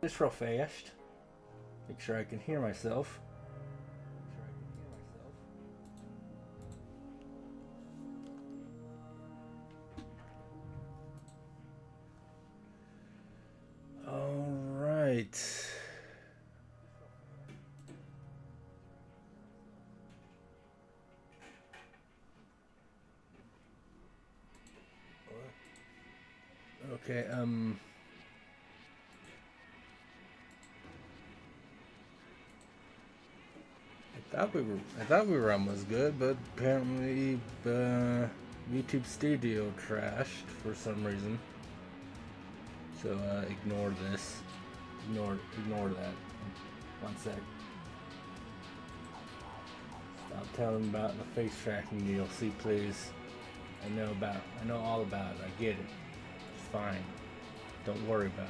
this real fast. Make sure I can hear myself. All right. Okay, I thought we were almost good, but apparently VTube Studio crashed for some reason. So ignore this. Ignore that. One sec. Stop telling about the face tracking DLC, please. I know all about it. I get it. It's fine. Don't worry about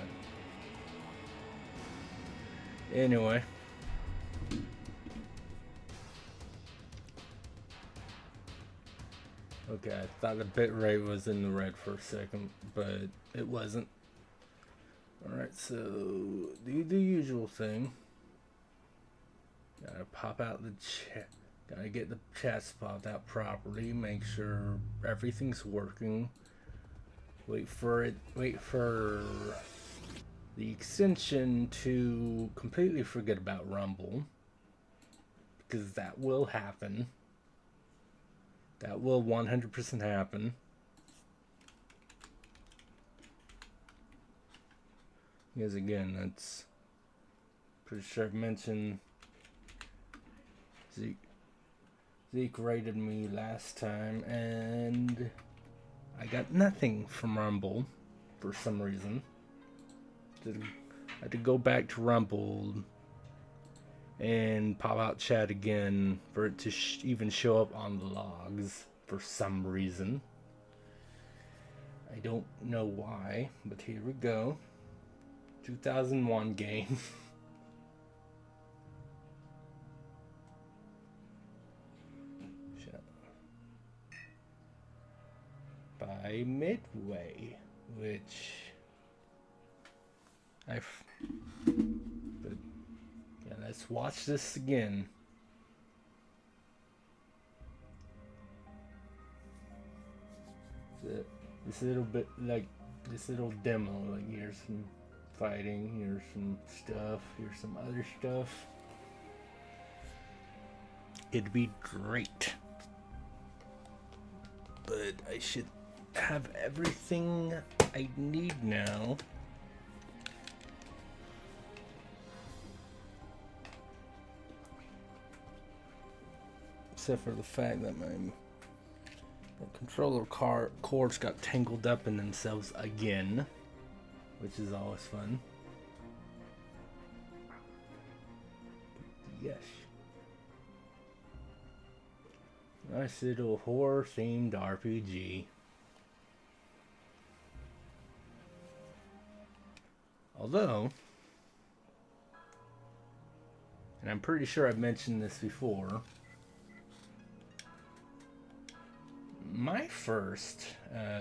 it. Anyway. Okay, I thought the bitrate was in the red for a second, but it wasn't. Alright, so do the usual thing. Gotta pop out the chat. Gotta get the chats popped out properly. Make sure everything's working. Wait for the extension to completely forget about Rumble. Because that will happen. That will 100% happen. Because again, that's pretty sure I've mentioned Zeke rated me last time and I got nothing from Rumble for some reason. I had to go back to Rumble and pop out chat again for it to even show up on the logs for some reason. I don't know why, but here we go. 2001 game. By Midway, which but yeah, let's watch this again. So, this little bit like this little demo, like here's some fighting, here's some stuff, here's some other stuff. It'd be great, but I should have everything I need now. Except for the fact that my controller cords got tangled up in themselves again, which is always fun. Yes. Nice little horror themed RPG. Although, and I'm pretty sure I've mentioned this before, my first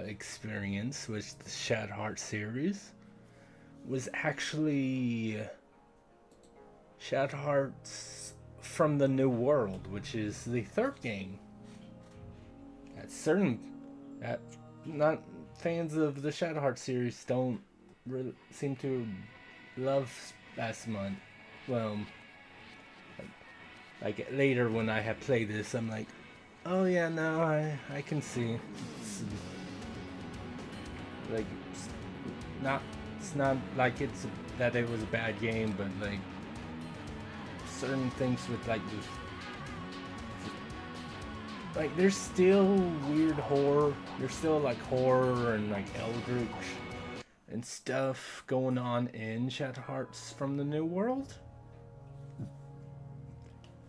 experience with the Shadowheart series was actually Shadowhearts from the New World, which is the third game. Not fans of the Shadowheart series don't really seem to love as much. Well, like later when I have played this, I'm like, oh yeah, no, I can see. It's not like that it was a bad game, but like certain things with like there's still weird horror. There's still like horror and like eldritch and stuff going on in Shadowhearts from the New World.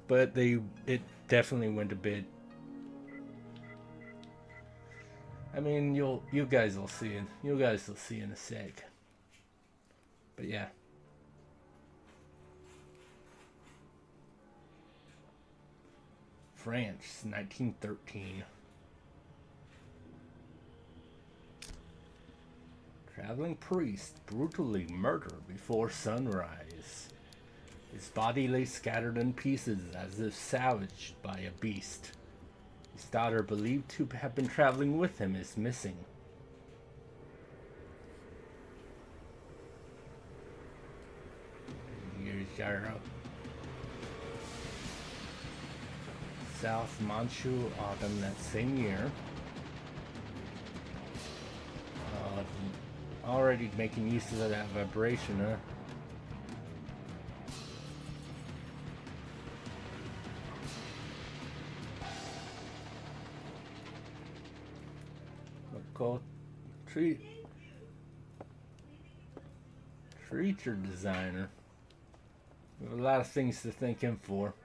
But it definitely went a bit. I mean, you guys will see it. You guys will see in a sec. But yeah. France, 1913. Traveling priest brutally murdered before sunrise. His body lay scattered in pieces as if savaged by a beast. His daughter, believed to have been traveling with him, is missing. Here's Gyro. South Manchu, autumn that same year. Already making use of that vibration, huh? Called creature designer. We have a lot of things to thank him for.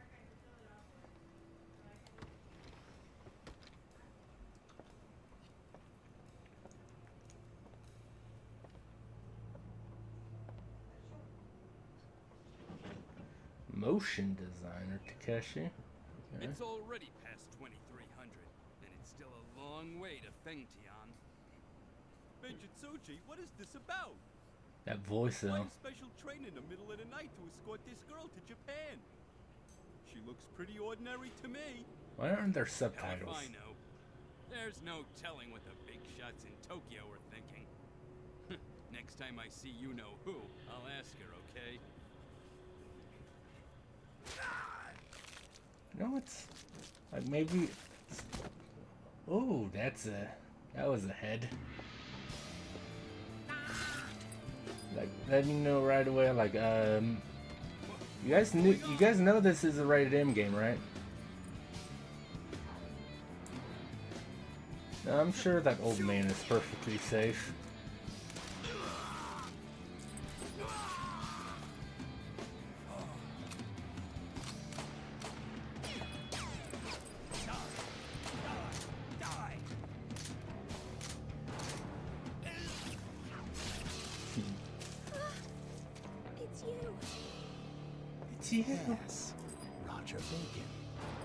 Motion designer Takeshi. Okay. It's already past 2300, and it's still a long way to Fengtian. Major Tsuchi, what is this about? That voice though. Flying special train in the middle of the night to escort this girl to Japan. She looks pretty ordinary to me. Why aren't there Hell subtitles? if I know. There's no telling what the big shots in Tokyo are thinking. Next time I see you know who, I'll ask her, okay? No, it's like maybe. Oh, that was a head. Like letting you know right away. Like you guys know this is a rated M game, right? No, I'm sure that old man is perfectly safe. Yes, Roger Bacon.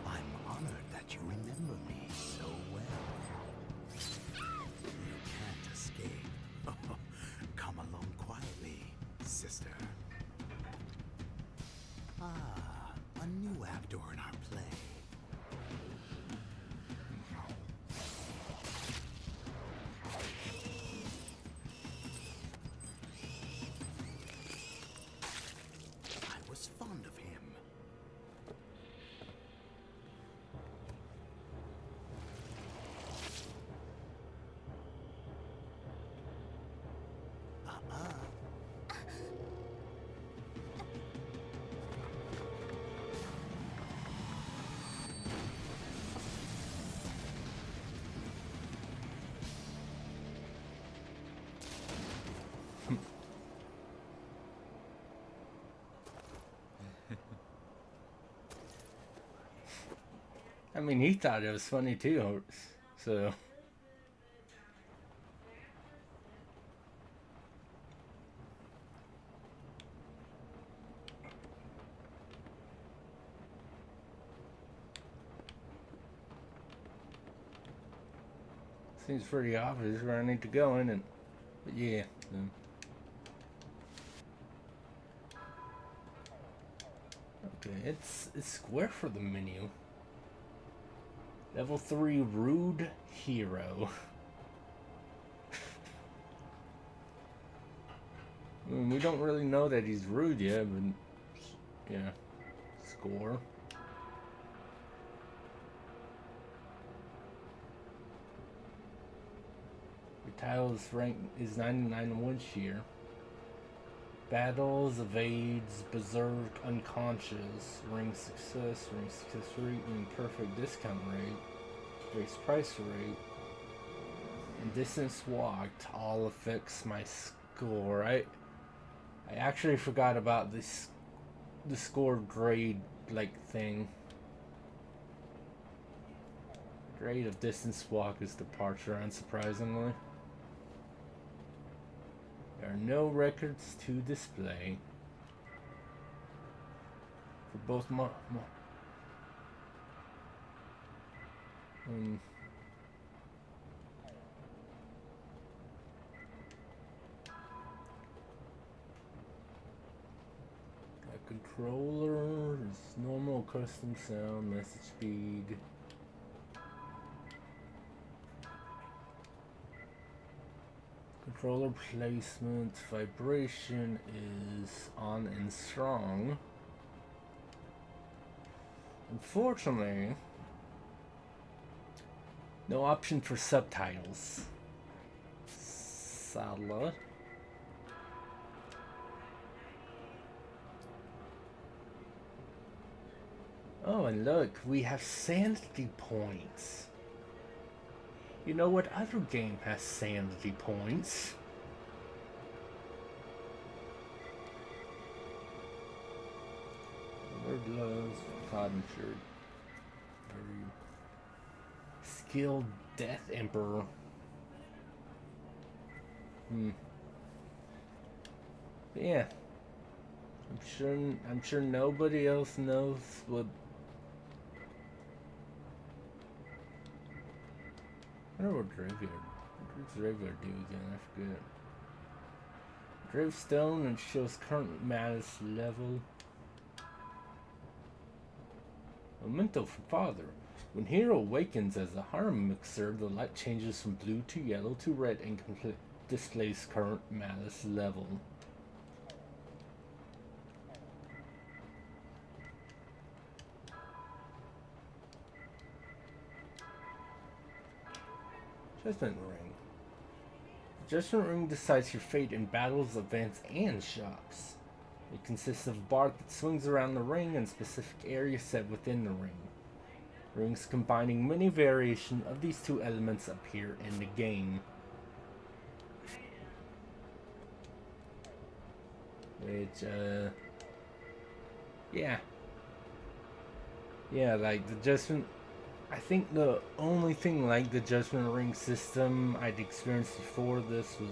I'm honored that you remember me so well. You can't escape. Come along quietly, sister. Ah, a new actor in our play. I was fond of him. I mean, he thought it was funny too, so. Seems pretty obvious where I need to go in, and but yeah. Okay, it's square for the menu. Level 3 Rude Hero. I mean, we don't really know that he's rude yet, but yeah. Score. Your title's rank is 99 one shear. Battles, evades, berserk, unconscious, ring success rate, and perfect discount rate, base price rate, and distance walked all affects my score. I actually forgot about this, the score grade like thing. Grade of distance walk is departure, unsurprisingly. There are no records to display for both Controller is normal, custom sound, message speed. Controller placement, vibration is on and strong. Unfortunately, no option for subtitles. Sadly. Oh, and look, we have sanity points. You know what other game has sanity points? Nerd loves cotton shirt. Very skilled Death Emperor. Yeah. I'm sure nobody else knows what. I wonder what Graveyard. What does Graveyard do again? I forget. Gravestone and shows current Manus level. Memento for Father. When Hero awakens as a harm mixer, the light changes from blue to yellow to red and displays current Malice level. Judgment Ring. The Judgment Ring decides your fate in battles, events, and shocks. It consists of a bar that swings around the ring and specific areas set within the ring. Rings combining many variations of these two elements appear in the game. Which, yeah. Yeah, like the Judgment... I think the only thing like the Judgment Ring system I'd experienced before this was...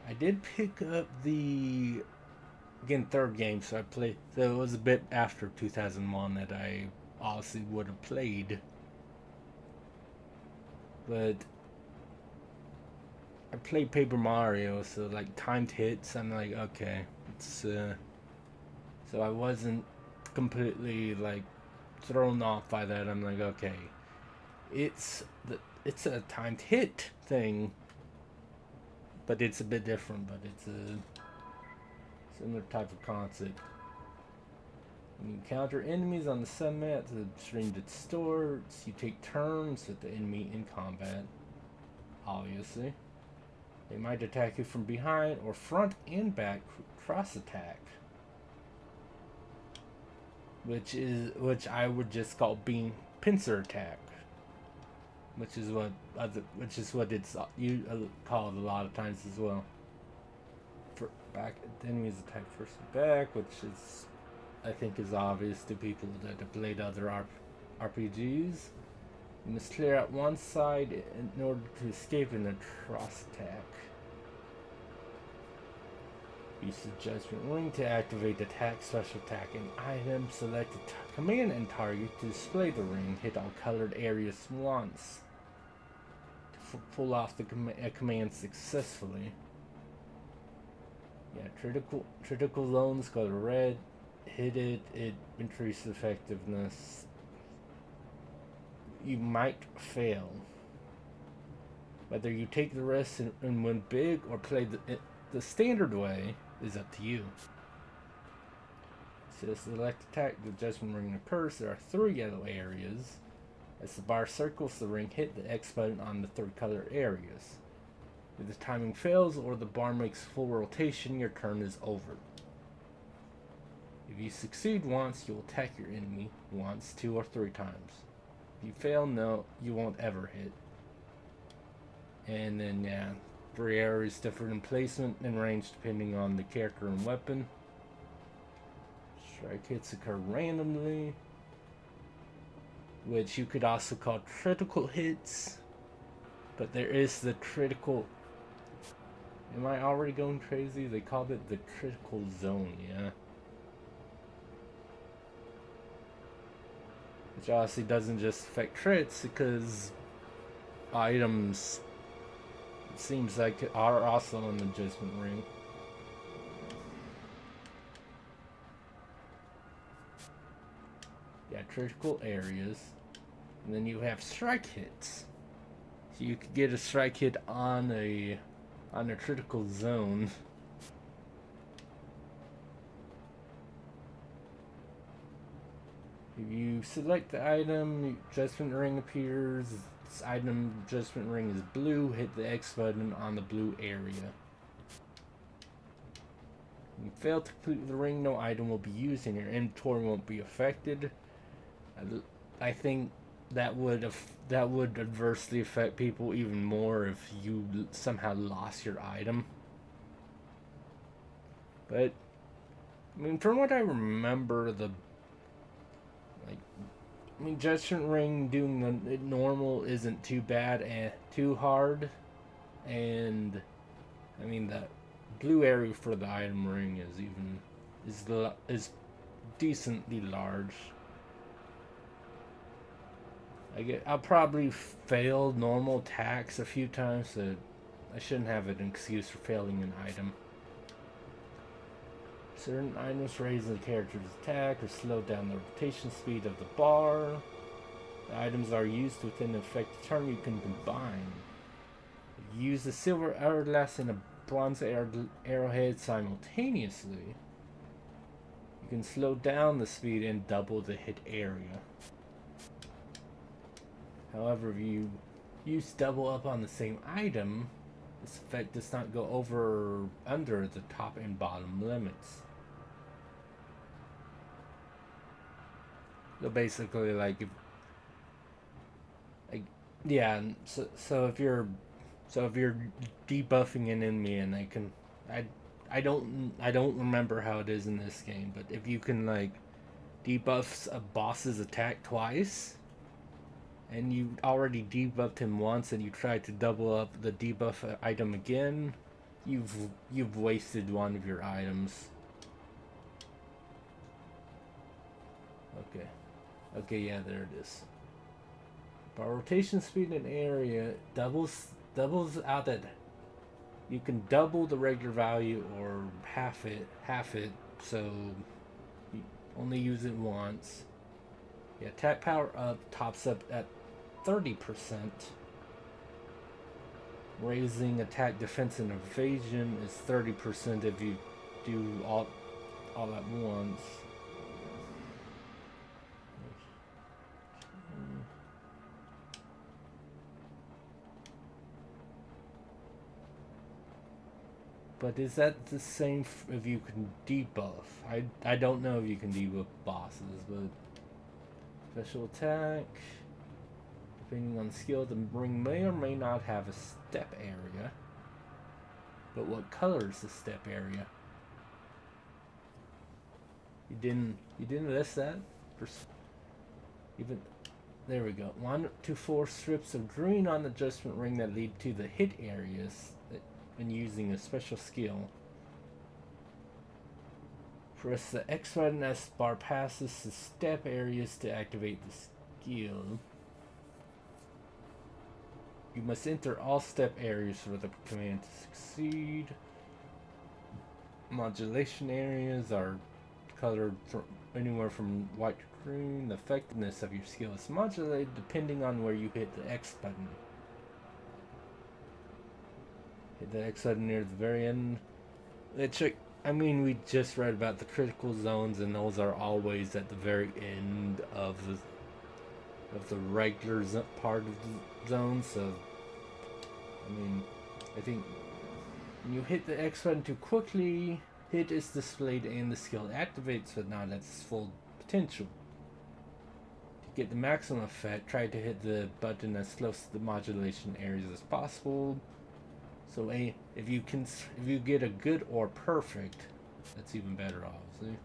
I did pick up the... Again, third game, so I played... So it was a bit after 2001 that I obviously would have played. But... I played Paper Mario, so like timed hits, I'm like, okay. It's, so I wasn't completely like thrown off by that. I'm like, okay. It's a timed hit thing. But it's a bit different, but it's a similar type of concept. When you encounter enemies on the submap, the stream distorts. You take turns with the enemy in combat. Obviously. They might attack you from behind or front and back cross attack. Which I would just call being pincer attack. Which is what it's called a lot of times as well. For back, the enemies attack first and back, which is I think is obvious to people that have played other RPGs. You must clear out one side in order to escape in a cross attack. Use the Judgment Ring to activate attack, special attack, and item. Select the command and target to display the ring. Hit all colored areas once to pull off the command successfully. Yeah, critical zones go to red. Hit it, it increases effectiveness. You might fail. Whether you take the risk and win big or play the standard way is up to you. So select attack, the Judgment Ring occurs. There are 3 yellow areas. As the bar circles the ring, hit the X button on the 3 colored areas. If the timing fails or the bar makes full rotation, your turn is over. If you succeed once, you will attack your enemy once, 2, or 3 times. If you fail, no, you won't ever hit. And then, yeah, 3 areas differ in placement and range depending on the character and weapon. Strike hits occur randomly, which you could also call critical hits. But there is the critical... Am I already going crazy? They called it the critical zone, yeah. Which obviously doesn't just affect crits, because items, it seems like, are also in the Judgment Ring. critical areas, and then you have strike hits. So you could get a strike hit on a critical zone. If you select the item, Judgment Ring appears. This item, Judgment Ring, is blue. Hit the X button on the blue area. If you fail to complete the ring, no item will be used and your inventory won't be affected. I think that would adversely affect people even more if you somehow lost your item. But I mean, from what I remember, Judgment Ring doing the normal isn't too bad and too hard, and I mean the blue area for the item ring is decently large. I'll probably fail normal attacks a few times, so I shouldn't have an excuse for failing an item. Certain items raise the character's attack or slow down the rotation speed of the bar. The items are used within an effective turn you can combine. If you use a silver hourglass and a bronze arrowhead simultaneously, you can slow down the speed and double the hit area. However, if you use double up on the same item, this effect does not go under the top and bottom limits. So basically, so if you're debuffing an enemy and I don't remember how it is in this game, but if you can debuff a boss's attack twice, and you already debuffed him once and you try to double up the debuff item again, you've wasted one of your items. Okay, yeah, there it is. By rotation speed in area doubles out that you can double the regular value or half it, so you only use it once. Yeah, attack power up tops up at 30%. Raising attack, defense, and evasion is 30% if you do all at once. But is that the same if you can debuff? I don't know if you can debuff bosses, but special attack. Depending on skill, the ring may or may not have a step area. But what color is the step area? You didn't list that? There we go. 1 to 4 strips of green on the Judgment Ring that lead to the hit areas when using a special skill. Press the X button as bar passes the step areas to activate the skill. You must enter all step areas for the command to succeed. Modulation areas are colored anywhere from white to green. The effectiveness of your skill is modulated depending on where you hit the X button. Hit the X button near the very end. We just read about the critical zones, and those are always at the very end of the regular part of the zone. So, I think when you hit the X button too quickly, hit is displayed and the skill activates, but not at its full potential. To get the maximum effect, try to hit the button as close to the modulation areas as possible. So if you get a good or perfect, that's even better, obviously.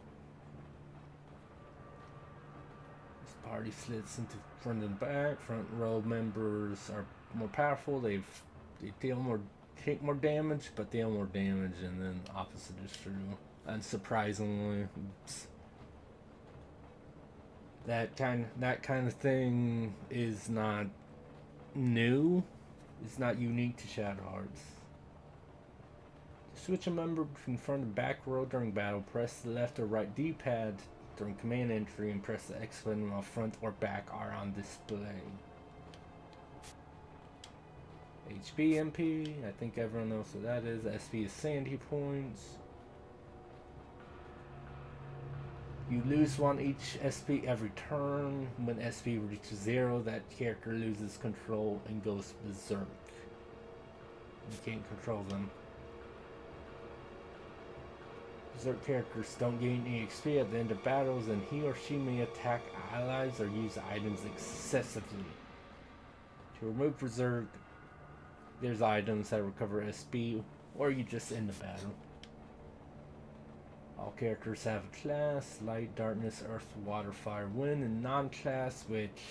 This party splits into front and back. Front row members are more powerful. They take more damage, but deal more damage, and then opposite is true. Unsurprisingly, that kind of thing is not new. It's not unique to Shadow Hearts. To switch a member between front and back row during battle, press the left or right D-pad during command entry and press the X button while front or back are on display. HP MP, I think everyone knows what that is. SP is sanity points. You lose one each SP every turn. When SP reaches 0, that character loses control and goes berserk. You can't control them. Berserk characters don't gain EXP at the end of battles, and he or she may attack allies or use items excessively. To remove Berserk, there's items that recover SP, or you just end the battle. All characters have a class: light, darkness, earth, water, fire, wind, and non-class, which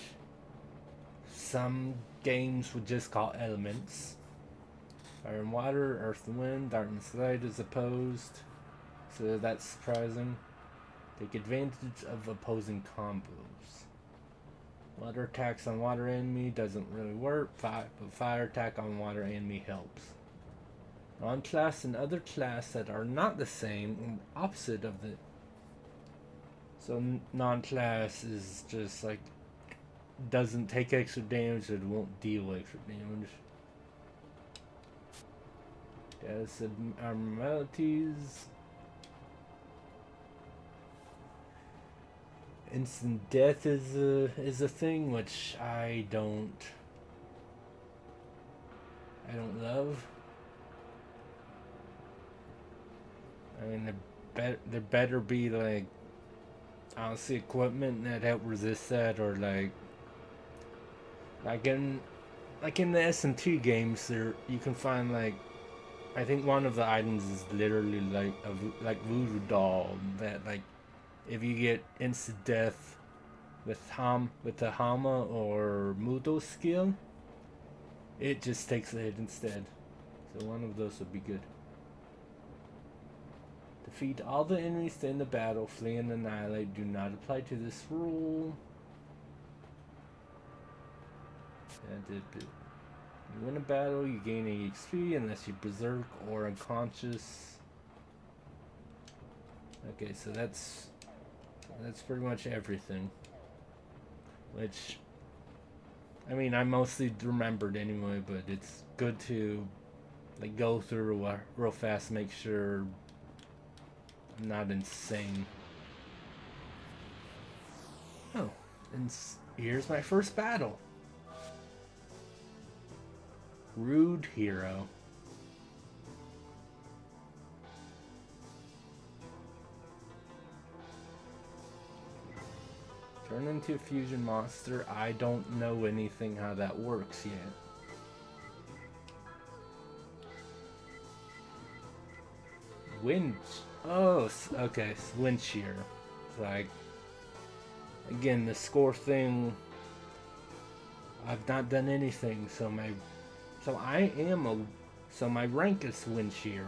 some games would just call elements. Fire and water, earth and wind, darkness, light is opposed, so that's surprising. Take advantage of opposing combos. Water attacks on water enemy doesn't really work, but fire attack on water enemy helps. Non-class and other class that are not the same, opposite of the... So non-class is just like, doesn't take extra damage, it won't deal extra damage. Status abnormalities. Instant death is a thing which I don't love. I mean, there better be like, honestly, equipment that help resist that, or like in the S&T games, there you can find like, I think one of the items is literally like a voodoo doll that, like, if you get instant death with the Hama or Mudo skill, it just takes the hit instead. So one of those would be good. Defeat all the enemies to end the battle. Flee and annihilate do not apply to this rule. You win a battle, you gain EXP unless you berserk or unconscious. Okay, so that's pretty much everything. Which, I mean, I mostly remembered anyway, but it's good to like go through real fast, make sure I'm not insane. Oh, and here's my first battle. Rude Hero. Turn into a fusion monster. I don't know anything how that works yet. Wind. Oh, okay. Wind shear. Like, again, the score thing. I've not done anything, so my rank is wind shear,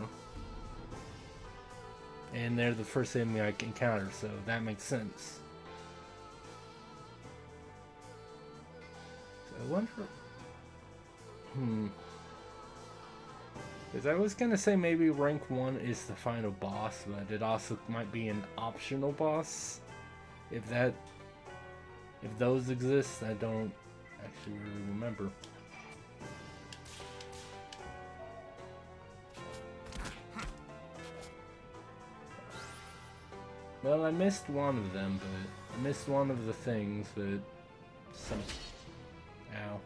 and they're the first enemy I can encounter, so that makes sense. I wonder... Because I was gonna say maybe rank 1 is the final boss, but it also might be an optional boss. If those exist, I don't actually really remember. Well, I missed one of them, but I missed one of the things, but some... Ow.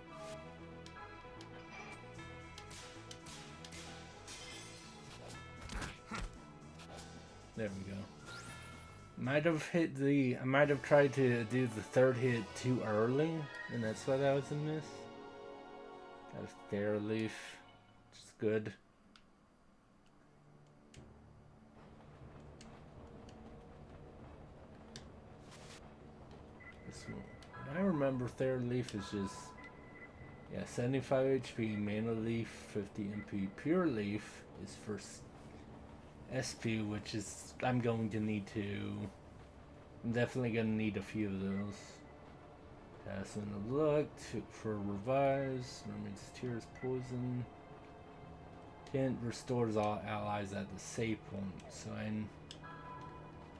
There we go. I might have tried to do the third hit too early, and that's why that was a miss. That was Terra Leaf, which is good. This one. I remember Terra Leaf is just, yeah, 75 HP, Mana Leaf, 50 MP. Pure Leaf is for SP, which is, I'm definitely going to need a few of those. Pass in the look for revives, remains tears poison. Tint restores all allies at the save point, so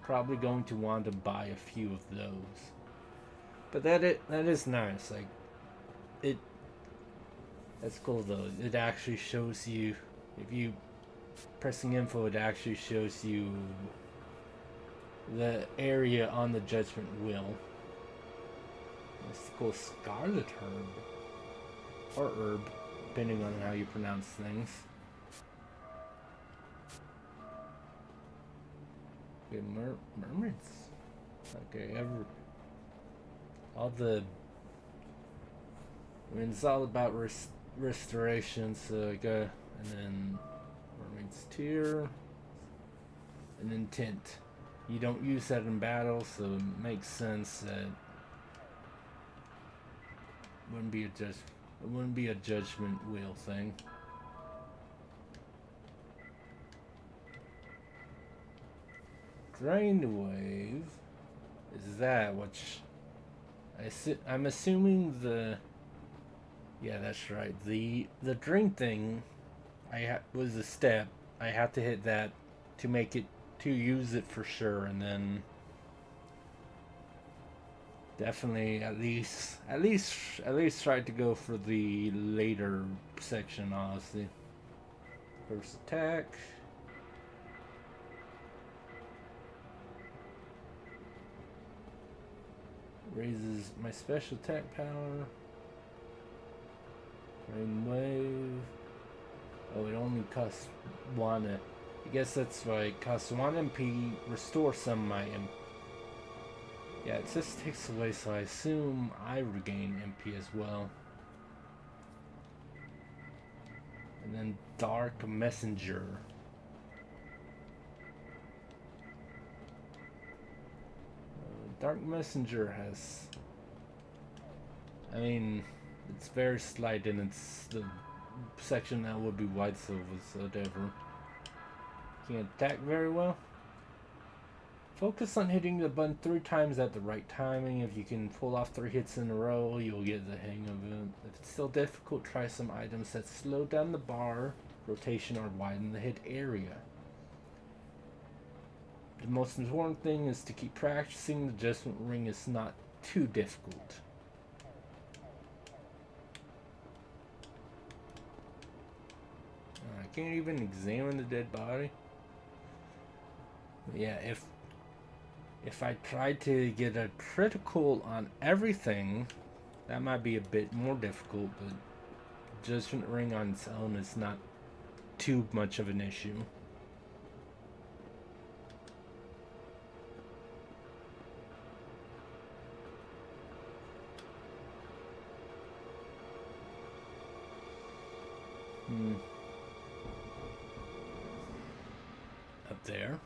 probably going to want to buy a few of those. But that is nice. Like it, that's cool though. It actually shows you, if you pressing info, it actually shows you the area on the judgment wheel. It's called Scarlet Herb. Or herb, depending on how you pronounce things. Okay, mermaids. Okay, all the... I mean, it's all about restoration, so I got... And then mermaid's tear. And then tint. You don't use that in battle, so it makes sense that it wouldn't be a judgment wheel thing. Drained wave is that, which I'm assuming the... Yeah, that's right. The drain thing was a step. I have to hit that to make it, to use it for sure, and then definitely at least try to go for the later section, honestly. First attack. Raises my special attack power. Rain wave. Oh, it only costs 1. I guess that's why it costs 1 MP. Restore some of my MP. Yeah, it just takes away, so I assume I regain MP as well. And then Dark Messenger. Dark Messenger has... I mean, it's very slight, and it's the section that would be white silver, so whatever. Can't attack very well. Focus on hitting the button 3 times at the right timing. If you can pull off 3 hits in a row, you'll get the hang of it. If it's still difficult, try some items that slow down the bar rotation or widen the hit area. The most important thing is to keep practicing. The Judgment Ring is not too difficult. I can't even examine the dead body. Yeah, if I tried to get a critical on everything, that might be a bit more difficult, but Judgment Ring on its own is not too much of an issue. Up there.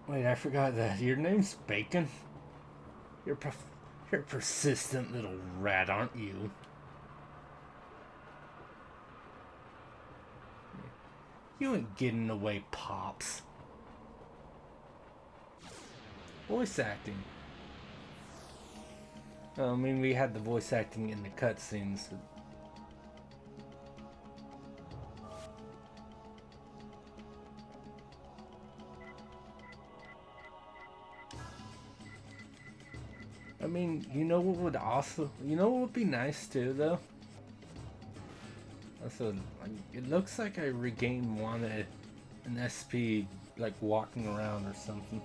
Wait, I forgot that. Your name's Bacon? You're a persistent little rat, aren't you? You ain't getting away, Pops. Voice acting. I mean, we had the voice acting in the cutscenes. I mean, you know what would be nice too, though? So, it looks like I regained an SP, like walking around or something.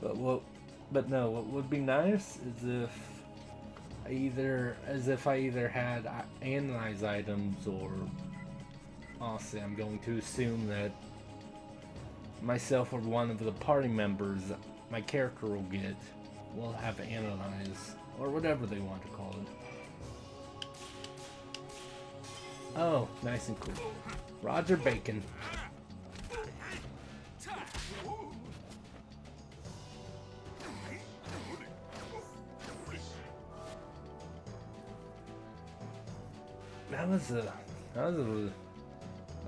But no, what would be nice is if I either had analyze items, or honestly, I'm going to assume that myself or one of the party members my character will have analyze, or whatever they want to call it. Oh, nice and cool. Roger Bacon. That was a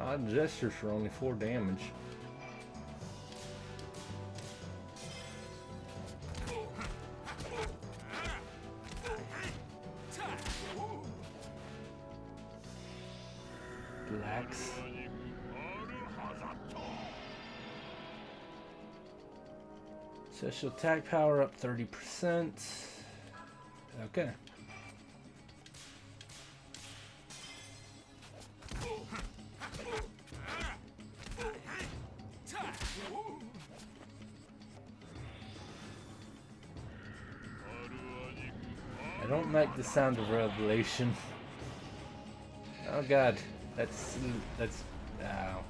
odd gesture for only 4 damage. Relax. Special attack power up 30%. Okay. I don't like the sound of Revelation. Oh god, that's ow.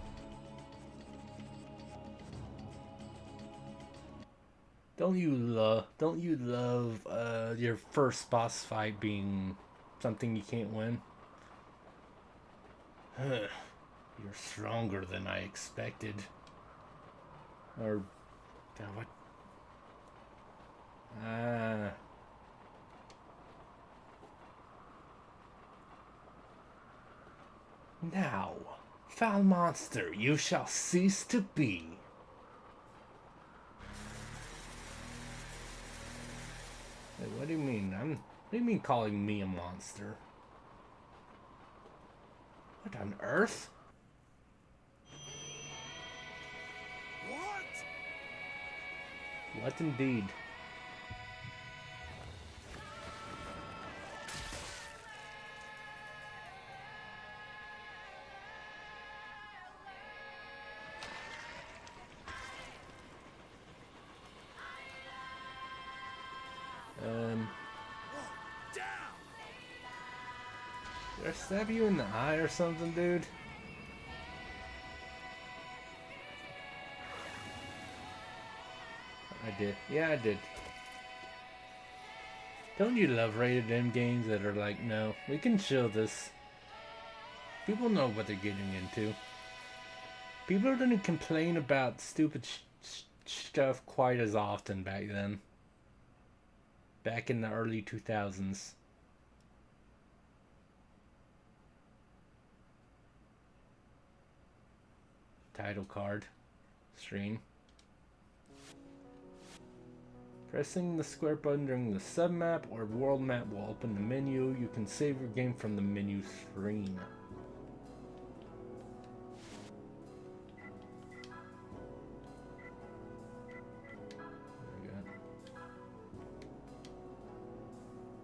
Don't you love your first boss fight being something you can't win? Huh. You're stronger than I expected. Or god, what? Ah. Now, foul monster, you shall cease to be. Wait, what do you mean? What do you mean calling me a monster? What on earth? What indeed? Did I stab you in the eye or something, dude? I did. Yeah, I did. Don't you love rated M games that are like, no, we can chill this. People know what they're getting into. People didn't complain about stupid stuff quite as often back then. Back in the early 2000s. Title card. Stream. Pressing the square button during the sub-map or world map will open the menu. You can save your game from the menu screen.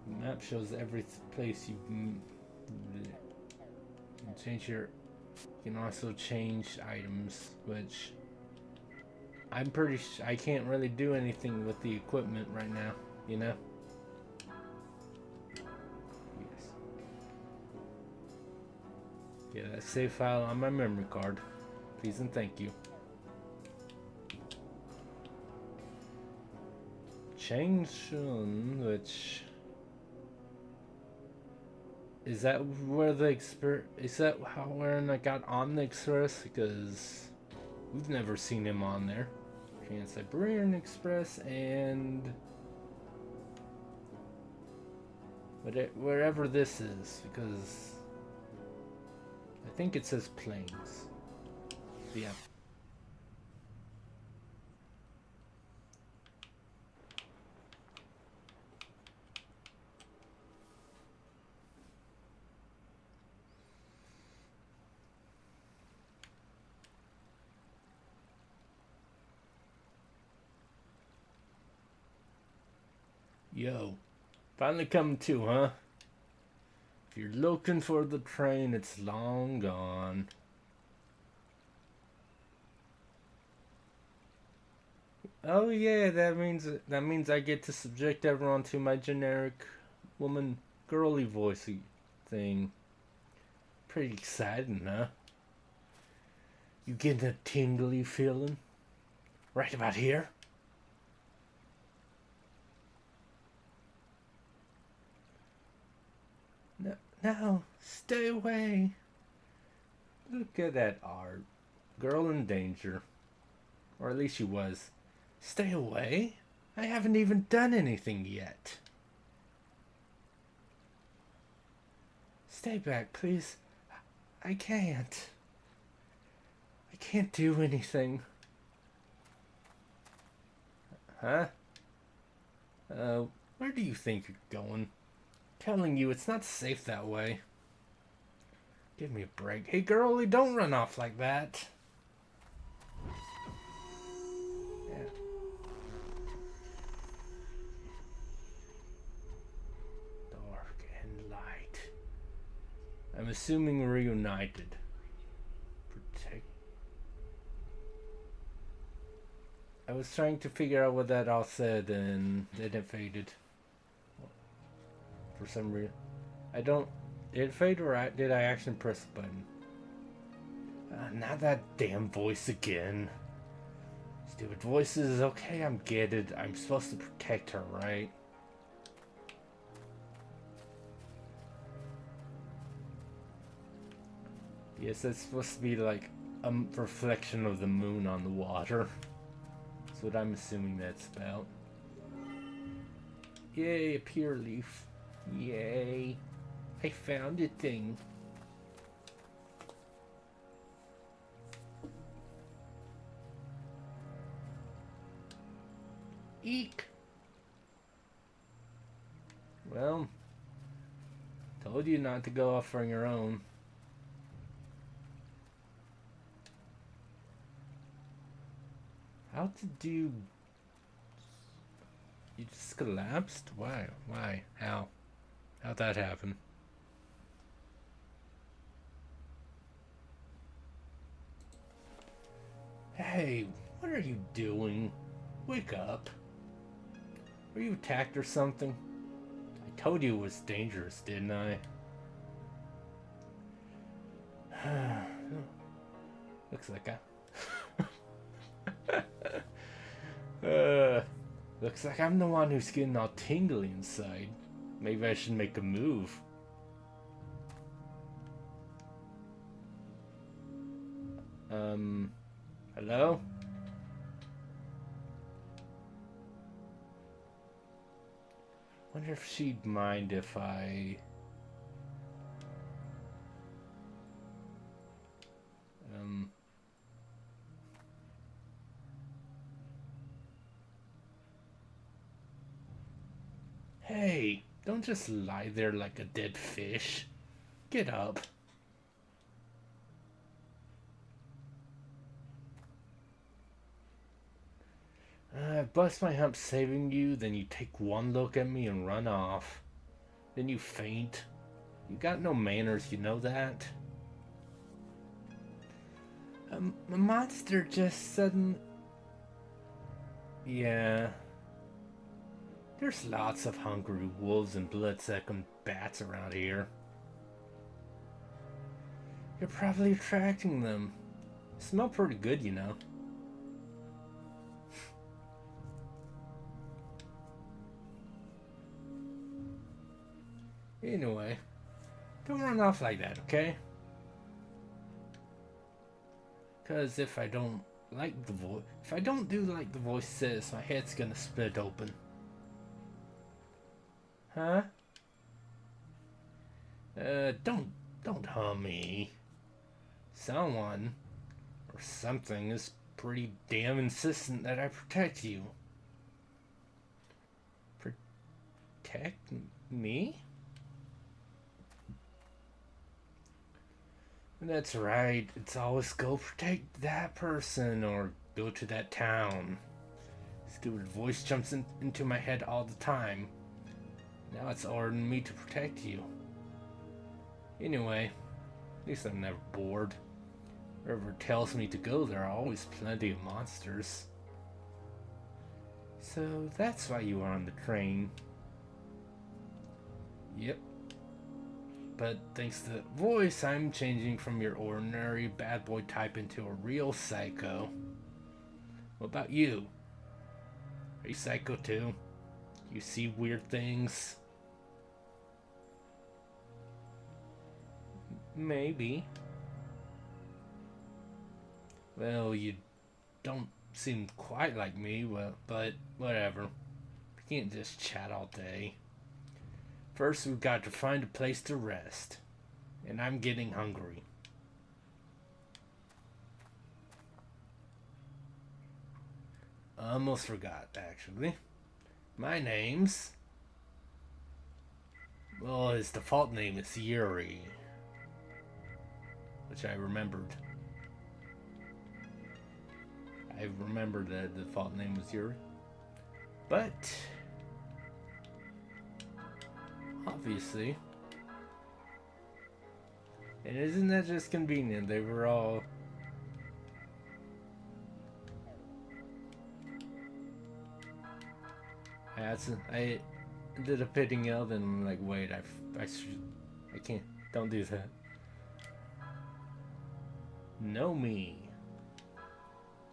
The map shows every place you can change your. You can also change items, which I'm pretty sure I can't really do anything with the equipment right now, you know? Yes. Yeah, that save file on my memory card. Please and thank you. Chang Shun, which is that where the is that how where I got on the Express? Because we've never seen him on there. Trans-Siberian Express and wherever this is, because I think it says planes. Yeah. Yo, finally coming to, huh? If you're looking for the train, it's long gone. Oh yeah, that means I get to subject everyone to my generic woman girly voicey thing. Pretty exciting, huh? You getting a tingly feeling? Right about here? No, stay away. Look at that art. Girl in danger. Or at least she was. Stay away? I haven't even done anything yet. Stay back, please. I can't. I can't do anything. Huh? Where do you think you're going? Telling you it's not safe that way. Give me a break. Hey, girlie, don't run off like that. Yeah. Dark and light. I'm assuming we're reunited. Protect. I was trying to figure out what that all said, and then it faded. For some reason. I don't... Did it fade or did I actually press the button? Not that damn voice again. Stupid voices. Okay, I'm get it. I'm supposed to protect her, right? Yes, that's supposed to be like a reflection of the moon on the water. That's what I'm assuming that's about. Yay, a pure leaf. Yay. I found a thing. Eek. Well, told you not to go off on your own. How did you... You just collapsed? Why? Why? How? How'd that happen? Hey, what are you doing? Wake up. Were you attacked or something? I told you it was dangerous, didn't I? Looks like looks like I'm the one who's getting all tingly inside. Maybe I should make a move. Hello? Wonder if she'd mind if I... Hey, don't just lie there like a dead fish. Get up. I bust my hump saving you, then you take one look at me and run off. Then you faint. You got no manners, you know that? A monster just sudden... Yeah. There's lots of hungry wolves and blood-sucking bats around here. You're probably attracting them. Smell pretty good, you know. Anyway, don't run off like that, okay? Because if I don't like the voice, if I don't do like the voice says, my head's gonna split open. Huh? Don't hum me. Someone or something is pretty damn insistent that I protect you. Protect me? That's right, it's always go protect that person or go to that town. Stupid voice jumps into my head all the time. Now it's ordering me to protect you. Anyway, at least I'm never bored. Wherever it tells me to go, there are always plenty of monsters. So that's why you are on the train. Yep. But thanks to the voice, I'm changing from your ordinary bad boy type into a real psycho. What about you? Are you psycho too? You see weird things? Maybe. Well, you don't seem quite like me, well, but whatever. We can't just chat all day. First, we've got to find a place to rest. And I'm getting hungry. I almost forgot, actually. My name's... Well, his default name is Yuri. which I remembered. I remembered that the default name was Yuri. But obviously, and isn't that just convenient? They were all I did a pitting yell, then I'm like, wait, I can't, don't do that. Know me.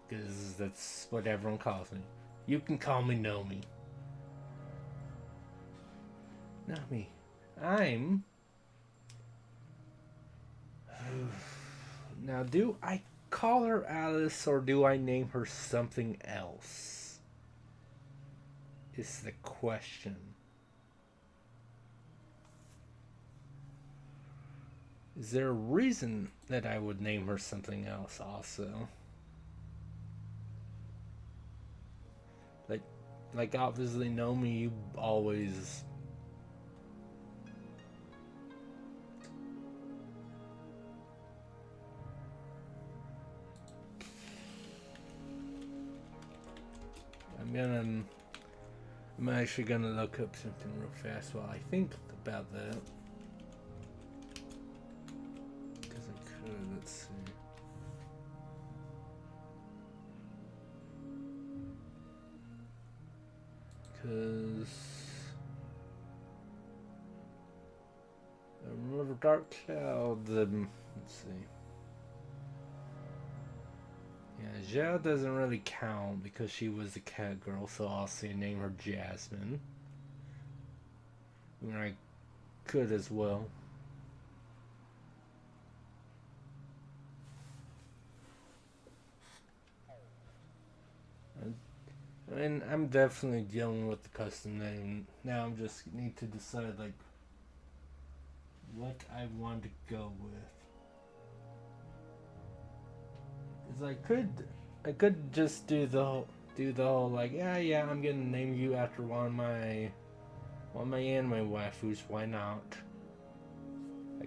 Because that's what everyone calls me. You can call me Nomi. Nomi. I'm... Now, do I call her Alice or do I name her something else? Is the question. Is there a reason that I would name her something else also? Like obviously Nomi, you always... I'm actually gonna look up something real fast while I think about that. Because I could, let's see. Because I remember Dark Cloud, let's see. Yeah, Zhao doesn't really count because she was a cat girl, so I'll say name her Jasmine. I mean, I could as well. I mean, I'm definitely dealing with the custom name. Now I just need to decide, like, what I want to go with. Cause I could just do the whole like, yeah, I'm gonna name you after one of my anime waifus. Why not? I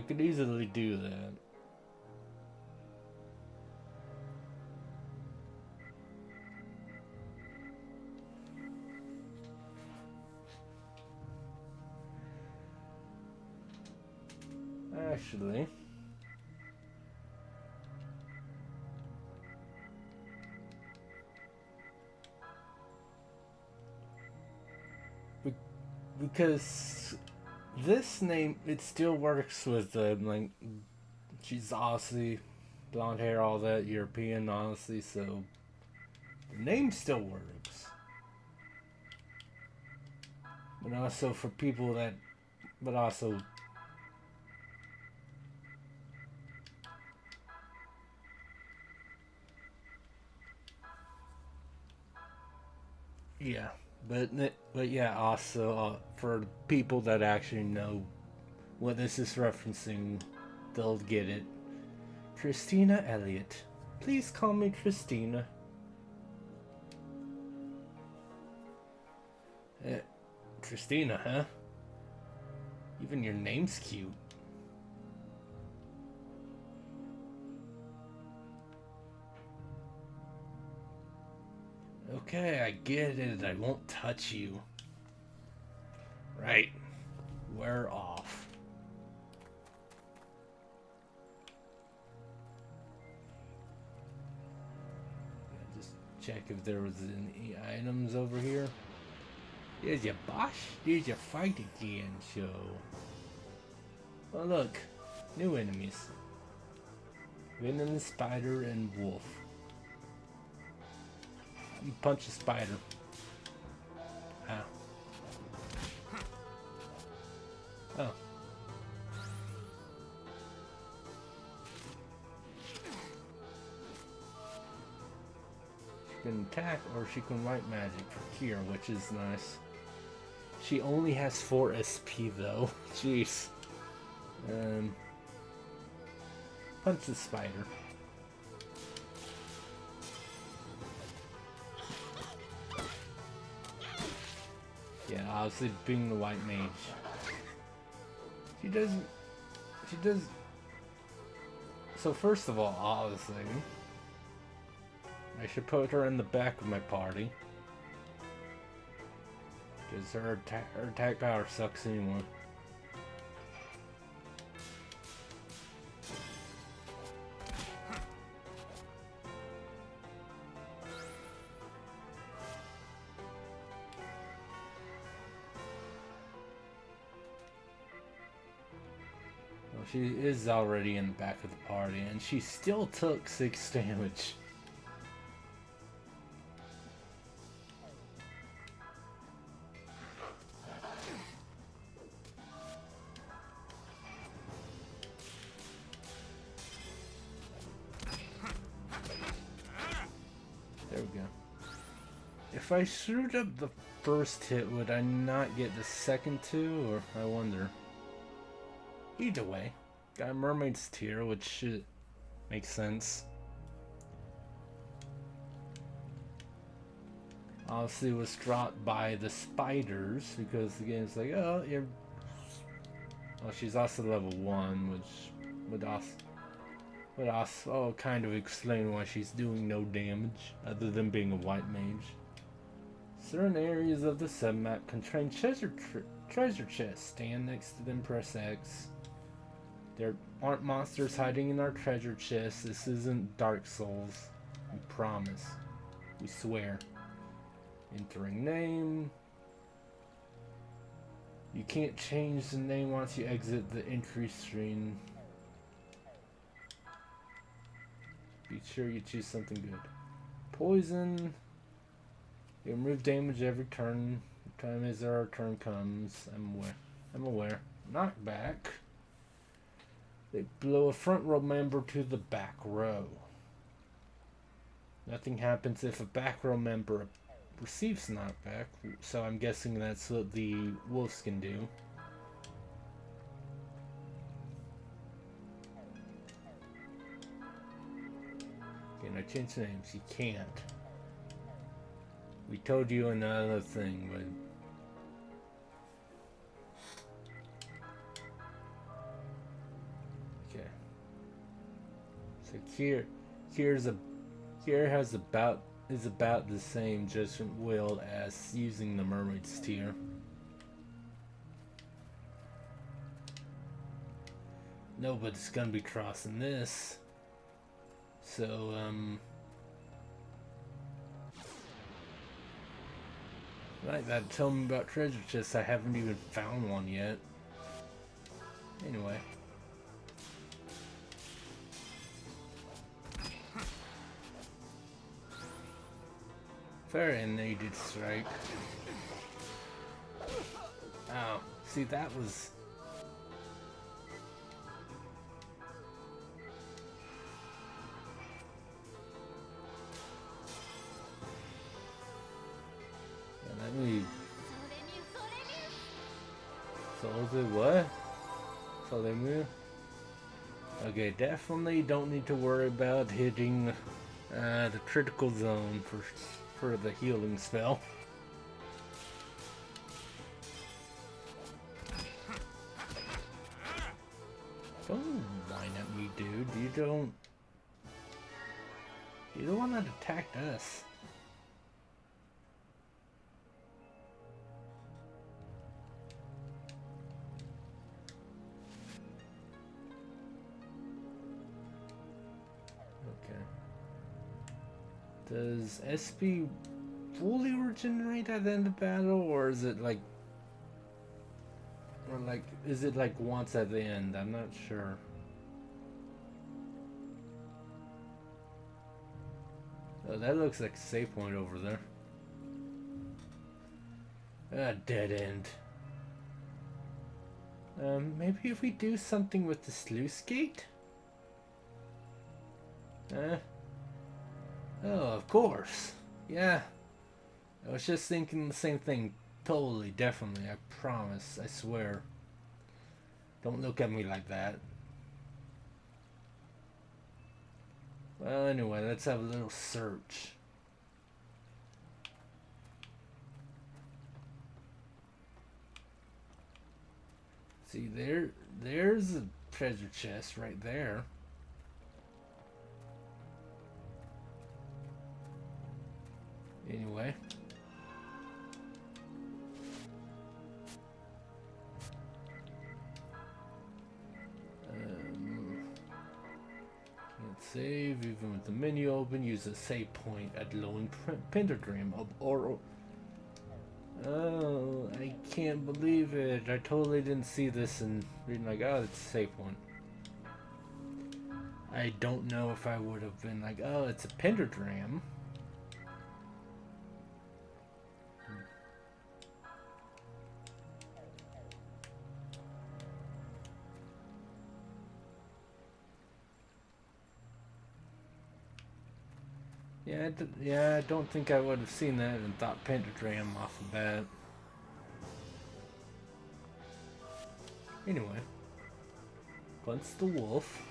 could easily do that. Actually, because this name, it still works with like, she's obviously blonde hair, all that, European, honestly, so the name still works. But also for people that, but also yeah, but yeah, also for people that actually know what this is referencing, they'll get it. Christina Elliott. Please call me Christina. Christina, huh? Even your name's cute. Okay, I get it. I won't touch you. Right. We're off. Just check if there was any items over here. There's your boss. There's your fight again, show. Oh look, new enemies. Venom, spider, and wolf. You punch a spider. Ow. Oh. She can attack or she can write magic for Kier, which is nice. She only has 4 SP though. Jeez. Punch the spider. Yeah, obviously being the white mage. She does So first of all, obviously, I should put her in the back of my party. Because her attack power sucks anymore. Well, she is already in the back of the party, and she still took 6 damage. There we go. If I screwed up the first hit, would I not get the second two? Or I wonder. Either way, got a mermaid's tear, which should make sense. Obviously, was dropped by the spiders because the game's like, oh, you're. Well, she's also level 1, which would also kind of explain why she's doing no damage, other than being a white mage. Certain areas of the submap contain treasure chests. Stand next to them, press X. There aren't monsters hiding in our treasure chests. This isn't Dark Souls. We promise. We swear. Entering name. You can't change the name once you exit the entry screen. Be sure you choose something good. Poison. You remove damage every turn. Time as our turn comes. I'm aware. Knockback. They blow a front row member to the back row. Nothing happens if a back row member receives knockback, so I'm guessing that's what the wolves can do. Can I change names? You can't. We told you another thing, but okay. So Kier is about the same judgment will as using the mermaid's tear. Nobody's gonna be crossing this. So like that, tell me about treasure chests. I haven't even found one yet. Anyway. Very needed strike. Oh, see that was... Yeah, let me... So what? So they move? Okay, definitely don't need to worry about hitting the critical zone for the healing spell. Don't whine at me, dude. You're the one that attacked us. Does SP fully regenerate at the end of battle, or is it like, is it like once at the end? I'm not sure. Oh, that looks like a save point over there. Ah, dead end. Maybe if we do something with the sluice gate? Oh, of course. Yeah. I was just thinking the same thing. Totally, definitely. I promise. I swear. Don't look at me like that. Well, anyway, let's have a little search. See, there's a treasure chest right there. Anyway. Can't save even with the menu open. Use a save point at glowing pentagram of or. Oh, I can't believe it. I totally didn't see this and being like, oh, it's a save point. I don't know if I would have been like, oh, it's a pentagram. Yeah, I don't think I would have seen that and thought pentagram off the bat. Anyway, punch the wolf.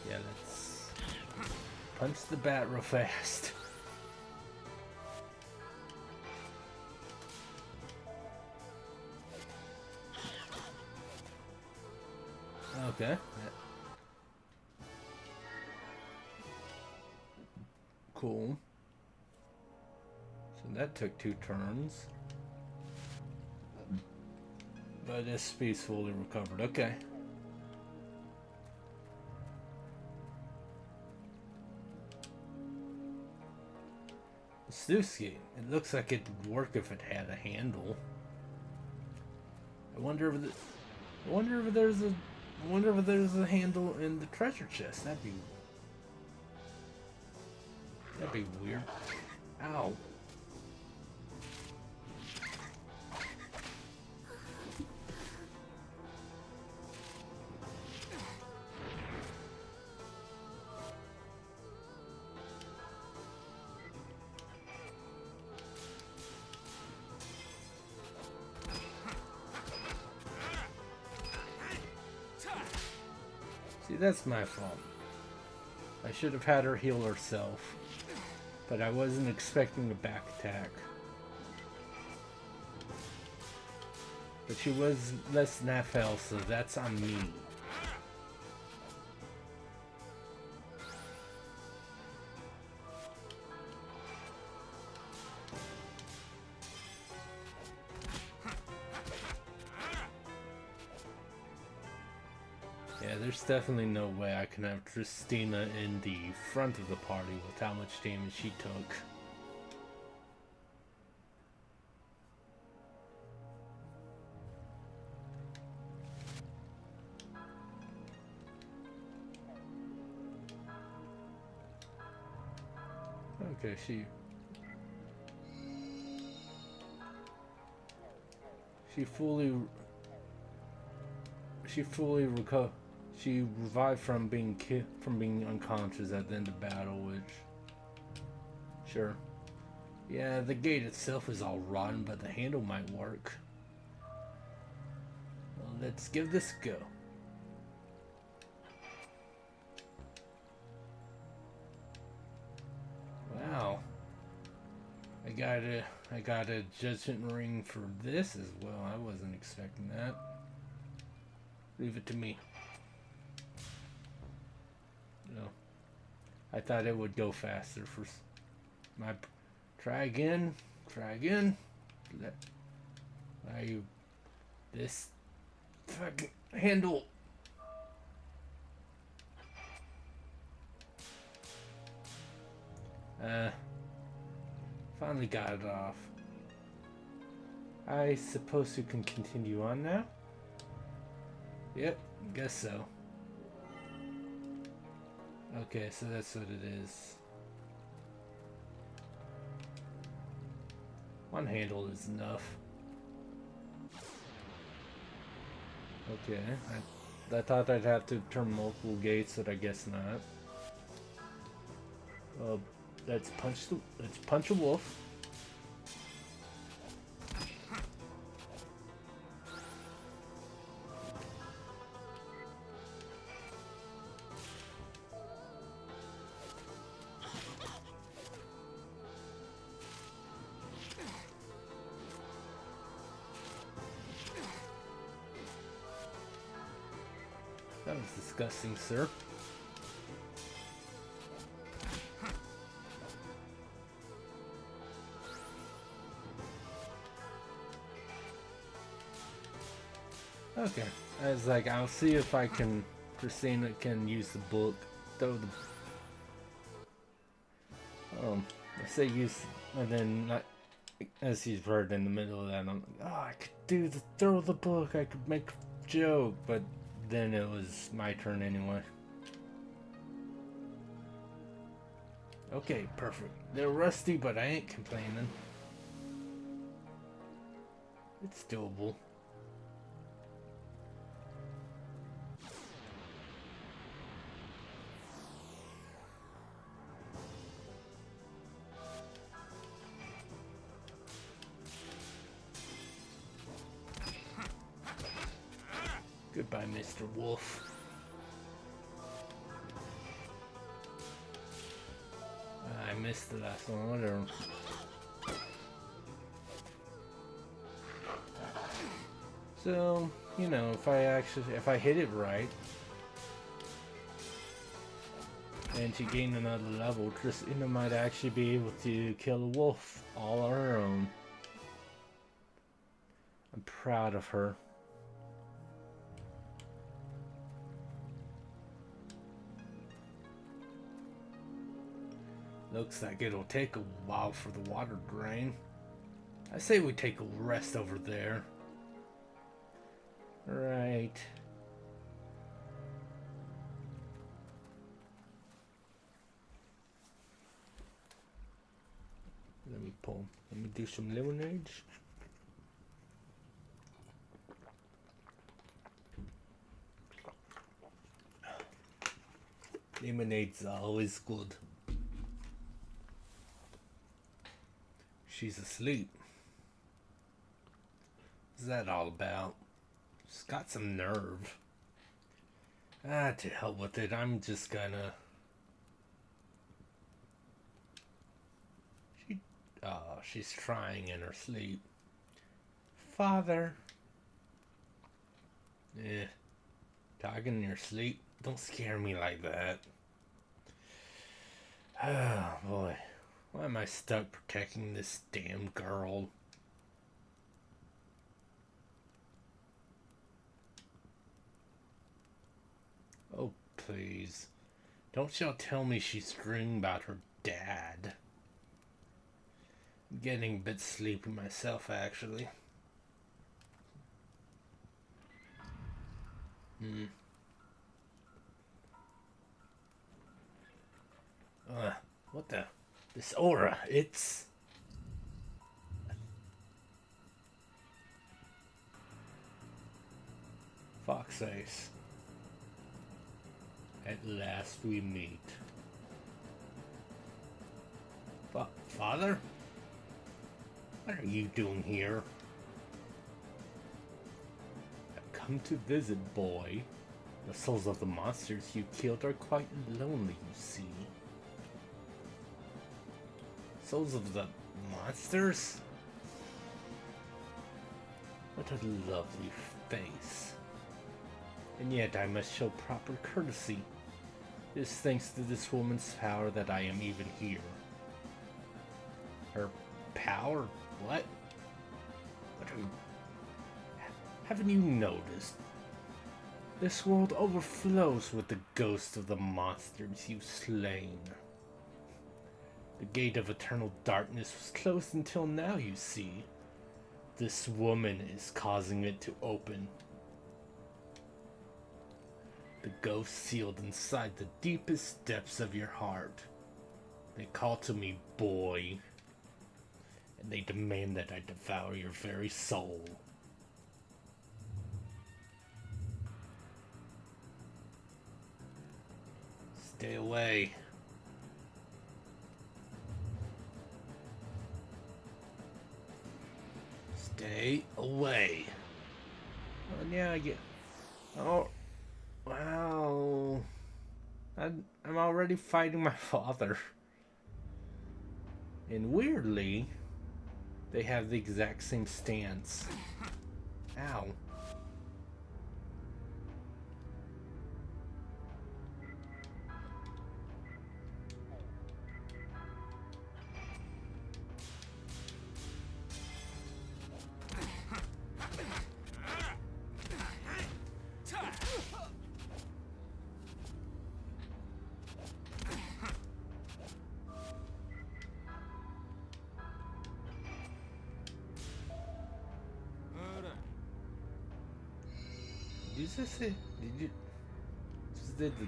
Yeah, let's punch the bat real fast. Okay. Cool. So that took 2 turns. But this piece fully recovered. Okay. Sluice. It looks like it would work if it had a handle. I wonder if there's a handle in the treasure chest. That'd be weird. Ow. See, that's my fault. I should have had her heal herself, but I wasn't expecting a back attack. But she was less than half health, so that's on me. Yeah, there's definitely no way I can have Tristina in the front of the party with how much damage she took. Okay, she revived from being unconscious at the end of battle, which sure. Yeah, the gate itself is all rotten, but the handle might work. Well, let's give this a go. Wow. I got a judgment ring for this as well. I wasn't expecting that. Leave it to me. No. I thought it would go faster for my... Try again. This fucking handle. Finally got it off. I suppose we can continue on now? Yep, guess so. Okay, so that's what it is. One handle is enough. Okay, I thought I'd have to turn multiple gates, but I guess not. Let's punch a wolf. That was disgusting, sir. Okay. I was like, I'll see if I can, Christina can use the book. Throw the... I say use, and then not, as he's right in the middle of that, I'm like, oh, I could do the throw the book, I could make a joke, but then it was my turn anyway. Okay, perfect. They're rusty, but I ain't complaining. It's doable. Goodbye, Mr. Wolf. I missed the last one, whatever. So, you know, if I hit it right, and she gained another level, Christina might actually be able to kill a wolf all on her own. I'm proud of her. Looks like it'll take a while for the water to drain. I say we take a rest over there. Right. Let me do some lemonade. Lemonade's always good. She's asleep. What's that all about? She's got some nerve. Ah, to hell with it. I'm just gonna... she's trying in her sleep. Father. Talking in your sleep? Don't scare me like that. Oh, boy. Why am I stuck protecting this damn girl? Oh, please. Don't y'all tell me she's dreaming about her dad. I'm getting a bit sleepy myself, actually. What the? This aura, it's... Fox Ace. At last we meet. Father? What are you doing here? I've come to visit, boy. The souls of the monsters you killed are quite lonely, you see. Souls of the monsters? What a lovely face. And yet I must show proper courtesy. It is thanks to this woman's power that I am even here. Her power? What? What are you... Haven't you noticed? This world overflows with the ghosts of the monsters you've slain. The gate of eternal darkness was closed until now, you see. This woman is causing it to open. The ghosts sealed inside the deepest depths of your heart. They call to me, boy. And they demand that I devour your very soul. Stay away. Stay away. Oh, yeah, I get... Oh, wow. I'm already fighting my father. And weirdly, they have the exact same stance. Ow. you just say? Did you just did the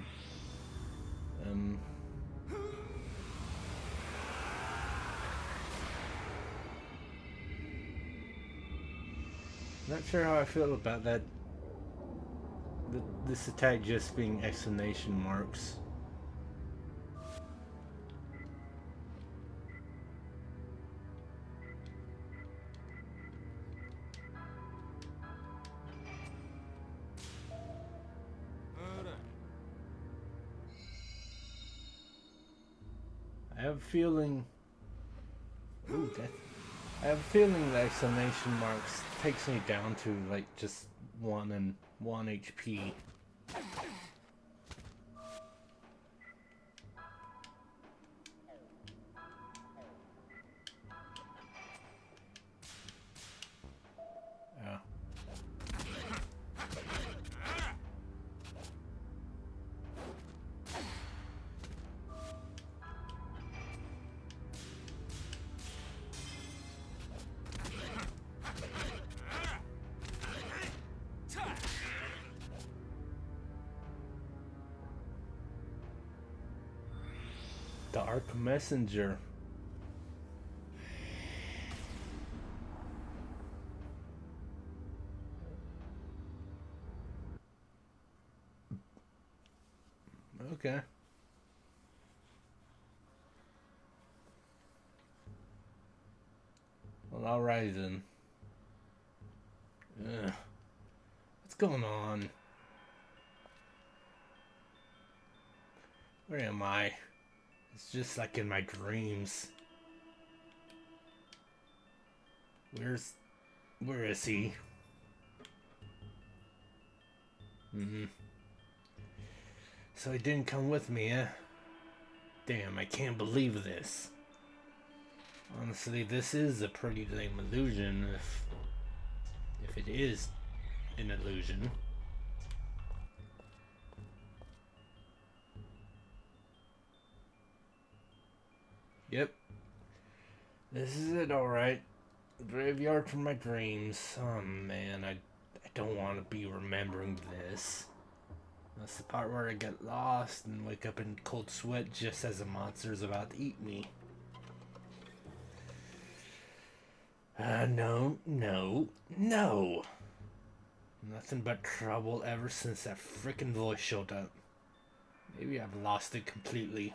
Not sure how I feel about that. This attack just being exclamation marks. I have a feeling. Ooh, that. I have a feeling the exclamation marks takes me down to like just 1 HP. Oh. Dark Messenger. Okay. Well, alright then. Ugh. What's going on? Where am I? It's just like in my dreams. Where is he? So he didn't come with me, eh? Damn, I can't believe this. Honestly, this is a pretty lame illusion if it is an illusion. Yep. This is it, alright. Graveyard for my dreams. Oh man, I don't want to be remembering this. That's the part where I get lost and wake up in cold sweat just as a monster's about to eat me. No. Nothing but trouble ever since that frickin' voice showed up. Maybe I've lost it completely.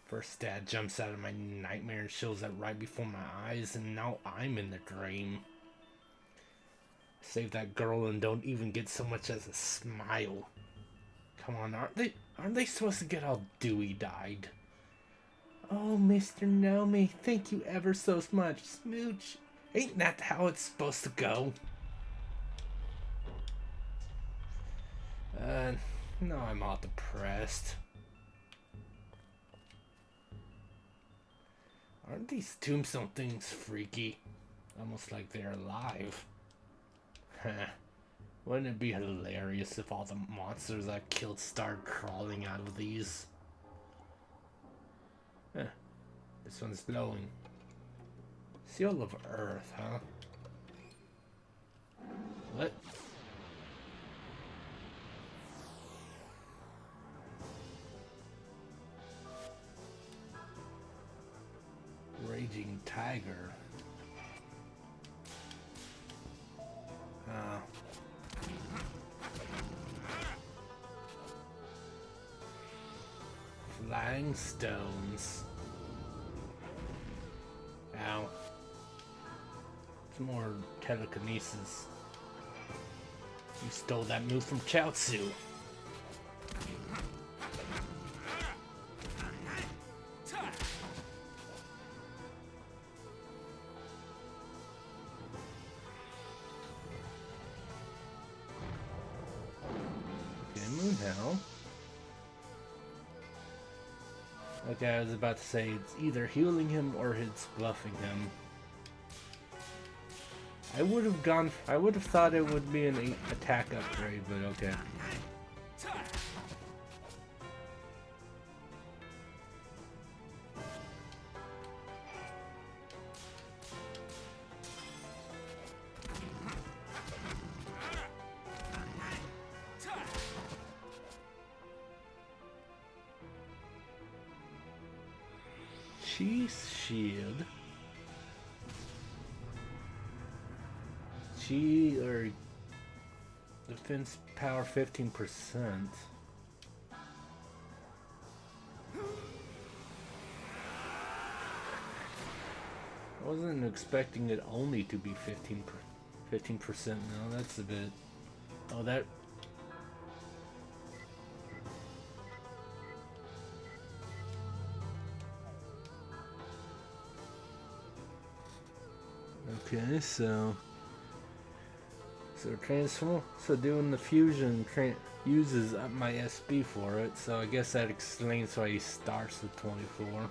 First dad jumps out of my nightmare and shows up right before my eyes, and now I'm in the dream. Save that girl and don't even get so much as a smile. Come on, aren't they supposed to get all dewy-eyed? Oh, Mr. Nomi, thank you ever so much. Smooch. Ain't that how it's supposed to go? No, I'm all depressed. Aren't these tombstone things freaky? Almost like they're alive. Wouldn't it be hilarious if all the monsters I killed started crawling out of these? This one's glowing. Seal of Earth, huh? What? Raging Tiger. Flying stones. Ow. It's more telekinesis. You stole that move from Chaozu. Now. Okay, I was about to say it's either healing him or it's buffing him. I would have thought it would be an attack upgrade, but okay. Cheese shield. Chi or defense power 15%. I wasn't expecting it only to be 15%. No, that's a bit. Oh, that. Okay, so transform. So doing the fusion uses up my SP for it. So I guess that explains why he starts with 24.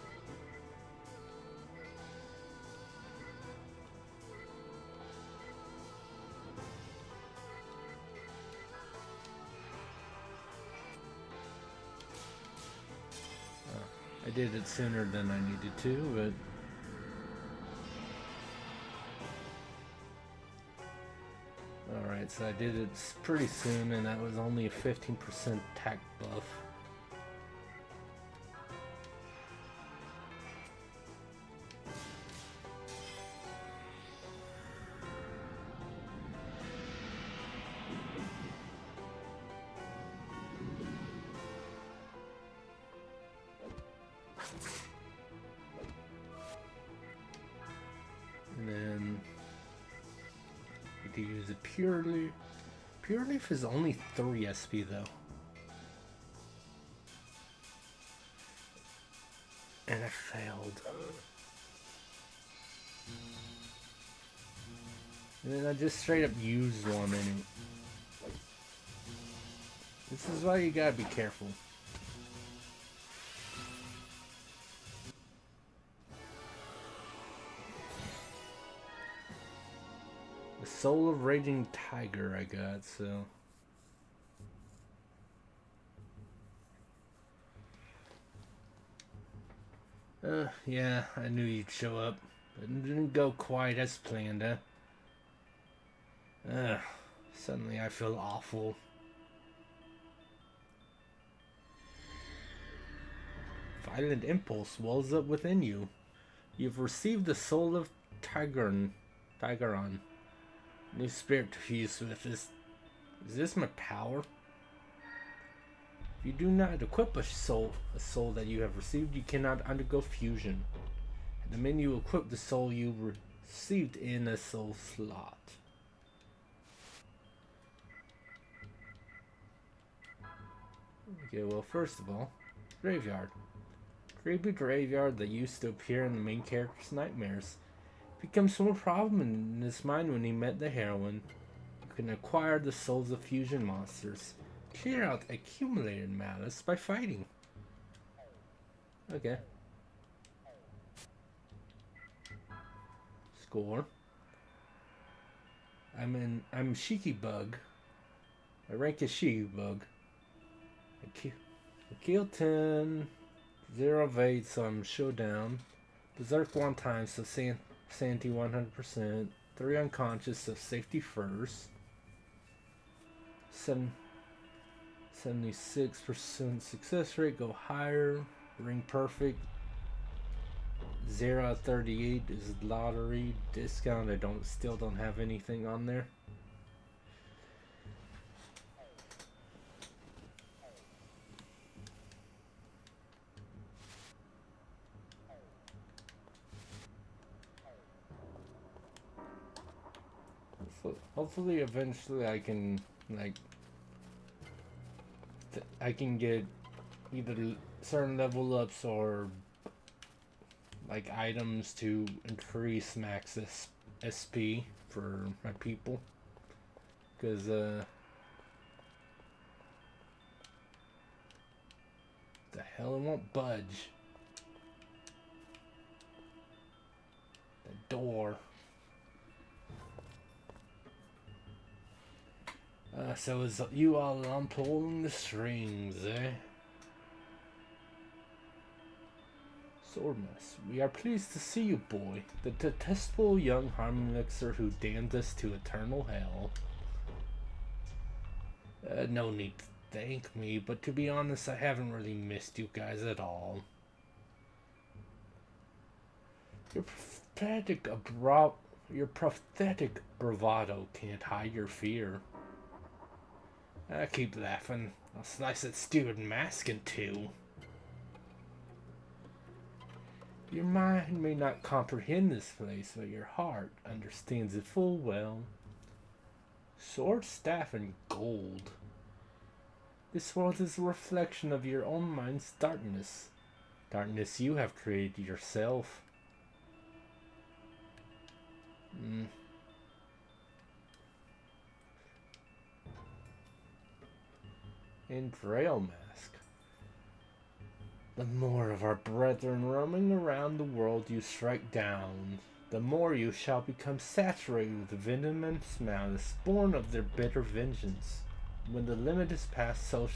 I did it sooner than I needed to, but alright, so I did it pretty soon, and that was only a 15% attack buff. And then to use it purely. Pure Leaf is only 3 SP though. And I failed. And then I just straight up used one and this is why you gotta be careful. Soul of Raging Tiger I got, so yeah, I knew you'd show up. It didn't go quite as planned, suddenly I feel awful. Violent impulse wells up within you. You've received the soul of Tigeron. New spirit to fuse with this. Is this my power? If you do not equip a soul that you have received, you cannot undergo fusion. At the menu, equip the soul you received in a soul slot. Okay, well, first of all, graveyard. Creepy graveyard that used to appear in the main character's nightmares. Becomes more prominent in his mind when he met the heroine. You can acquire the souls of fusion monsters. Clear out accumulated malice by fighting. Okay. Score. I'm Shiki Bug. My rank is Shiki Bug. I kill 10. 0 of 8, so I'm showdown. Berserk 1 time, so sanity 100%. 3 unconscious, so safety first. 76% success rate, go higher. Ring perfect. 0 out of 38 is lottery discount. I still don't have anything on there. Hopefully eventually I can I can get either certain level ups or like items to increase max SP for my people, because the hell, it won't budge. The door. So is you all on pulling the strings, eh? Swordmaster, we are pleased to see you, boy. The detestable young harmonixer who damned us to eternal hell. No need to thank me, but to be honest, I haven't really missed you guys at all. Your your pathetic bravado can't hide your fear. I keep laughing. I'll slice that stupid mask in two. Your mind may not comprehend this place, but your heart understands it full well. Sword, staff, and gold. This world is a reflection of your own mind's darkness. Darkness you have created yourself. And Grail Mask. The more of our brethren roaming around the world you strike down, the more you shall become saturated with venomous malice born of their bitter vengeance. When the limit is passed, so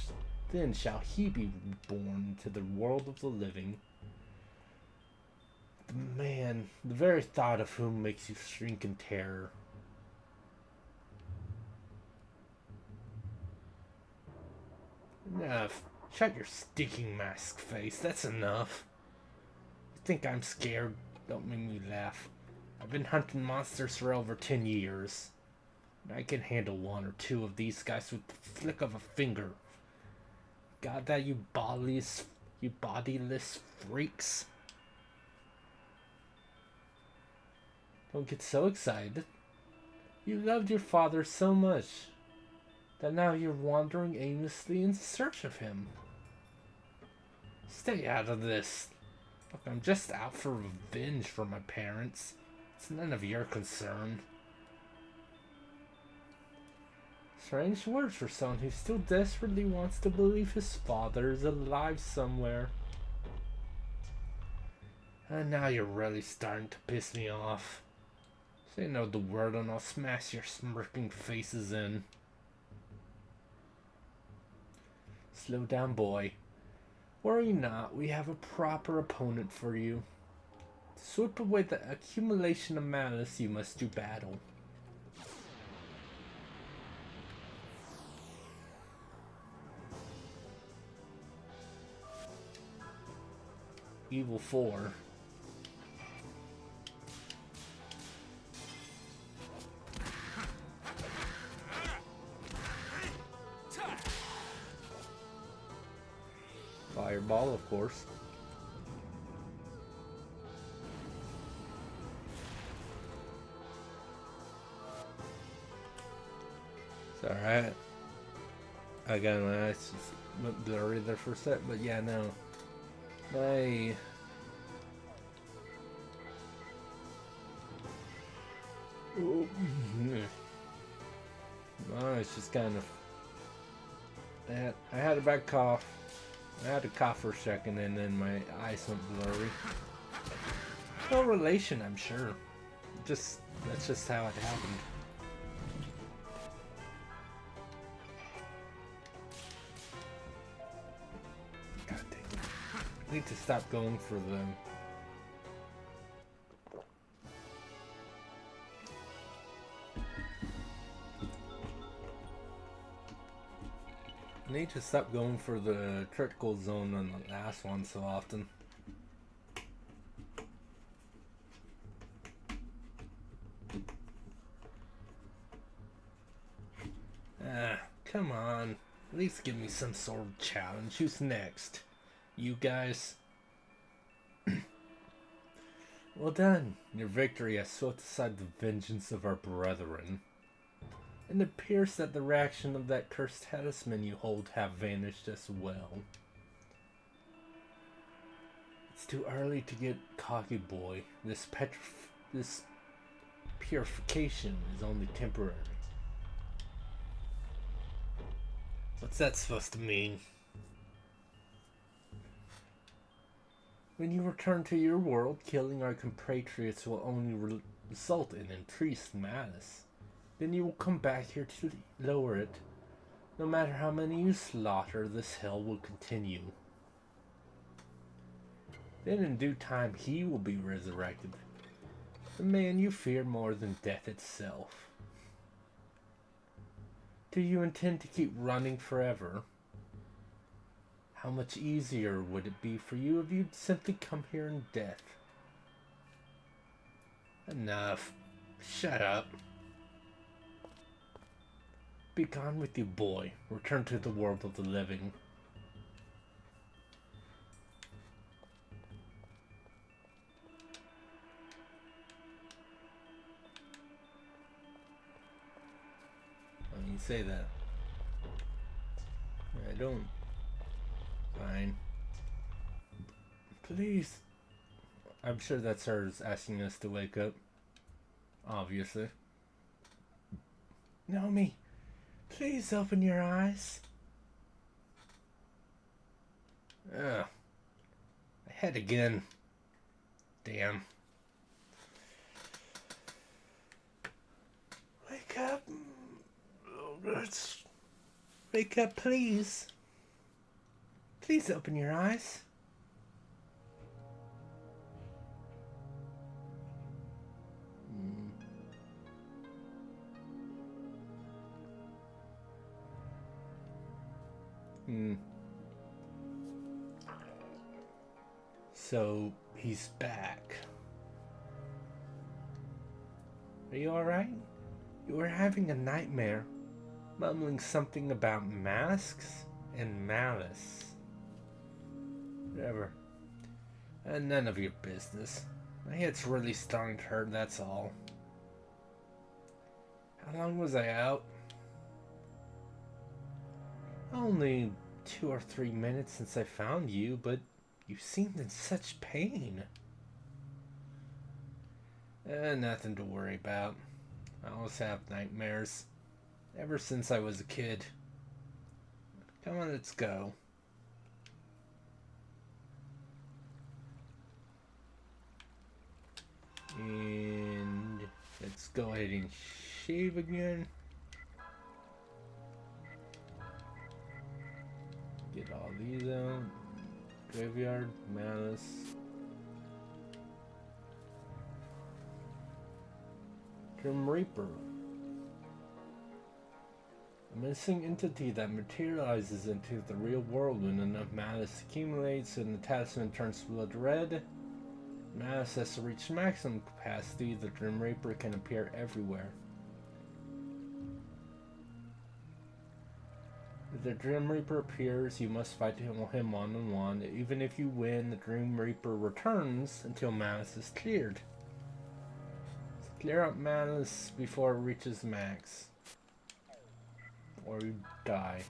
then shall he be born into the world of the living. The man, the very thought of whom makes you shrink in terror. Enough. Shut your stinking mask face. That's enough. You think I'm scared? Don't make me laugh. I've been hunting monsters for over 10 years. And I can handle one or two of these guys with the flick of a finger. Got that, you bodiless freaks? Don't get so excited. You loved your father so much that now you're wandering aimlessly in search of him. Stay out of this. Look, I'm just out for revenge for my parents. It's none of your concern. Strange words for someone who still desperately wants to believe his father is alive somewhere. And now you're really starting to piss me off. Say no the word and I'll smash your smirking faces in. Slow down, boy. Worry not, we have a proper opponent for you. To sweep away the accumulation of malice, you must do battle. Evil 4. Fireball, of course. It's alright. Again, my eyes just went blurry there for a sec, but yeah, no. My... Oh, it's just kind of... I had a bad cough. I had to cough for a second and then my eyes went blurry. No relation, I'm sure. That's just how it happened. God dang it. I need to stop going for them. I need to stop going for the critical zone on the last one so often. Come on. At least give me some sort of challenge. Who's next? You guys? Well done. Your victory has swept aside the vengeance of our brethren. And it appears that the reaction of that cursed talisman you hold have vanished as well. It's too early to get cocky, boy. This purification is only temporary. What's that supposed to mean? When you return to your world, killing our compatriots will only result in increased malice. Then you will come back here to lower it. No matter how many you slaughter, this hell will continue. Then in due time he will be resurrected. The man you fear more than death itself. Do you intend to keep running forever? How much easier would it be for you if you'd simply come here in death? Enough. Shut up. Be gone with you, boy. Return to the world of the living. I mean, you say that. I don't. Fine. Please. I'm sure that's her asking us to wake up. Obviously. Naomi, please open your eyes. Ugh. I had again. Damn. Wake up. Wake up, please. Please open your eyes. So, he's back. Are you alright? You were having a nightmare, mumbling something about masks and malice. Whatever. None of your business. My head's really starting to hurt, that's all. How long was I out? Only 2 or 3 minutes since I found you, but you seemed in such pain. Nothing to worry about. I always have nightmares. Ever since I was a kid. Come on, let's go. And let's go ahead and shave again. Get all these out. Graveyard, malice. Grim Reaper. A missing entity that materializes into the real world when enough malice accumulates and the talisman turns blood red. Malice has to reach maximum capacity. The Grim Reaper can appear everywhere. If the Grim Reaper appears, you must fight him one-on-one. Even if you win, the Grim Reaper returns until Malice is cleared. So clear out Malice before it reaches max. Or you die.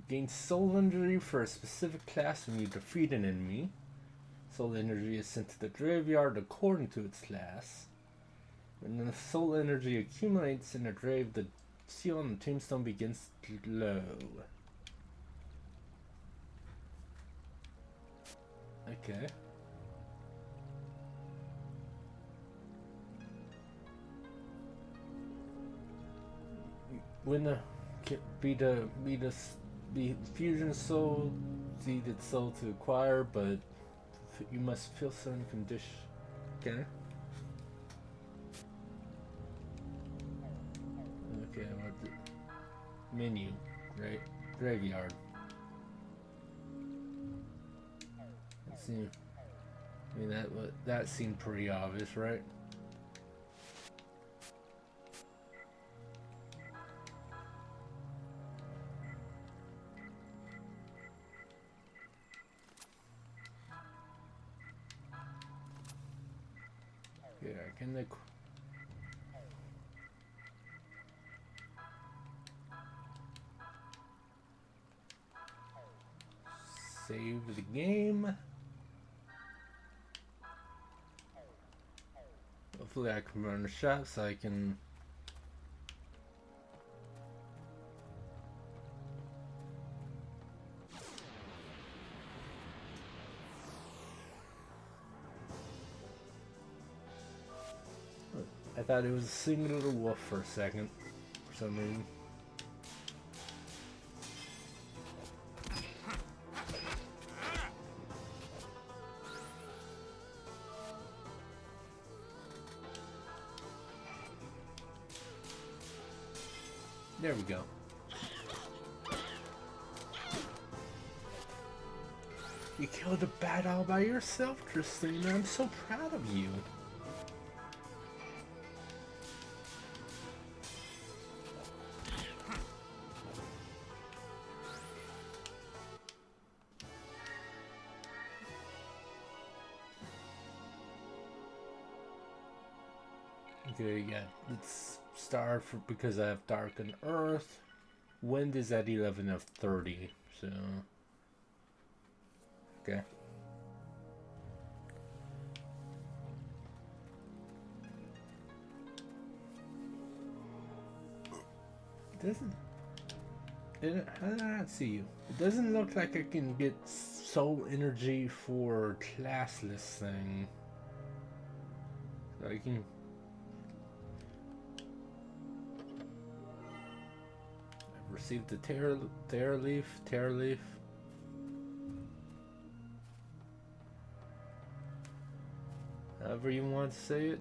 Gain soul energy for a specific class when you defeat an enemy. Soul energy is sent to the graveyard according to its class. When the soul energy accumulates in the grave, the seal on the tombstone begins to glow. Okay. When the fusion soul, seeded soul to acquire, but you must fill certain condition. Okay. Okay, what the menu, right? Graveyard. Let's see. I mean that seemed pretty obvious, right? Yeah, can they? Save the game. Hopefully I can run the shop so I can. I thought it was a singular wolf for a second, for some reason. There we go. You killed a bat all by yourself, Christina. I'm so proud of you. Okay, yeah, let's start because I have Darkened Earth. Wind is at 11 of 30, so... Okay. How did I not see you? It doesn't look like I can get soul energy for classless thing. So I can... I've received the Terror Leaf. However you want to say it.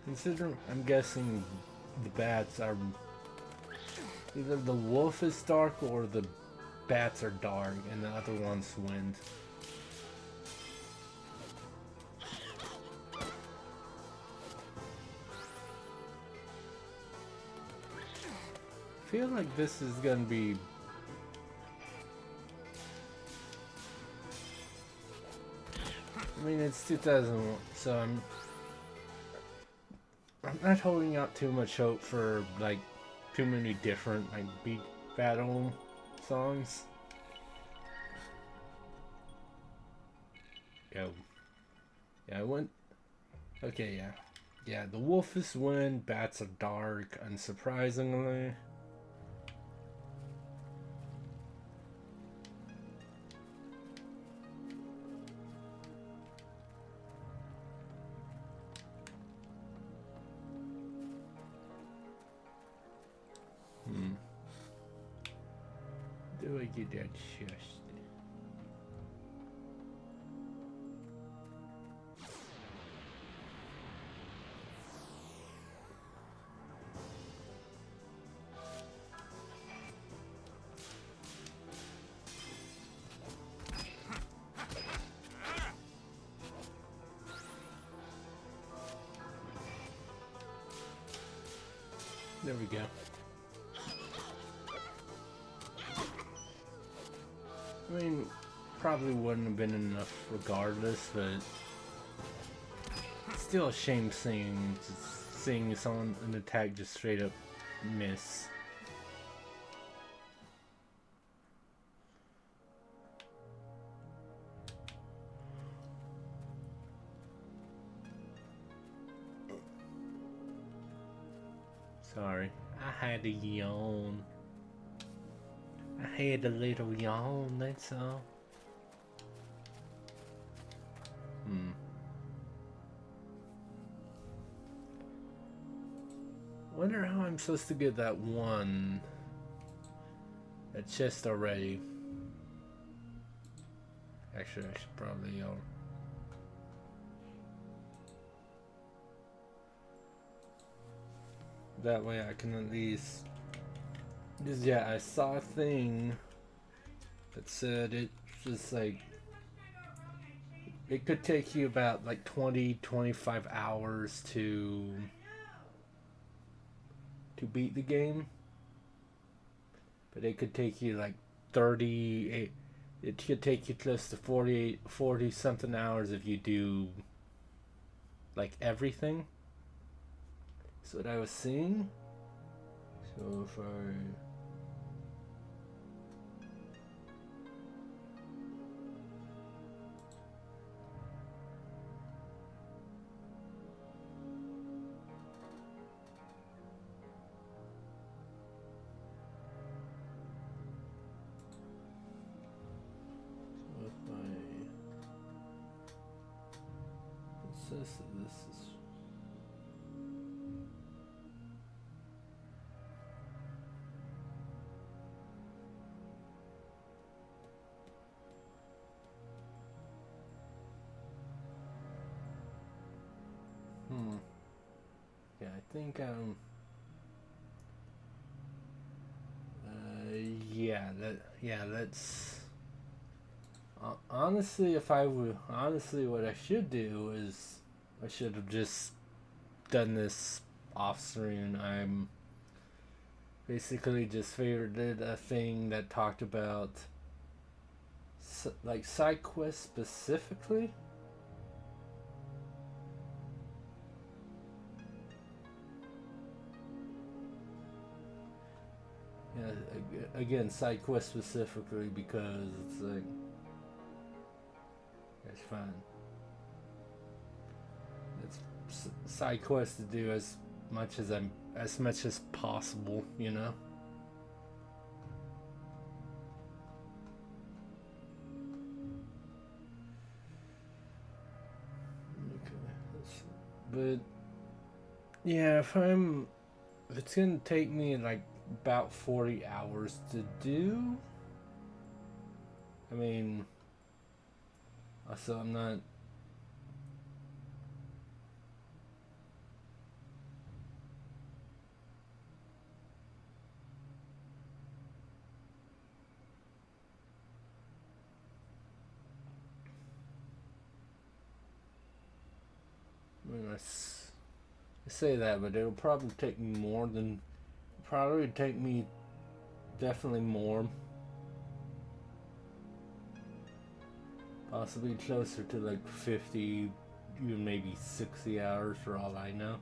Consider, I'm guessing the bats are either the wolf is dark or the bats are dark and the other one's wind. I feel like this is gonna be... I mean, it's 2001, so I'm not holding out too much hope for, like, too many different, like, beat battle songs. Yeah, I went... Okay, yeah. Yeah, the wolf is wind, bats are dark, unsurprisingly. Do I get that chest? There we go. I mean, probably wouldn't have been enough regardless, but it's still a shame seeing someone an attack just straight up miss. Sorry, I had a yawn. I had a little yawn, that's all. Wonder how I'm supposed to get that chest already. Actually, I should probably that way I can at least... Because yeah, I saw a thing that said it's just like... It could take you about like 20-25 hours to beat the game. But it could take you like 38... It could take you close to 40 something hours if you do like everything. That's what I was seeing. So if I... This is Yeah, I think that's honestly, if I would honestly, what I should do is I should have just done this off screen. I'm basically just favorited a thing that talked about like side quests specifically. Yeah, again, side quests specifically because it's like it's fun. It's side quests to do as much as possible, you know. But yeah, if it's gonna take me like about 40 hours to do, I mean, also I'm not. I mean, I say that, but it'll probably take me definitely more, possibly closer to like 50, even maybe 60 hours for all I know.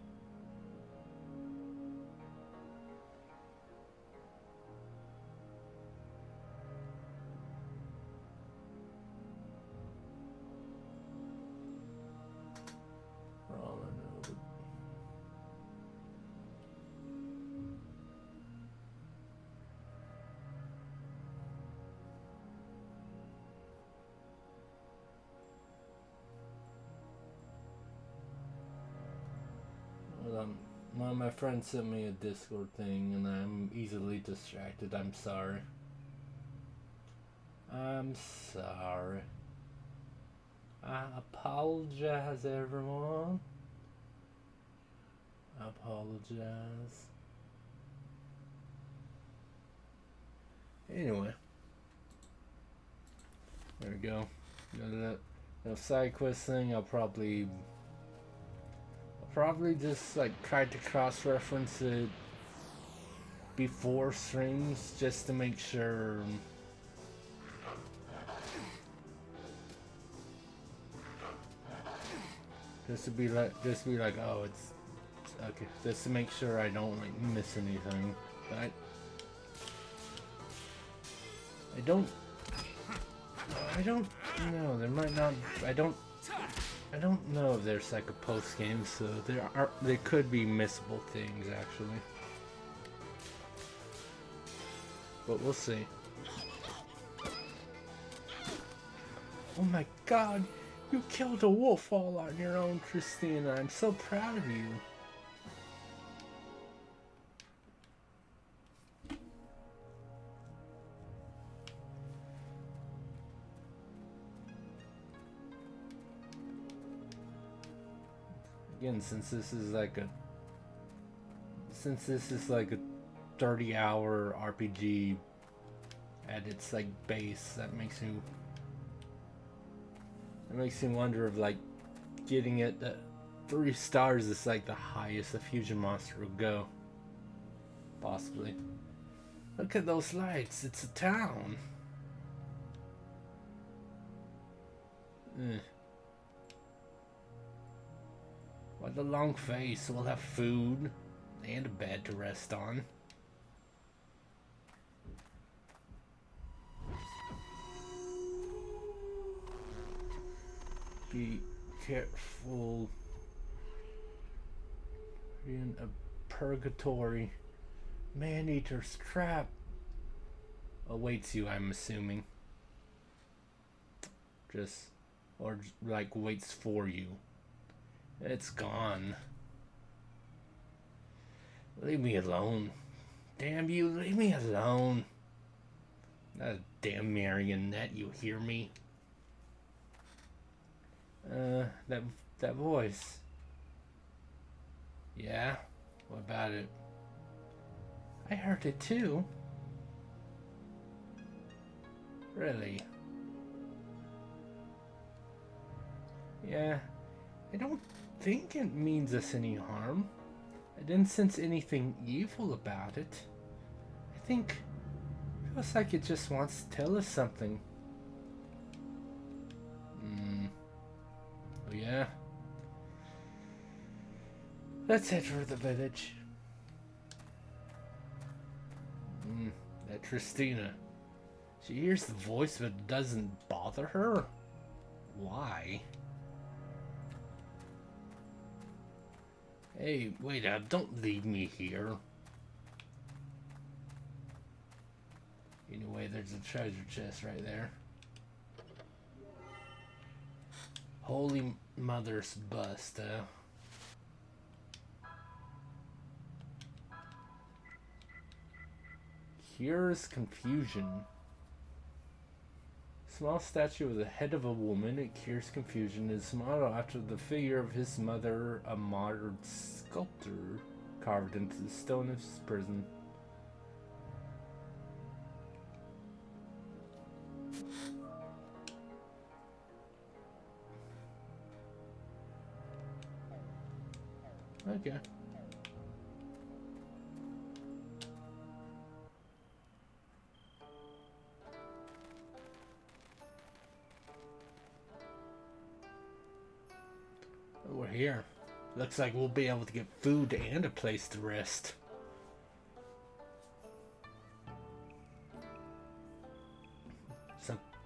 For all I know. One of my friends sent me a Discord thing and I'm easily distracted. I'm sorry. I'm sorry. I apologize, everyone. I apologize. Anyway. There we go. That side quest thing, I'll probably just like try to cross-reference it before streams just to make sure. Just to be like, oh, it's okay. Just to make sure I don't like miss anything. I don't know. There might not. I don't know if there's like a post game, so there could be missable things actually. But we'll see. Oh my god, you killed a wolf all on your own, Christina. I'm so proud of you. Again, since this is like a 30-hour RPG at its like base, that makes me wonder if like getting it at 3 stars is like the highest a fusion monster will go. Possibly. Look at those lights, it's a town. What a long face. We'll have food and a bed to rest on. Be careful. You're in a purgatory. Man-eater's trap awaits you, I'm assuming. Or like waits for you. It's gone. Leave me alone. Damn you, leave me alone. That damn marionette, you hear me? That voice. Yeah? What about it? I heard it too. Really? Yeah, I don't think it means us any harm. I didn't sense anything evil about it. I think it feels like it just wants to tell us something. Oh yeah? Let's head for the village. That Tristina. She hears the voice but it doesn't bother her? Why? Hey, wait up, don't leave me here. Anyway, there's a treasure chest right there. Holy Mother's bust, Cures confusion. Small statue of the head of a woman, it cures confusion, is modeled after the figure of his mother, a modern sculptor carved into the stone of his prison. Okay. We're here. Looks like we'll be able to get food and a place to rest.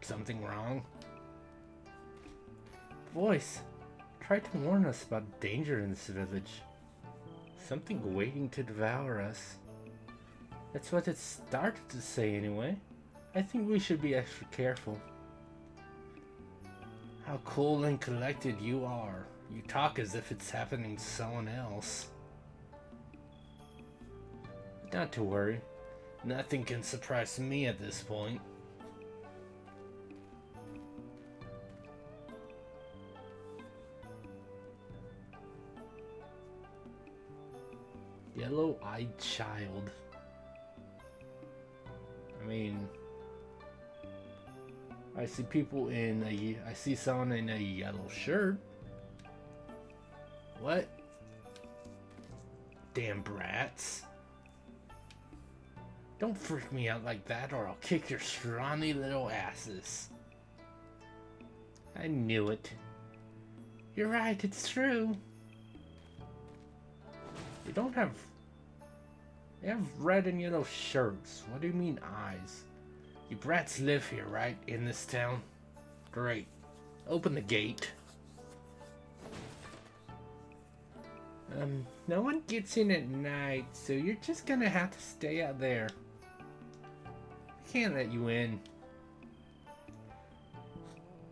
Something wrong? Voice, try to warn us about danger in this village. Something waiting to devour us. That's what it started to say anyway. I think we should be extra careful. How cool and collected you are. You talk as if it's happening to someone else. Not to worry. Nothing can surprise me at this point. Yellow-eyed child. I mean, I see people I see someone in a yellow shirt. What? Damn brats. Don't freak me out like that or I'll kick your scrawny little asses. I knew it. You're right, it's true. They have red and yellow shirts. What do you mean eyes? You brats live here, right? In this town? Great. Open the gate. No one gets in at night, so you're just gonna have to stay out there. I can't let you in.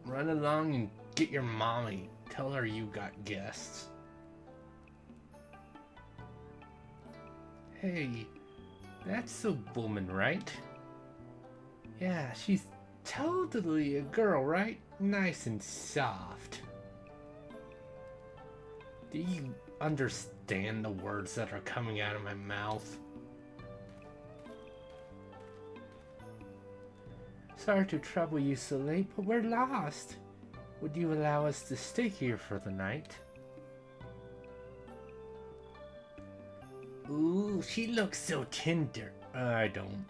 Run along and get your mommy. Tell her you got guests. Hey, that's the woman, right? Yeah, she's totally a girl, right? Nice and soft. Do you understand the words that are coming out of my mouth? Sorry to trouble you so late, but we're lost. Would you allow us to stay here for the night? Ooh, she looks so tender. I don't.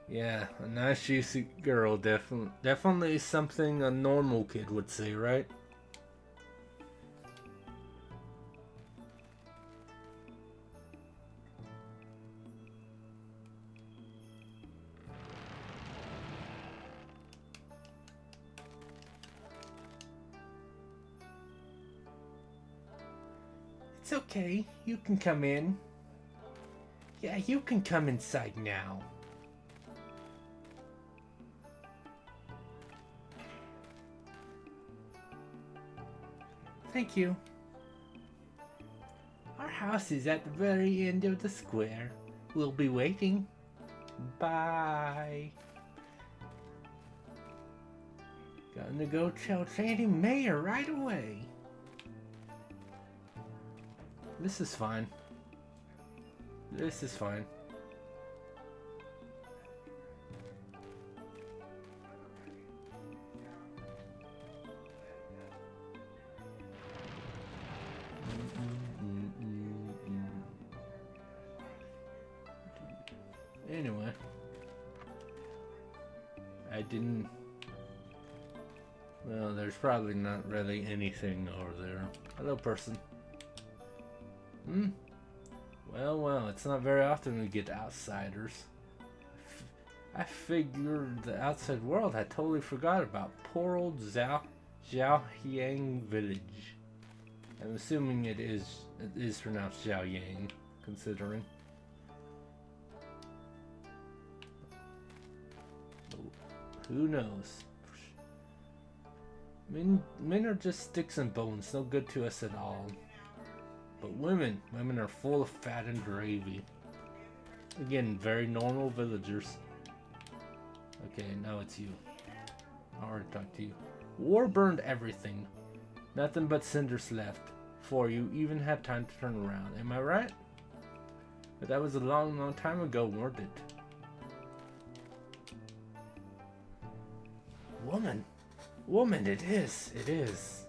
Yeah, a nice juicy girl, definitely something a normal kid would say, right? It's okay, you can come in. Yeah, you can come inside now. Thank you. Our house is at the very end of the square. We'll be waiting. Bye. Gonna go tell Sandy Mayor right away. This is fine. This is fine. Anyway, I didn't. Well, there's probably not really anything over there. Hello, person. Well, it's not very often we get outsiders. I figured the outside world had totally forgot about poor old Xiaoyang village. I'm assuming it is pronounced Xiaoyang, considering. Who knows? Men are just sticks and bones, no good to us at all. But women are full of fat and gravy. Again, very normal villagers. Okay, now it's you. I already talked to you. War burned everything. Nothing but cinders left. Before you even had time to turn around. Am I right? But that was a long time ago, weren't it? Woman, it is.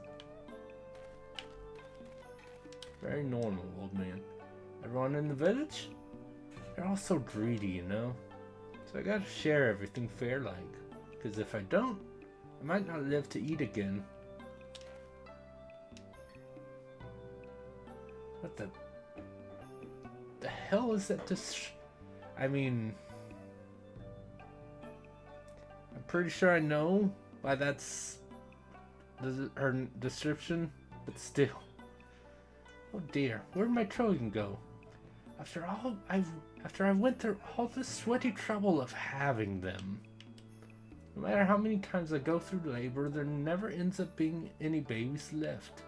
Very normal, old man. Everyone in the village? They're all so greedy, you know? So I gotta share everything fair like. Because if I don't, I might not live to eat again. What the hell is that? I mean, I'm pretty sure I know why that's her description, but still. Oh dear, where'd my Trojan go? After I went through all the sweaty trouble of having them. No matter how many times I go through labor, there never ends up being any babies left.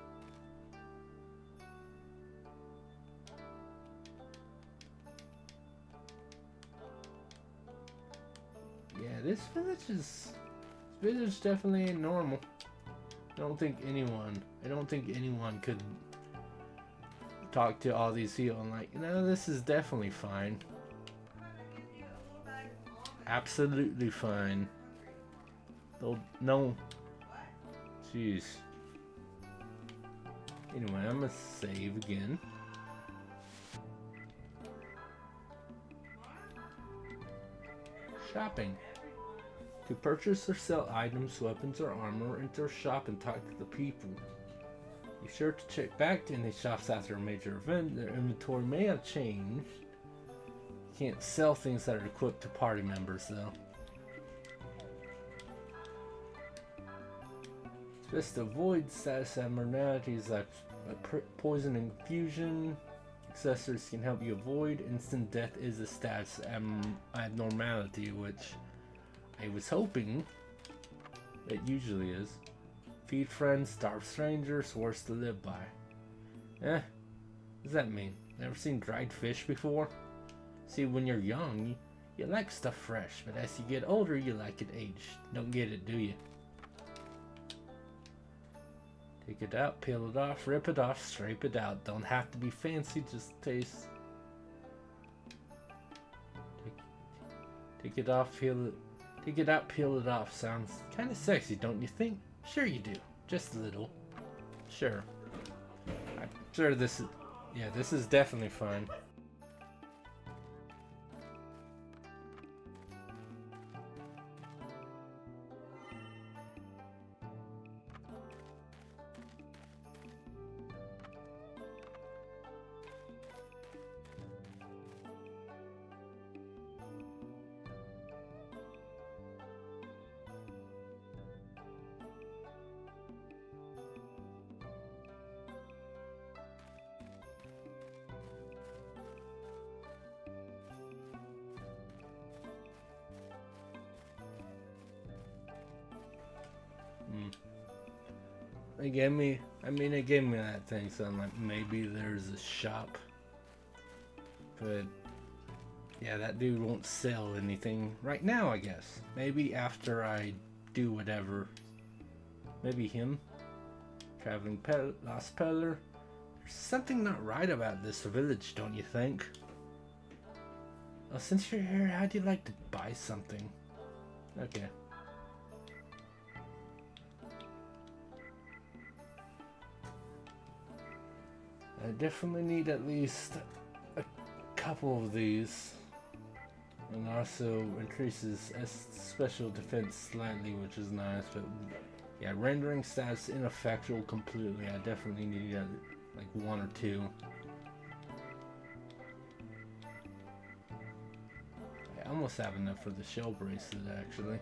Yeah, this village definitely ain't normal. I don't think anyone could talk to all these people and like, no, this is definitely fine. Absolutely fine. No. Jeez. Anyway, I'm gonna save again. Shopping. To purchase or sell items, weapons, or armor, enter a shop and talk to the people. Be sure to check back in the shops after a major event. Their inventory may have changed. You can't sell things that are equipped to party members, though. It's best to avoid status abnormalities like poison and confusion. Accessories can help you avoid. Instant death is a status abnormality, which I was hoping it usually is. Feed friends, starve strangers, worse to live by. What does that mean? Never seen dried fish before? See, when you're young, you like stuff fresh, but as you get older, you like it aged. Don't get it, do you? Take it out, peel it off, rip it off, scrape it out. Don't have to be fancy, just taste. Take it out, peel it off. Sounds kind of sexy, don't you think? Sure you do. Just a little. Sure. I'm sure this is definitely fine. It gave me that thing, so I'm like, maybe there's a shop. But yeah, that dude won't sell anything right now, I guess. Maybe after I do whatever. Maybe him. Traveling Lost Peddler. There's something not right about this village, don't you think? Oh, since you're here, how'd you like to buy something? Okay. I definitely need at least a couple of these. And also increases special defense slightly, which is nice, but yeah, rendering stats ineffectual completely. I definitely need like one or two. I almost have enough for the shell bracelet, actually.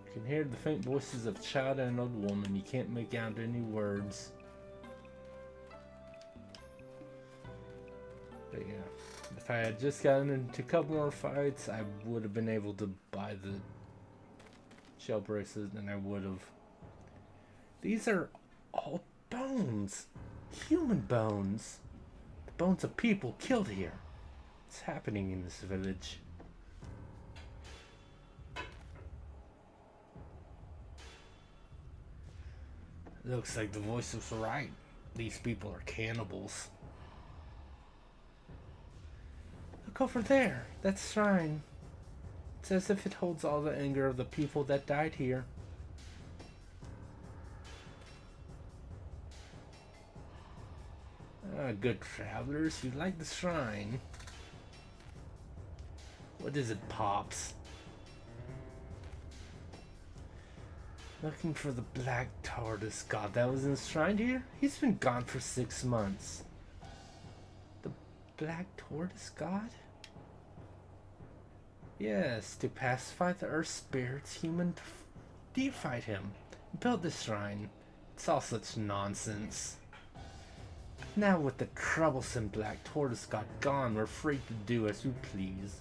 You can hear the faint voices of a child and an old woman. You can't make out any words. But yeah, if I had just gotten into a couple more fights, I would have been able to buy the shell bracelet, and I would have. These are all bones. Human bones. The bones of people killed here. What's happening in this village? Looks like the voice was right. These people are cannibals. Look over there. That shrine. It's as if it holds all the anger of the people that died here. Good travelers, you like the shrine. What is it, Pops? Looking for the Black Tortoise God that was enshrined here? He's been gone for 6 months. The Black Tortoise God? Yes, to pacify the Earth spirits, humans deified him, built the shrine. It's all such nonsense. Now with the troublesome Black Tortoise God gone, we're free to do as we please.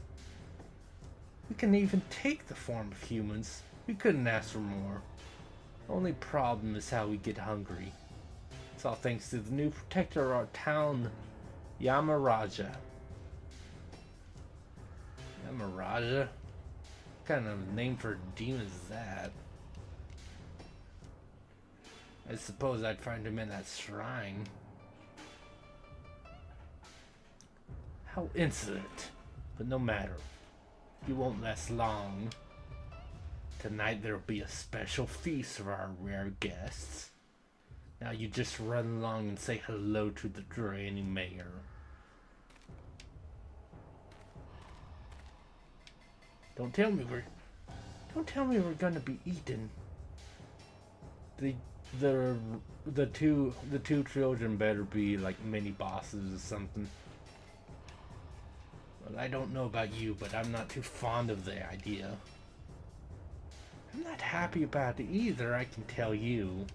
We can even take the form of humans. We couldn't ask for more. Only problem is how we get hungry. It's all thanks to the new protector of our town, Yamaraja. Yamaraja? What kind of name for a demon is that? I suppose I'd find him in that shrine. How insolent. But no matter. You won't last long. Tonight there'll be a special feast for our rare guests. Now you just run along and say hello to the draining mayor. Don't tell me we're gonna be eaten. The two children better be like mini bosses or something. Well, I don't know about you, but I'm not too fond of the idea. I'm not happy about it either, I can tell you.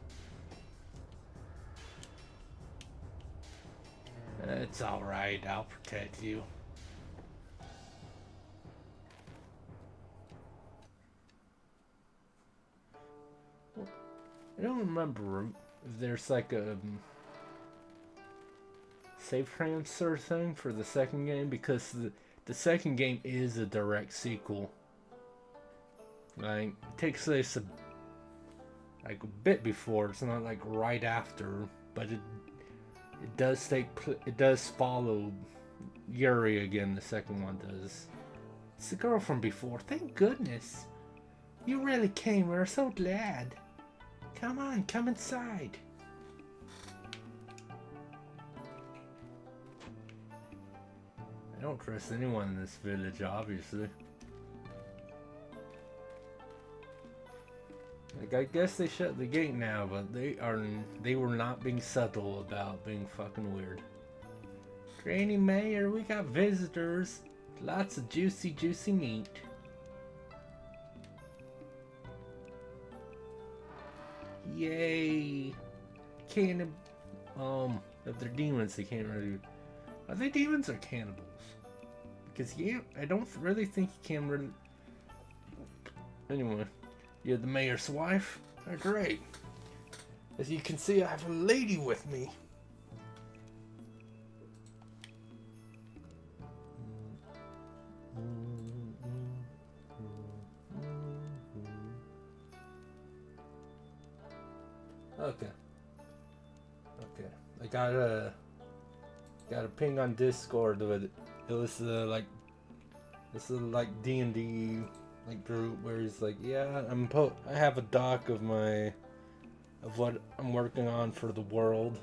It's alright, I'll protect you. I don't remember if there's like a save transfer thing for the second game, because the second game is a direct sequel. Like, it takes place a bit before. It's not like right after, but it does follow Yuri again. The second one does. It's the girl from before. Thank goodness, you really came. We're so glad. Come on, come inside. I don't trust anyone in this village, obviously. Like, I guess they shut the gate now, but they were not being subtle about being fucking weird. Granny Mayor, we got visitors. Lots of juicy meat. Yay! If they're demons, they can't really. Are they demons or cannibals? Because I don't really think you can really. Anyway, you're the mayor's wife? Oh, great. As you can see, I have a lady with me. Okay. Okay. I got a ping on Discord with it. It was like this is like D&D like group where he's like, yeah, I have a doc of what I'm working on for the world.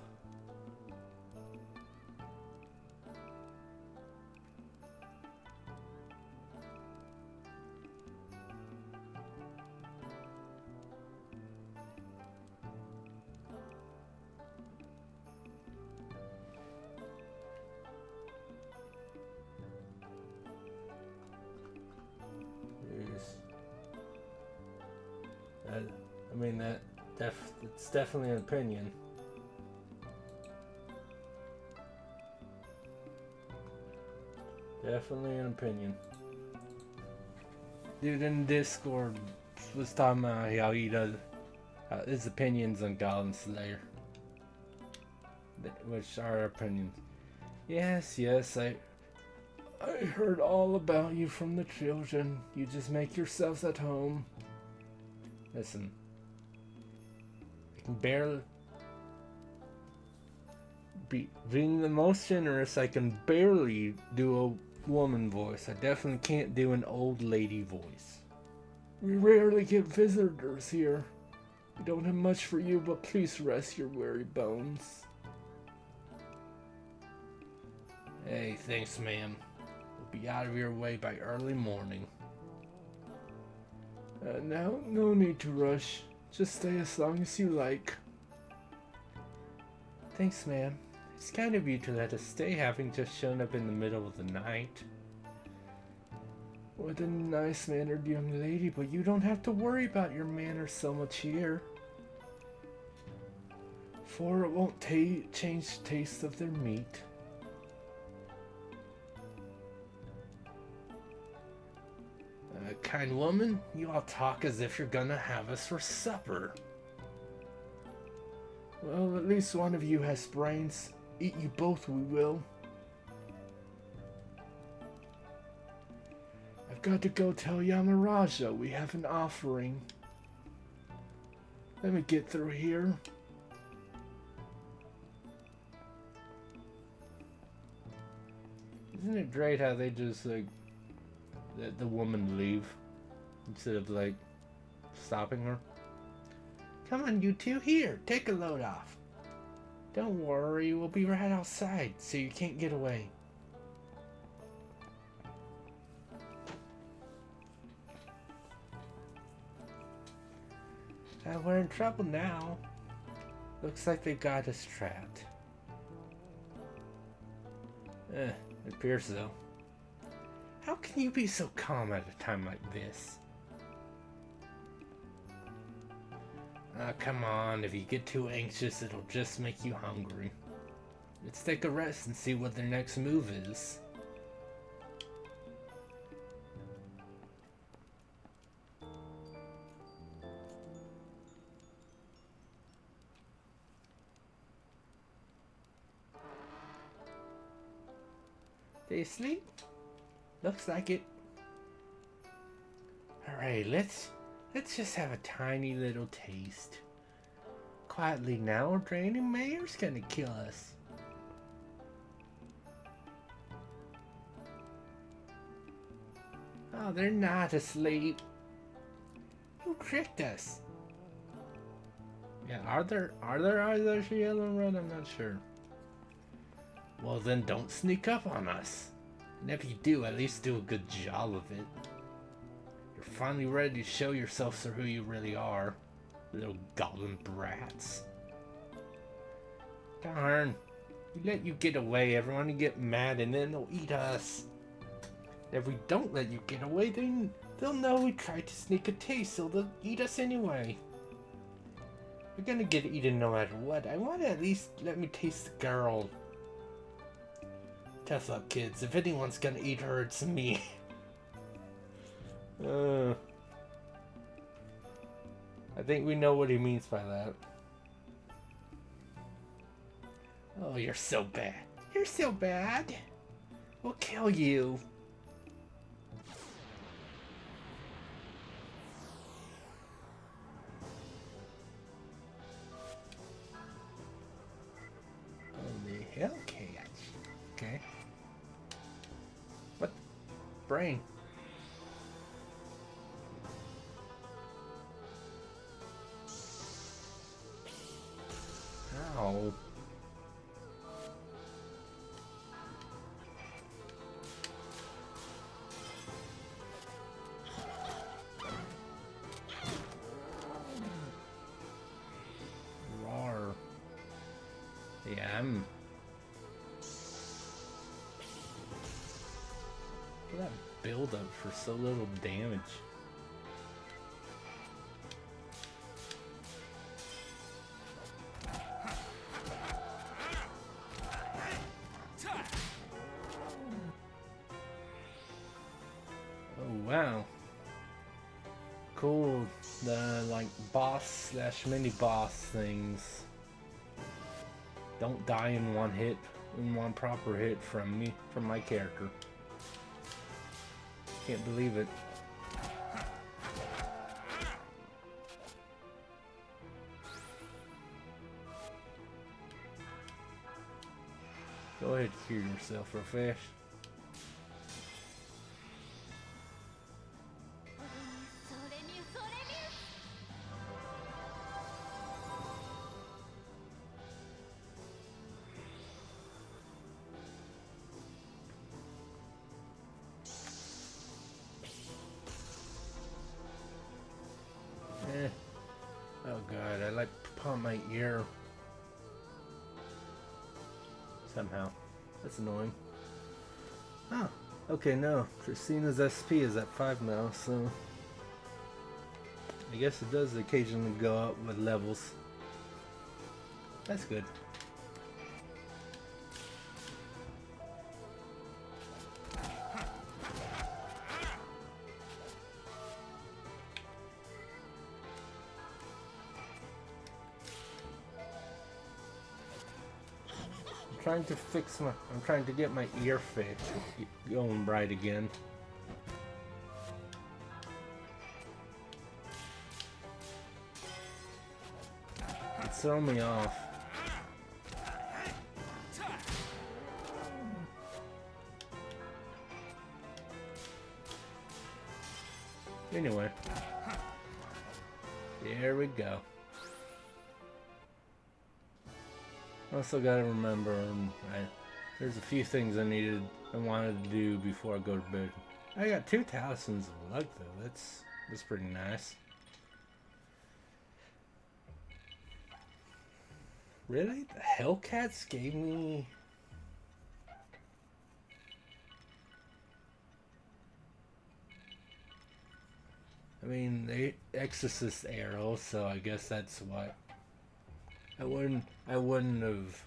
I mean it's definitely an opinion. Definitely an opinion. Dude in Discord was talking about how he does his opinions on Goblin Slayer, which are opinions. Yes, I heard all about you from the children. You just make yourselves at home. Listen, I can barely being the most generous. I can barely do a woman voice. I definitely can't do an old lady voice. We rarely get visitors here. We don't have much for you, but please rest your weary bones. Hey, thanks, ma'am. We'll be out of your way by early morning. No need to rush. Just stay as long as you like. Thanks, ma'am. It's kind of you to let us stay, having just shown up in the middle of the night. What a nice-mannered young lady, but you don't have to worry about your manners so much here. For it won't change the taste of their meat. Kind woman, you all talk as if you're gonna have us for supper. Well, at least one of you has brains. Eat you both, we will. I've got to go tell Yamaraja we have an offering. Let me get through here. Isn't it great how they just like let the woman leave instead of like stopping her? Come on, you two, here, take a load off. Don't worry, we'll be right outside, so you can't get away. We're in trouble now. Looks like they got us trapped. It appears so. How can you be so calm at a time like this? Come on, if you get too anxious, it'll just make you hungry. Let's take a rest and see what their next move is. They asleep? Looks like it. Alright, let's just have a tiny little taste. Quietly now, or Draining Mayor's gonna kill us. Oh, they're not asleep. You tricked us. Yeah, are there eyes actually yellow and red? I'm not sure. Well then, don't sneak up on us. And if you do, at least do a good job of it. You're finally ready to show yourselves for who you really are. Little goblin brats. Darn. We let you get away, everyone will get mad and then they'll eat us. If we don't let you get away, then they'll know we tried to sneak a taste, so they'll eat us anyway. We're gonna get eaten no matter what. I want to at least let me taste the girl. Tough luck, kids. If anyone's gonna eat her, it's me. I think we know what he means by that. Oh, you're so bad. You're so bad. We'll kill you. brain. Ow. Rawr. Yeah, I'm... Look at that build up for so little damage. Oh wow. Cool, the like boss slash mini boss things don't die in one hit, in one proper hit from me, from my character. Can't believe it. Go ahead, cure yourself real fast. Oh god, I like pump my ear. Somehow. That's annoying. Oh, okay, no. Christina's SP is at 5 now, so... I guess it does occasionally go up with levels. That's good. I'm trying to get my ear fixed going right again. It's throwing me off. Anyway. There we go. Also gotta remember, there's a few things I wanted to do before I go to bed. I got 2 talismans of luck though. That's pretty nice. Really? The Hellcats gave me... I mean, they Exorcist arrow, so I guess that's what. I wouldn't have.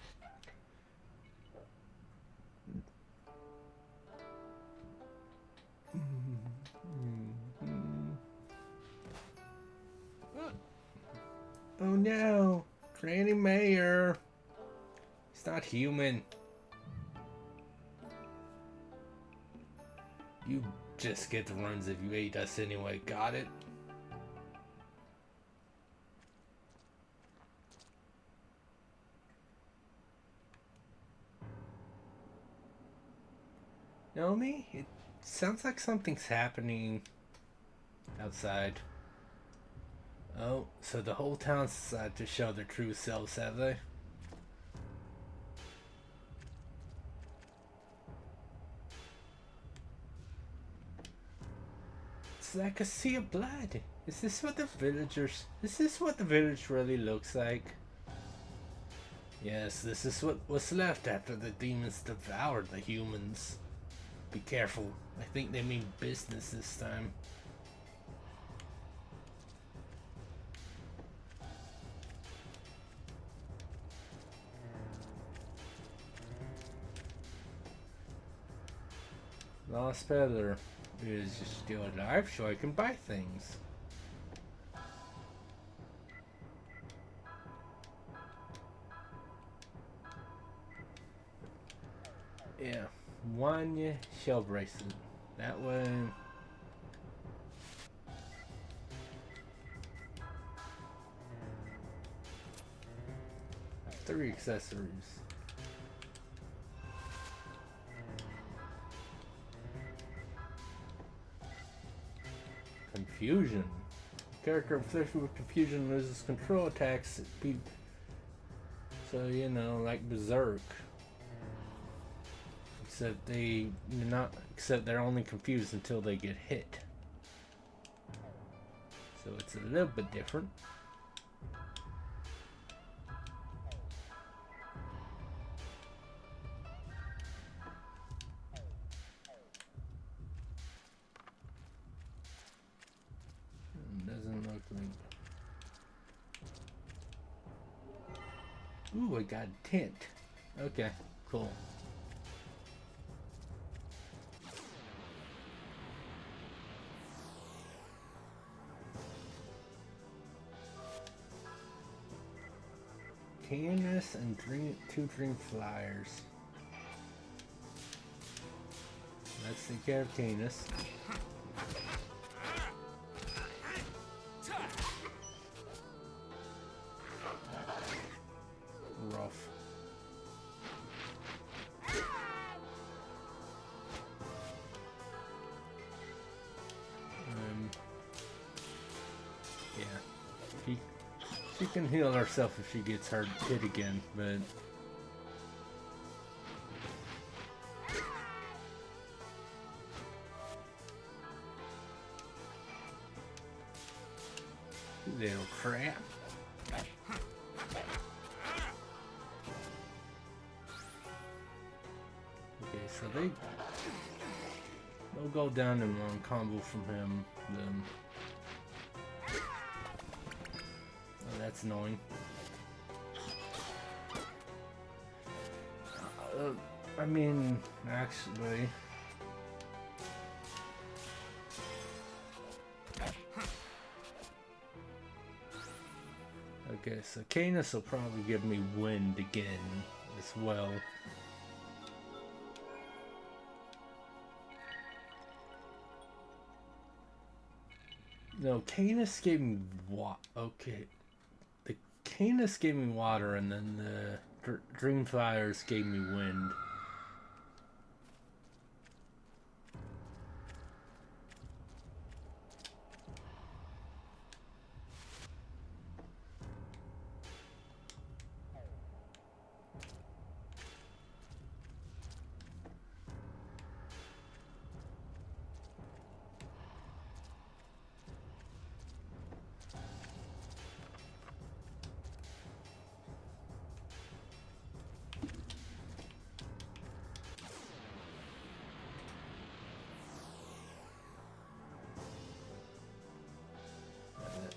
Oh no, Granny Mayor. He's not human. You just get the runs if you ate us anyway, got it? Naomi, it sounds like something's happening outside. Oh, so the whole town's decided to show their true selves, have they? It's like a sea of blood. Is this what the village really looks like? Yes, this is what's left after the demons devoured the humans. Be careful. I think they mean business this time. Lost Peddler is still alive, so I can buy things. Yeah, one shell bracelet. That one. 3 accessories. Confusion. Character afflicted with confusion loses control attacks. So, you know, like Berserk. Except they're only confused until they get hit. So it's a little bit different. Doesn't look like. Ooh, I got a tint. Okay, cool. Canis and two Dream Flyers. Let's take care of Canis. Rough. Yeah. She can heal herself if she gets hit again, but little crap. Okay, so they'll go down in one combo from him, then. Oh, that's annoying. I mean, actually. Okay, so Canis will probably give me wind again as well. No, Canis gave me what? Okay. The Canis gave me water, and then the Dream Flyers gave me wind.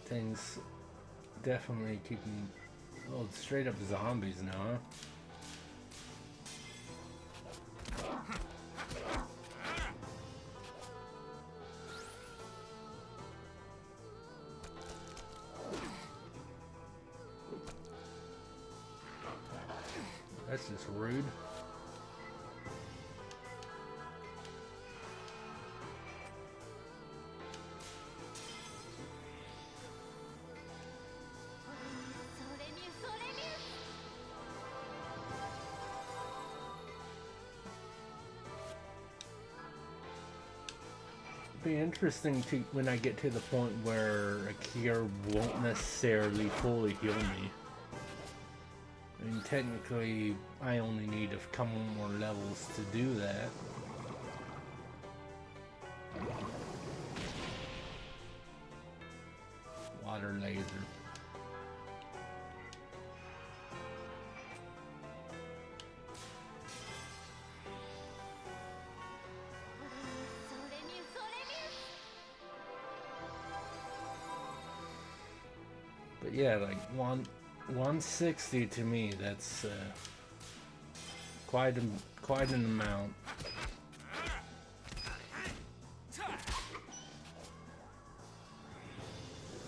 Things definitely keeping straight up zombies now, huh? That's just rude. Be interesting to when I get to the point where a cure won't necessarily fully heal me. I mean, technically, I only need a couple more levels to do that. Water laser. But yeah, like 160 to me, that's quite an amount.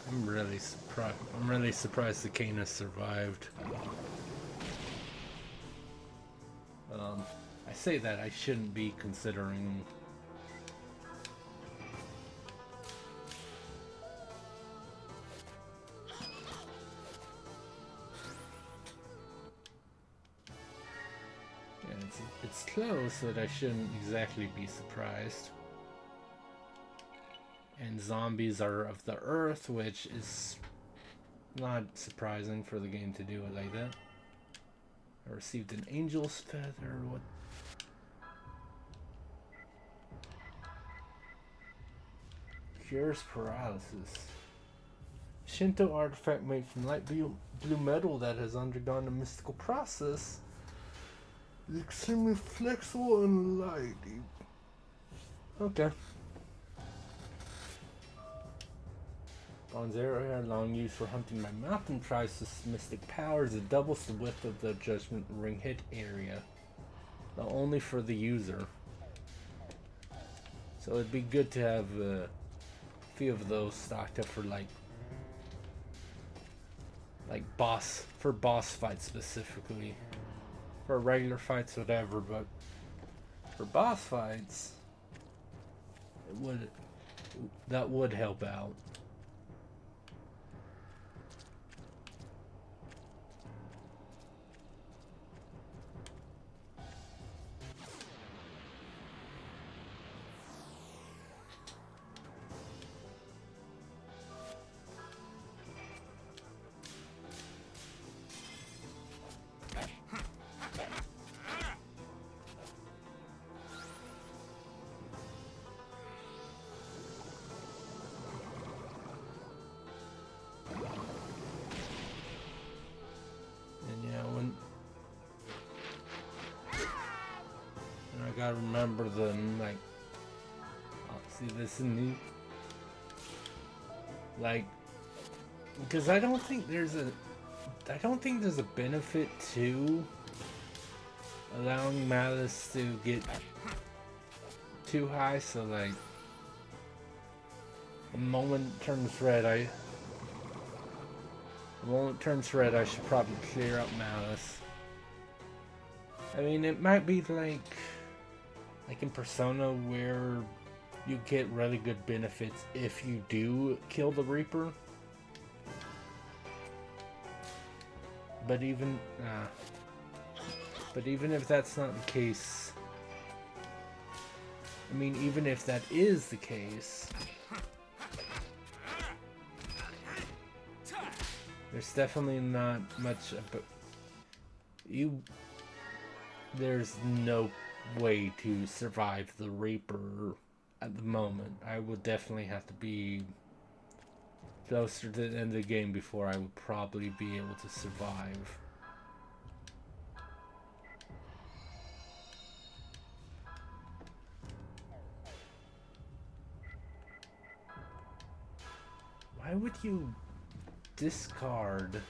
I'm really surprised the Canis survived. I say that I shouldn't be considering. It's close, but I shouldn't exactly be surprised. And zombies are of the earth, which is not surprising for the game to do it like that. I received an angel's feather. What? Cures paralysis. Shinto artifact made from light blue metal that has undergone a mystical process. It's extremely flexible and light. Okay. Bronze arrow, long used for hunting by mountain tribes with mystic powers. It doubles the width of the judgment ring hit area, though only for the user. So it'd be good to have a few of those stocked up for like boss fights specifically. For regular fights, whatever, but for boss fights, that would help out. I gotta remember them, like, see this in the, like, because I don't think there's a benefit to allowing Malice to get too high, so like, the moment it turns red, I should probably clear up Malice. I mean, it might be like in Persona where you get really good benefits if you do kill the Reaper. But even if that's not the case, I mean, even if that is the case, there's definitely not much about you. There's no way to survive the Reaper at the moment. I would definitely have to be closer to the end of the game before I would probably be able to survive. Why would you discard?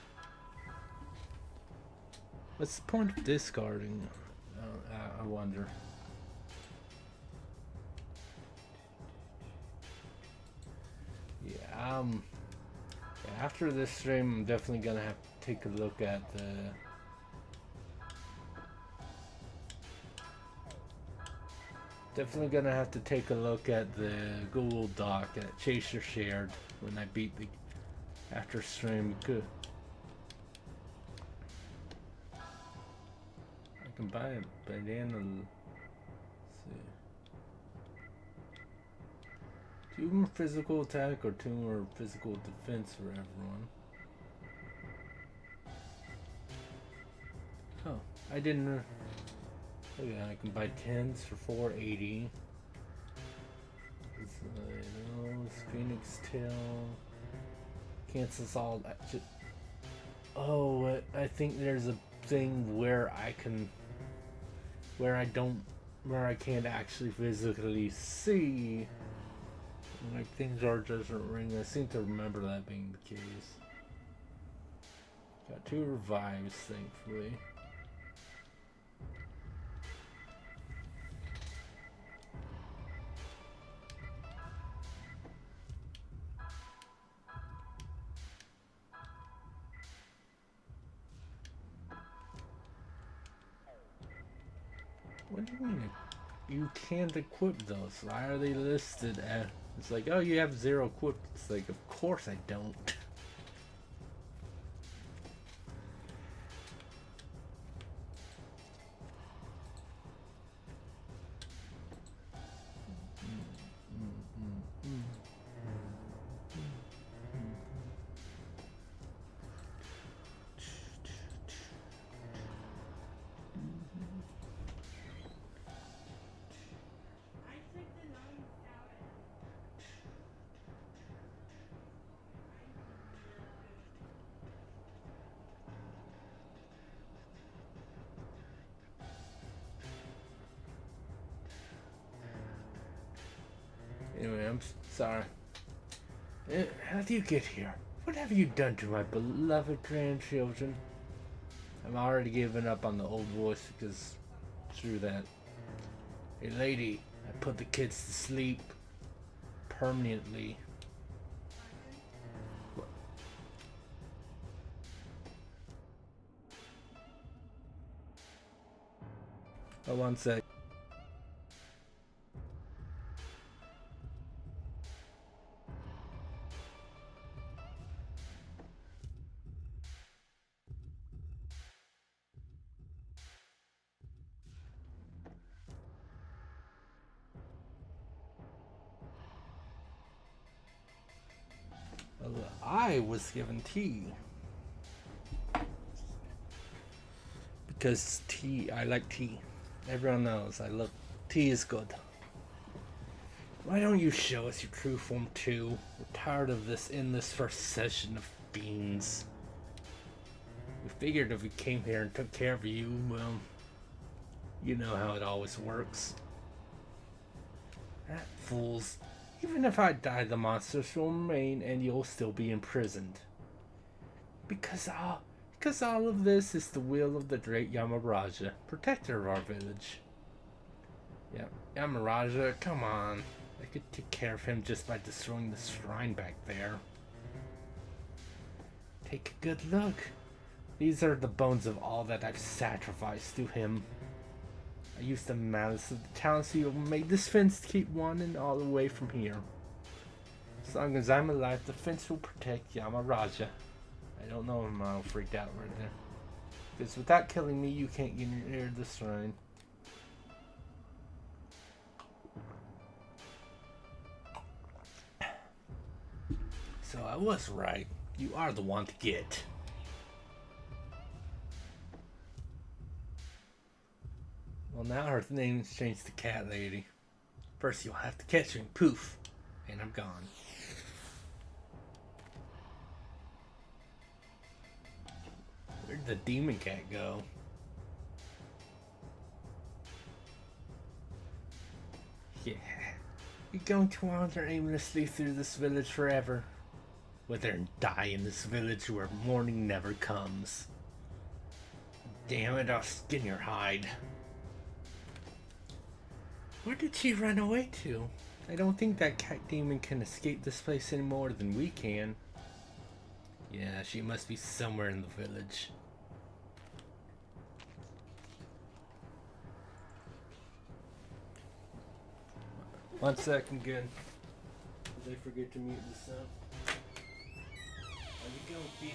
What's the point of discarding? I wonder. Yeah, after this stream, I'm definitely gonna have to take a look at the Google Doc that Chaser shared when I beat the after stream. Good. I can buy a bandana. Let's see. 2 more physical attack or 2 more physical defense for everyone. Oh, I didn't. Oh yeah, I can buy 10s for 480. Phoenix Tail cancels all that. Oh, I think there's a thing where I can't actually physically see. Like things are doesn't ring. I seem to remember that being the case. Got 2 revives, thankfully. What do you mean you can't equip those? Why are they listed as... It's like, oh, you have 0 equipped. It's like, of course I don't. Anyway, I'm sorry. How do you get here? What have you done to my beloved grandchildren? I'm already giving up on the old voice because screw that. Hey lady, I put the kids to sleep permanently. Oh, one sec. I was given tea. Because tea, I like tea. Everyone knows I love tea is good. Why don't you show us your true form too? We're tired of this endless first session of beans. We figured if we came here and took care of you, well, you know how it always works. Ah, fools. Even if I die, the monsters will remain and you'll still be imprisoned. Because all of this is the will of the great Yamaraja, protector of our village. Yeah, Yamaraja, come on. I could take care of him just by destroying the shrine back there. Take a good look. These are the bones of all that I've sacrificed to him. I used the malice of the town so you'll make this fence to keep one and all away from here. As long as I'm alive, the fence will protect Yamaraja. I don't know, I'm all freaked out right there. Because without killing me, you can't get near the shrine. So I was right. You are the one to get. Well, now her name's changed to Cat Lady. First you'll have to catch me, poof, and I'm gone. Where'd the demon cat go? Yeah. You're going to wander aimlessly through this village forever. Whether and die in this village where morning never comes. Damn it, I'll skin your hide. Where did she run away to? I don't think that cat demon can escape this place any more than we can. Yeah, she must be somewhere in the village. One second, good. Did I forget to mute this up? How's it going, Peter?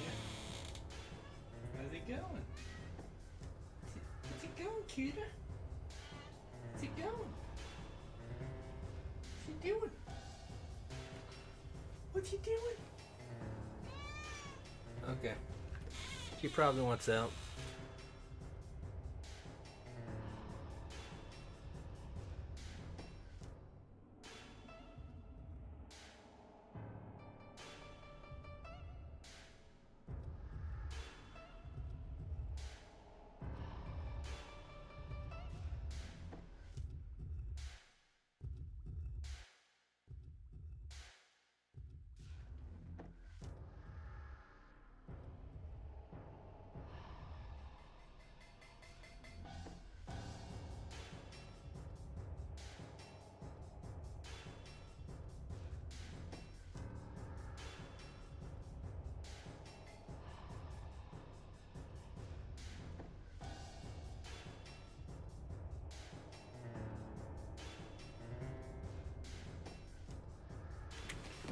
How's it going? What's it going, Peter? What's it going? What's he doing? What's he doing? Okay. She probably wants out.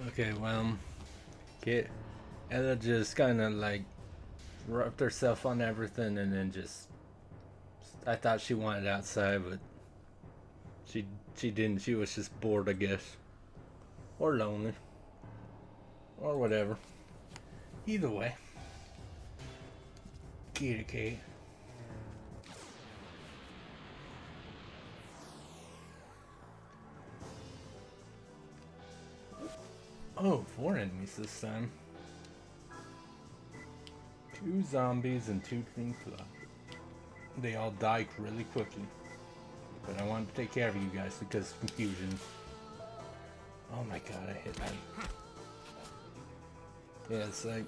Okay, well, Ella just kind of like rubbed herself on everything and then just, I thought she wanted outside, but she didn't. She was just bored, I guess, or lonely, or whatever. Either way, kitty cat. Oh, 4 enemies this time. 2 zombies and 2 green fly. They all died really quickly. But I wanted to take care of you guys because confusion. Oh my god, I hit that. Yeah, it's like...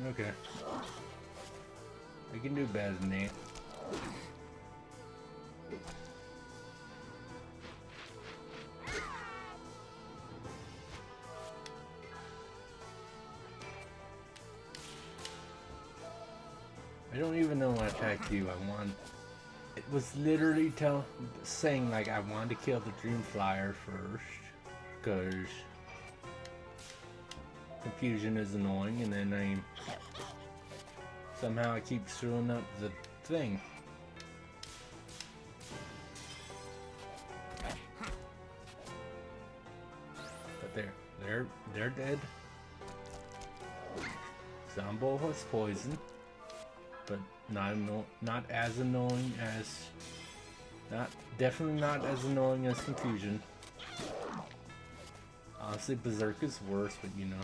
Okay. I can do better than that. I don't even know what attack you I want. It was literally saying like I wanted to kill the Dream Flyer first, because confusion is annoying, and then somehow I keep screwing up the thing. But they're dead. Zombo was poison, but not as annoying as definitely not as annoying as confusion. Honestly, Berserk is worse, but you know.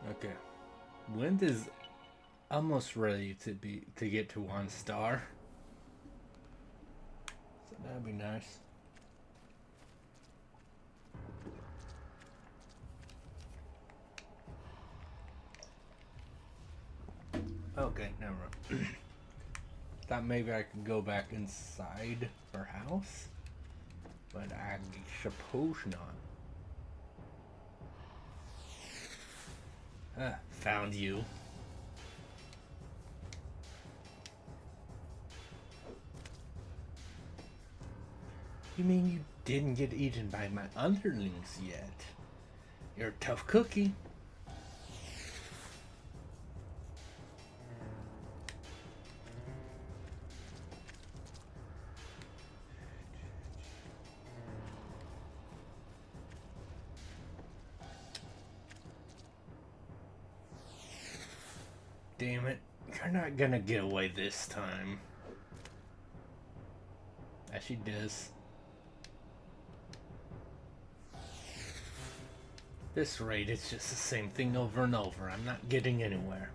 Okay, Wind is almost ready to get to 1 star, so that'd be nice. Okay, never mind. Thought maybe I could go back inside her house, but I suppose not. Found you. You mean you didn't get eaten by my underlings yet? You're a tough cookie. Damn it. You're not gonna get away this time. As she does. This rate, it's just the same thing over and over. I'm not getting anywhere.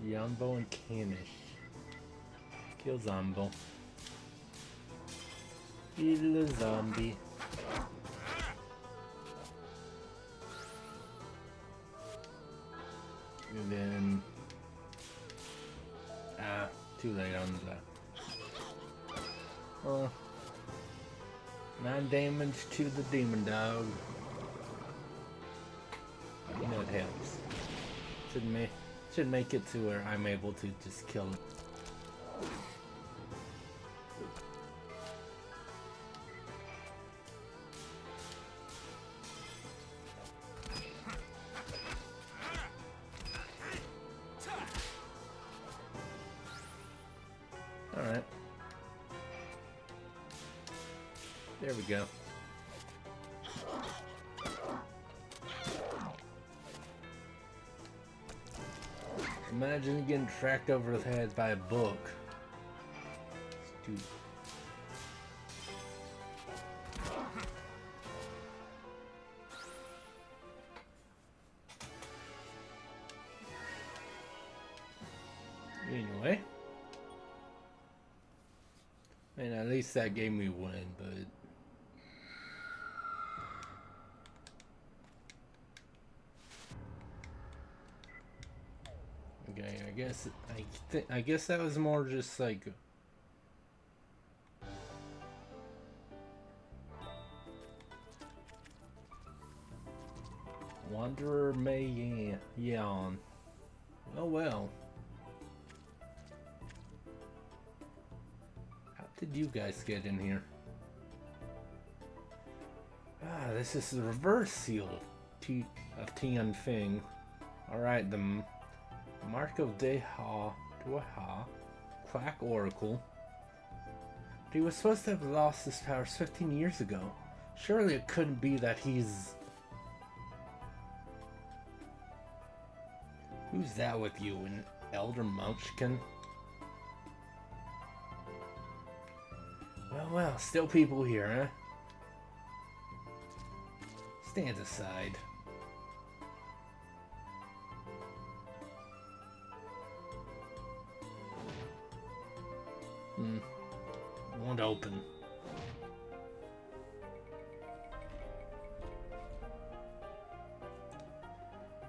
Yambo and Kanish. Kill Zombo. Kill a zombie. And then... too late on that. Well, 9 damage to the demon dog. You know it helps. Should make it to where I'm able to just kill it. Alright. There we go. Imagine getting tracked over the head by a book. Stupid. Anyway. And at least that gave me one, but... Okay, I guess that was more just like... Wanderer may yawn. Oh well. How did you guys get in here? Ah, this is the reverse seal of Tian Fing. Alright, the Mark of Deha, Quack Oracle. But he was supposed to have lost his powers 15 years ago. Surely it couldn't be that he's... Who's that with you, an elder munchkin? Well, still people here, huh? Stand aside. Won't open.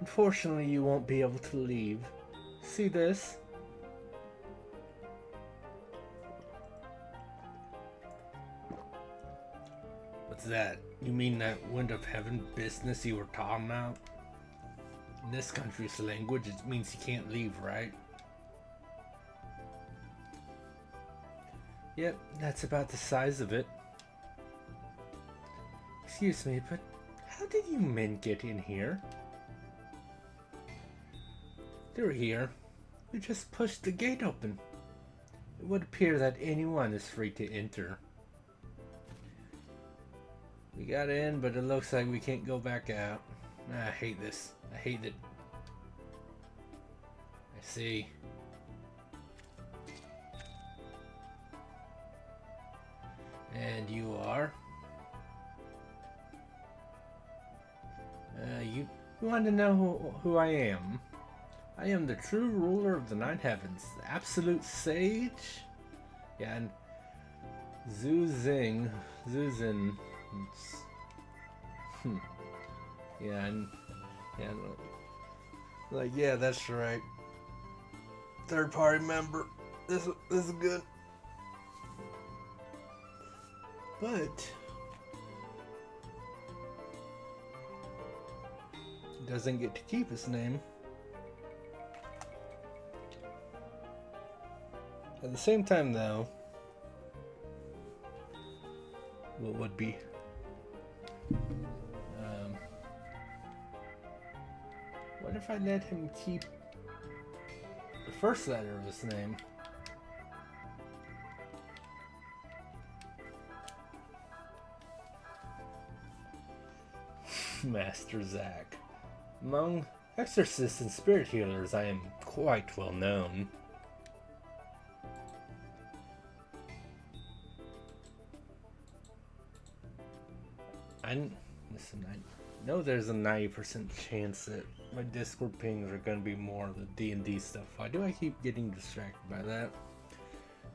Unfortunately, you won't be able to leave. See this? What's that? You mean that wind of heaven business you were talking about? In this country's language, it means you can't leave, right? Yep, that's about the size of it. Excuse me, but how did you men get in here? They're here. We just pushed the gate open. It would appear that anyone is free to enter. We got in, but it looks like we can't go back out. I hate this. I hate it. I see. And you are? You want to know who I am? I am the true ruler of the nine heavens, the absolute sage. Yeah, and Zuzin. Yeah, like, yeah, that's right. Third party member. This is good. But he doesn't get to keep his name. At the same time, though, what would be what if I let him keep the first letter of his name? Master Zack. Among exorcists and spirit healers, I am quite well known. Listen, I know there's a 90% chance that my Discord pings are going to be more of the D&D stuff. Why do I keep getting distracted by that?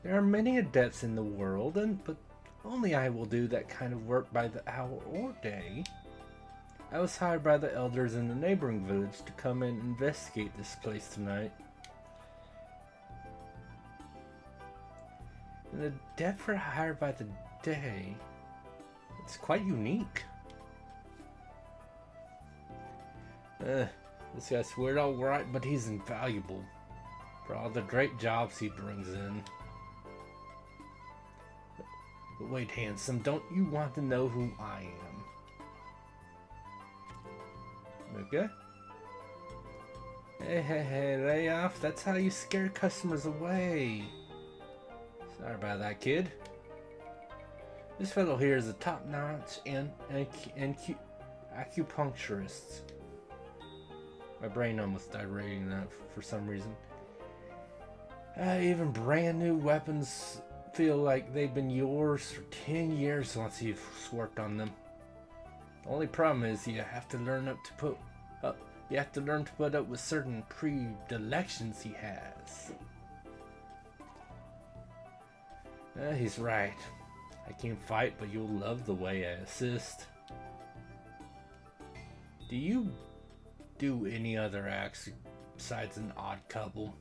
There are many adepts in the world, but only I will do that kind of work by the hour or day. I was hired by the elders in the neighboring village to come and investigate this place tonight. An adept for hired by the day. It's quite unique. This guy's weird, alright, but he's invaluable for all the great jobs he brings in. But wait, handsome, don't you want to know who I am? Okay. Hey, lay off. That's how you scare customers away. Sorry about that, kid. This fellow here is a top-notch acupuncturist. My brain almost died reading that for some reason. Even brand new weapons feel like they've been yours for 10 years once you've worked on them. The only problem is you have to learn to put up with certain predilections he has. He's right. I can't fight, but you'll love the way I assist. Do you do any other acts besides an odd couple?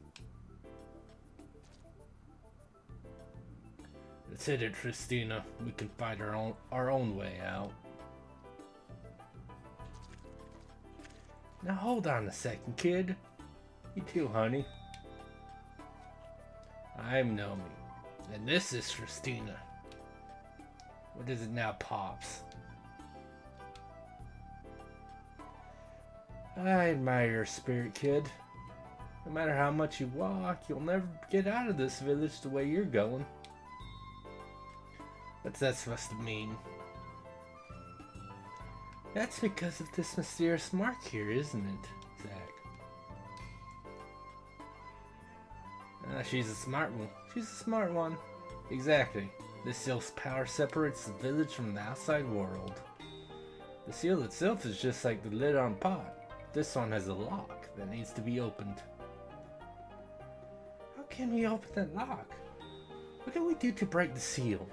Let's hit it, Christina. We can find our own way out. Now hold on a second, kid. You too, honey. I'm Nomi, and this is Christina. What is it now, Pops? I admire your spirit, kid. No matter how much you walk, you'll never get out of this village the way you're going. What's that supposed to mean? That's because of this mysterious mark here, isn't it, Zack? She's a smart one. She's a smart one. Exactly. This seal's power separates the village from the outside world. The seal itself is just like the lid on a pot. This one has a lock that needs to be opened. How can we open that lock? What can we do to break the seal?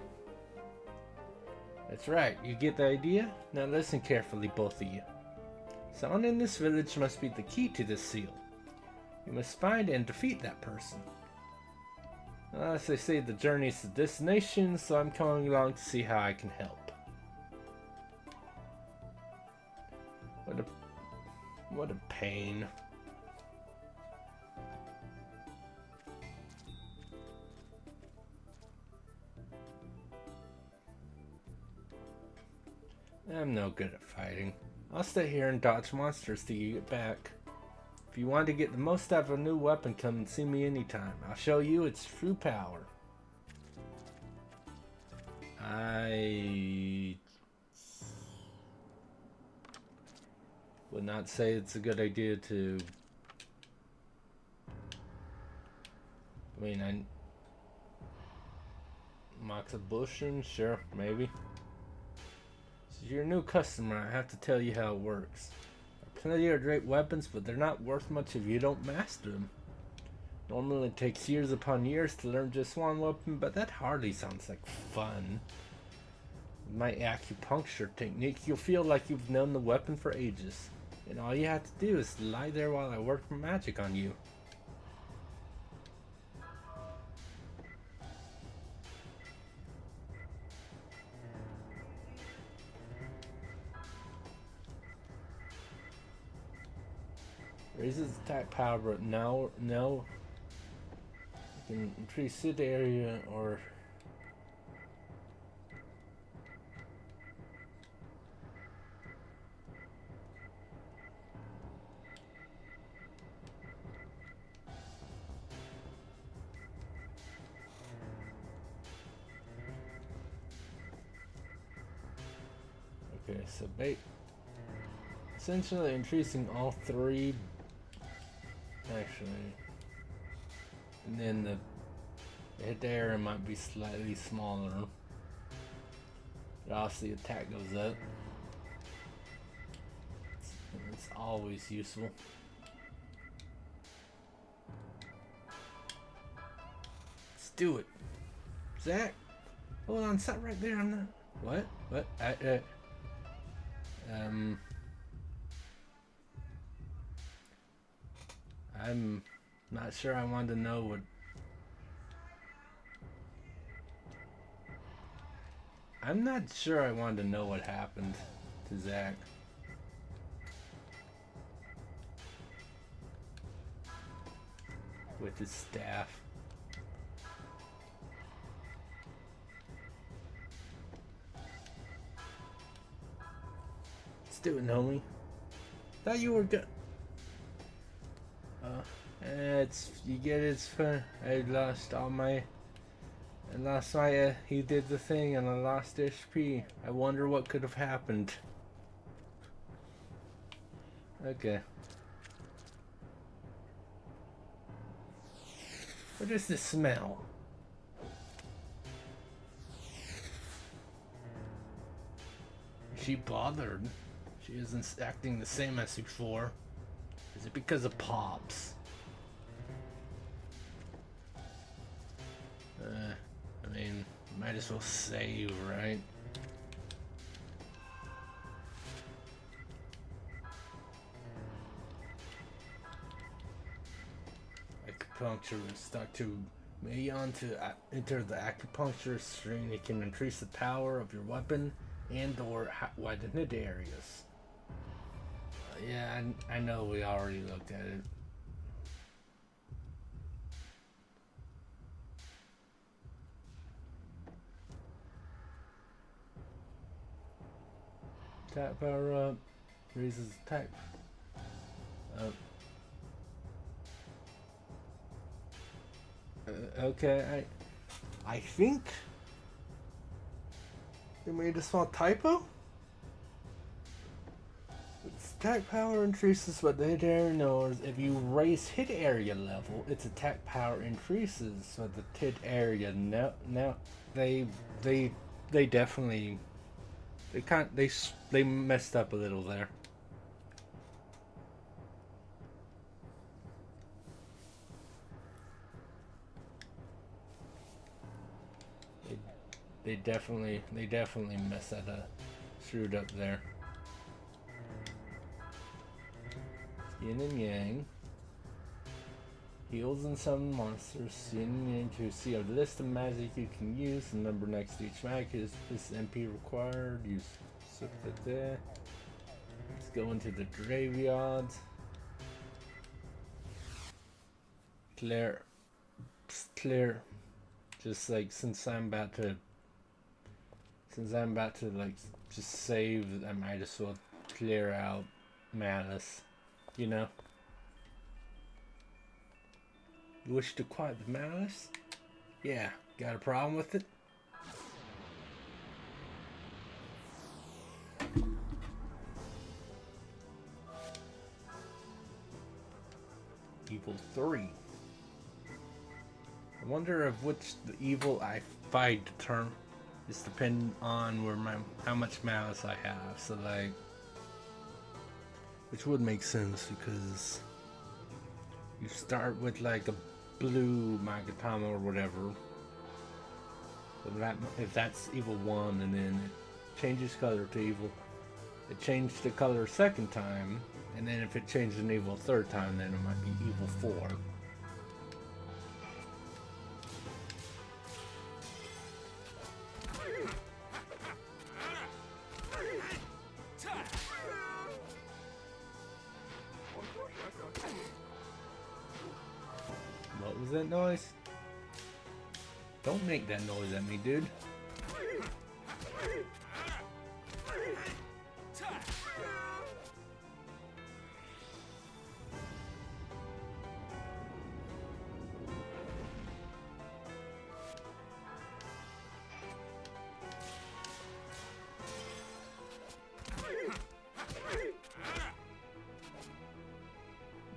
That's right, you get the idea? Now listen carefully, both of you. Someone in this village must be the key to this seal. You must find and defeat that person. As they say, the journey is the destination, so I'm coming along to see how I can help. What a pain. I'm no good at fighting. I'll stay here and dodge monsters till you get back. If you want to get the most out of a new weapon, come and see me anytime. I'll show you its true power. I would not say it's a good idea to... Mox a bushing? Sure, maybe. So you're a new customer, I have to tell you how it works. Plenty of great weapons, but they're not worth much if you don't master them. Normally it takes years upon years to learn just one weapon, but that hardly sounds like fun. With my acupuncture technique, you'll feel like you've known the weapon for ages. And all you have to do is lie there while I work magic on you. Raises attack power, but no. You can increase hit area or... Okay, so essentially increasing all three. Actually, and then the hit area might be slightly smaller. But obviously, attack goes up. It's always useful. Let's do it, Zach. Hold on, stop right there. I'm not. What? What? I'm not sure I want to know what... I'm not sure I want to know what happened to Zach. With his staff. Let's do it, homie. Thought you were good. You get it, it's fun. I lost my, he did the thing and I lost HP. I wonder what could have happened. Okay. What is the smell? Is she bothered? She isn't acting the same as before. Is it because of Pops? I mean, might as well save, right? Acupuncture is Dr. Mayon to enter the acupuncture string. It can increase the power of your weapon and or widen hit areas. Yeah, I know we already looked at it. Attack power up, raises attack up. Okay, I think they made a small typo. It's attack power increases, but the hit area knows if you raise hit area level, its attack power increases. So the hit area no they definitely they messed up a little there. They definitely messed that up, screwed up there. Yin and Yang. Heals and summon monsters. Yin and Yang to see a list of magic you can use. The number next to each magic is this MP required. Use it there. Let's go into the graveyard. Clear. Just like since I'm about to like just save, I might as well clear out Malice. You know? You wish to quiet the Malice? Yeah, got a problem with it? Evil 3. I wonder if which the evil I fight term is dependent on where how much Malice I have. So like, which would make sense because you start with like a blue Magatama or whatever. But if that's evil 1 and then it changes color to evil, it changed the color second time, and then if it changed an evil third time, then it might be evil 4. What was that noise? Don't make that noise at me, dude.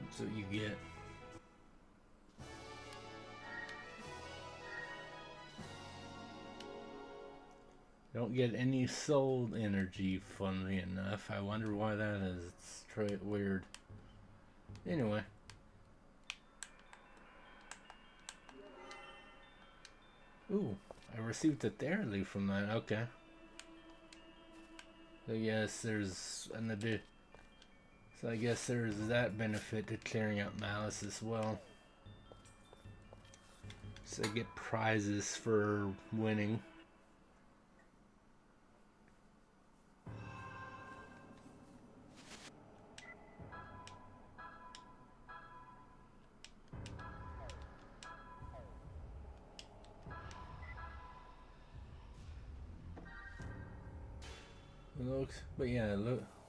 That's what you get. Don't get any soul energy, funnily enough. I wonder why that is. It's straight weird. Anyway. Ooh, I received a therapy from that. Okay. So yes, there's another. So I guess there's that benefit to clearing out Malice as well. So I get prizes for winning. But yeah,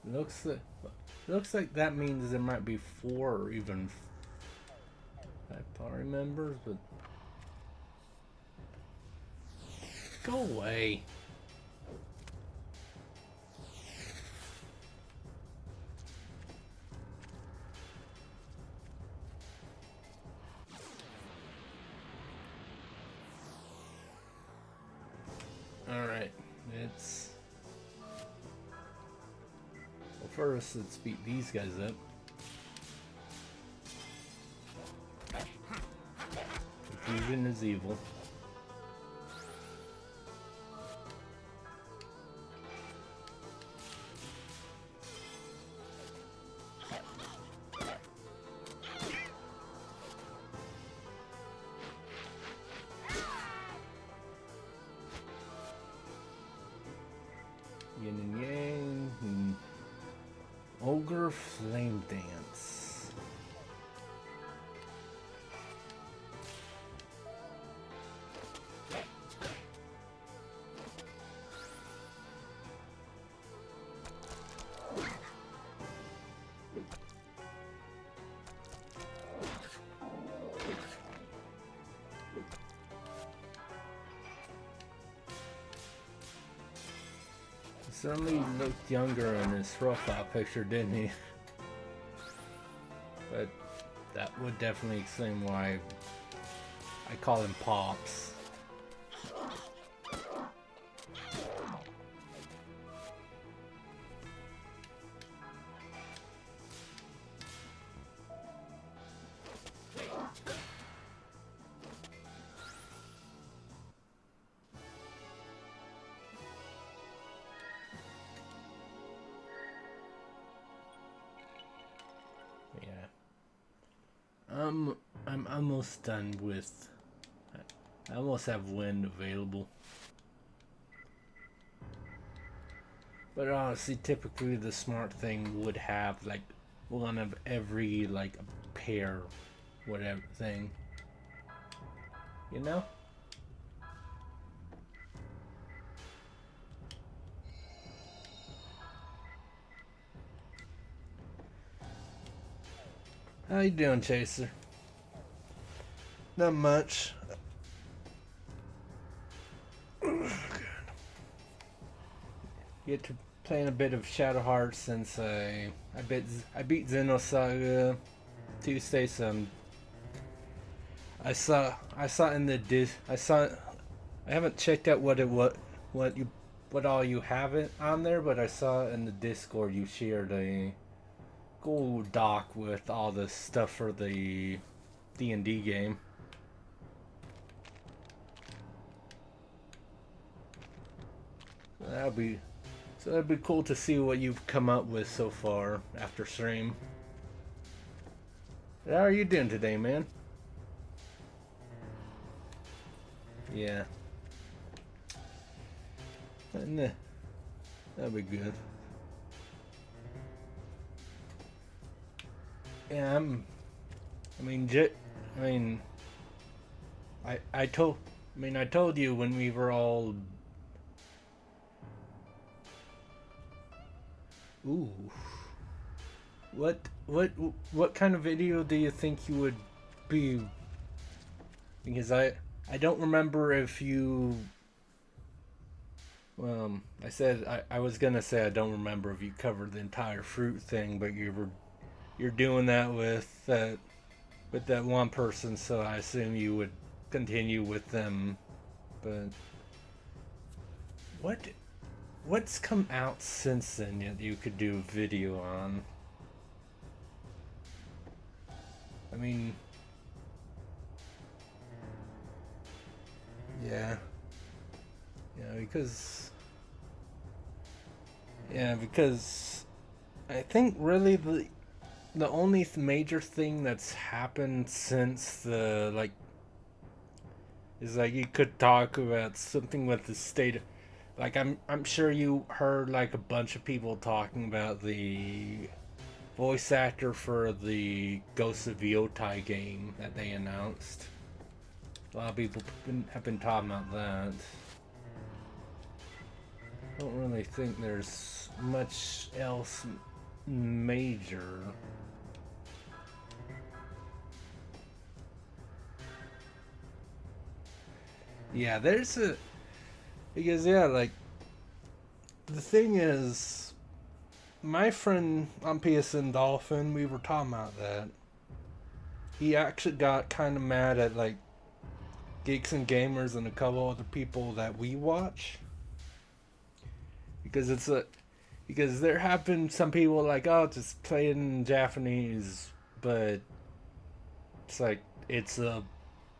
looks like that means there might be 4 or even 5 party members, but go away. All right, it's. First, let's beat these guys up. Confusion is evil. Yin and Yang. Ogre Flame Dance. He certainly looked younger in his profile picture, didn't he? But that would definitely explain why I call him Pops. I'm almost done with. I almost have wind available. But honestly, typically the smart thing would have like one of every like pair, whatever thing. You know? How you doing, Chaser? Not much. Get to playing a bit of Shadow Hearts since I beat Xenosaga Tuesday. So I saw in the I haven't checked out what all you have it on there, but I saw in the Discord you shared a Google Doc with all the stuff for the D&D game. That'd be cool to see what you've come up with so far after stream. How are you doing today, man? Yeah. That'd be good. Yeah, I told you when we were all. Ooh. What kind of video do you think you would be? Because I don't remember if you. I was gonna say I don't remember if you covered the entire fruit thing, but you're doing that with that one person, so I assume you would continue with them. But what's come out since then that you could do a video on? I mean, yeah, because I think really the only major thing that's happened since the is like you could talk about something with the state. Like I'm sure you heard like a bunch of people talking about the voice actor for the Ghost of Yotai game that they announced. A lot of people have been talking about that. I don't really think there's much else major. Yeah, like the thing is, my friend on PSN Dolphin, we were talking about that. He actually got kind of mad at like Geeks and Gamers and a couple other people that we watch, because because there have been some people like, oh, just play in Japanese, but it's like it's a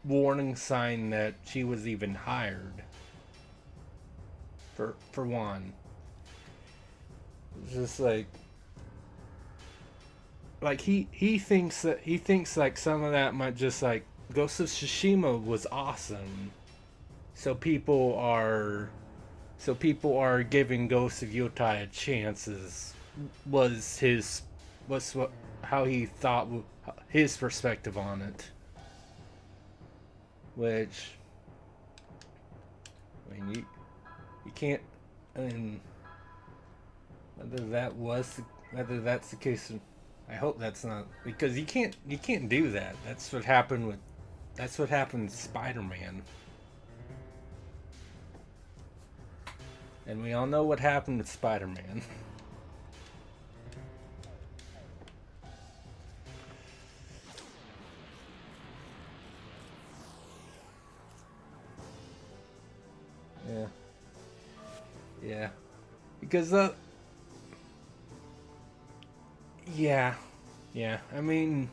warning sign that she was even hired. For one, it's just like he thinks like some of that might just like Ghost of Tsushima was awesome, so people are giving Ghost of Yotai a chance. How he thought, his perspective on it. Which, I mean, you can't. I mean, whether that's the case, I hope that's not, because you can't do that. That's what happened with Spider-Man. And we all know what happened with Spider-Man. Yeah. Because, yeah. Yeah, I mean...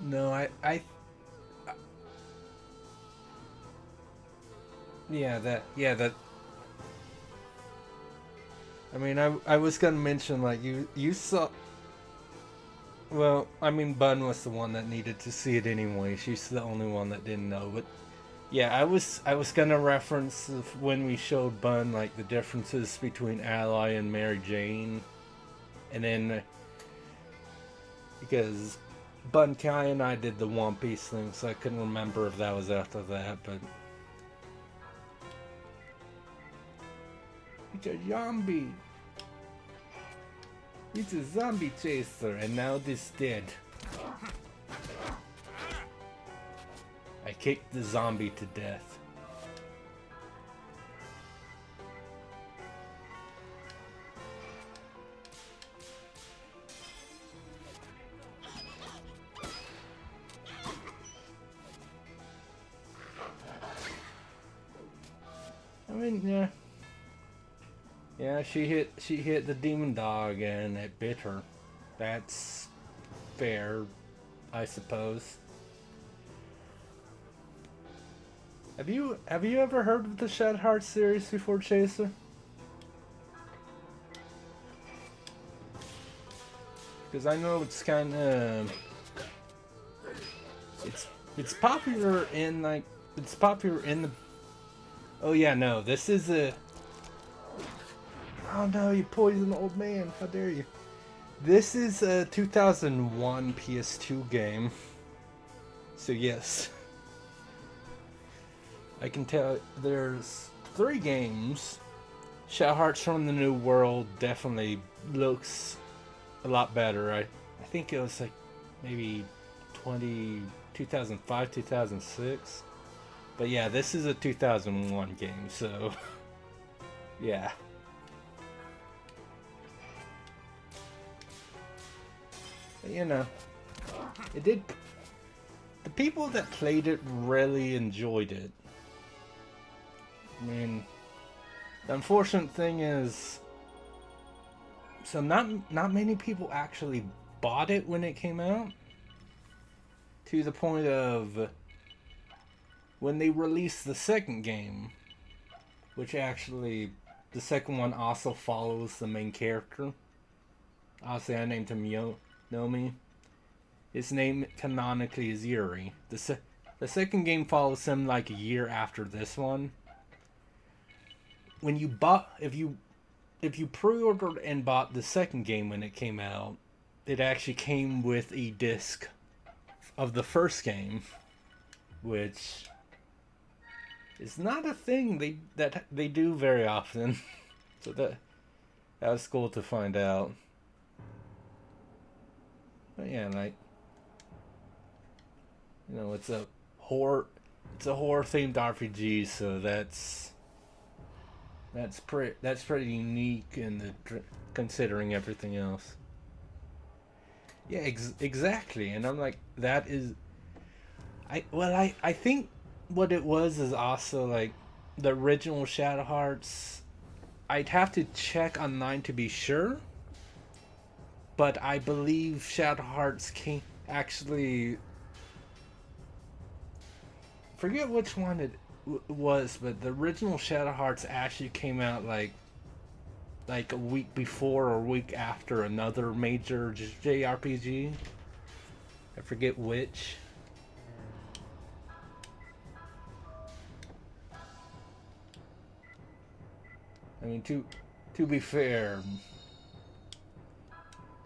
No, yeah, that... I mean, I was gonna mention, like, you saw... Well, I mean, Bun was the one that needed to see it anyway. She's the only one that didn't know, but... Yeah, I was gonna reference when we showed Bun, like, the differences between Ally and Mary Jane. And then... Because Bun Kai and I did the One Piece thing, so I couldn't remember if that was after that, but... It's a zombie! It's a zombie chaser, and now this dead. I kicked the zombie to death. I mean, yeah. Yeah, she hit the demon dog and it bit her. That's fair, I suppose. Have you ever heard of the Shed Heart series before, Chaser? Because I know it's kind of it's popular in like the. Oh yeah, no, this is a. Oh no, you poisoned the old man! How dare you? This is a 2001 PS2 game. So yes. I can tell there's 3 games. Shadow Hearts from the New World definitely looks a lot better. I think it was like maybe 2005, 2006. But yeah, this is a 2001 game, so yeah. But, you know, it did. The people that played it really enjoyed it. I mean, the unfortunate thing is, so not many people actually bought it when it came out. To the point of when they released the second game, which actually the second one also follows the main character. Obviously, I named him Nomi. His name canonically is Yuri. The second game follows him like a year after this one. When you bought, if you pre-ordered and bought the second game when it came out, it actually came with a disc of the first game, which is not a thing that they do very often. So that was cool to find out. But yeah, like, you know, it's a horror themed RPG, so that's pretty unique in considering everything else. Yeah, exactly. And I'm like, that is, I think what it was is also like the original Shadow Hearts. I'd have to check online to be sure, but I believe Shadow Hearts came actually. Forget which one it was, but the original Shadow Hearts actually came out like a week before or a week after another major JRPG. I forget which. I mean, to be fair,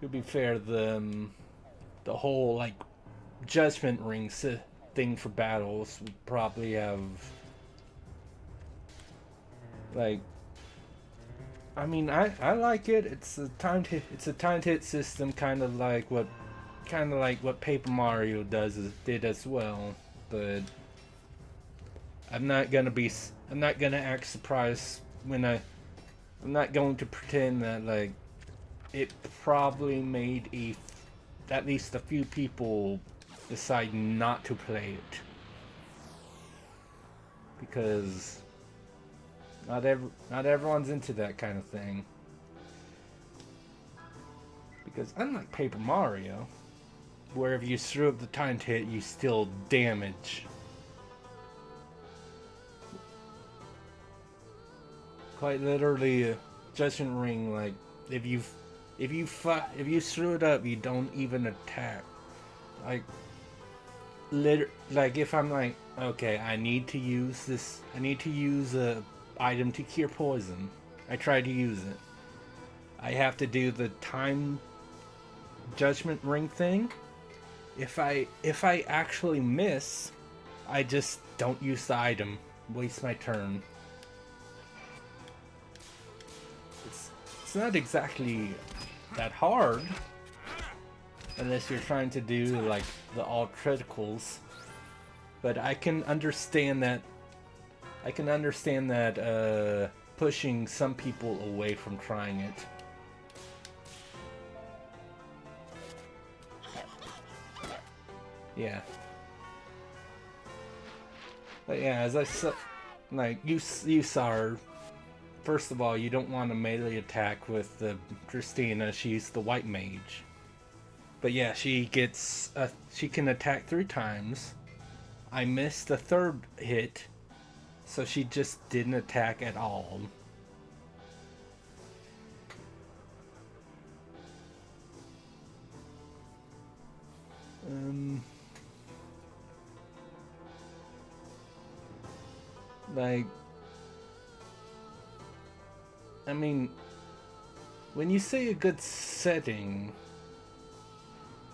the whole like Judgment Ring thing for battles would probably have like. I mean, I like it. It's a timed hit system, kind of like what Paper Mario did as well. But I'm not gonna act surprised when I'm not going to pretend that like it probably made at least a few people decide not to play it. Because not everyone's into that kind of thing. Because unlike Paper Mario, where if you screw up the time hit, you still damage. Quite literally, Judgment Ring, like if you screw it up, you don't even attack. Like if I'm like, okay, I need to use a item to cure poison. I try to use it. I have to do the time Judgment Ring thing. If I actually miss, I just don't use the item. Waste my turn. It's not exactly that hard. Unless you're trying to do like the all criticals. But I can understand that pushing some people away from trying it. Yeah. But yeah, as I said, like you saw her. First of all, you don't want to melee attack with Christina. She's the white mage. But yeah, she can attack 3 times. I missed the 3rd hit, so she just didn't attack at all. Like, I mean, when you say a good setting,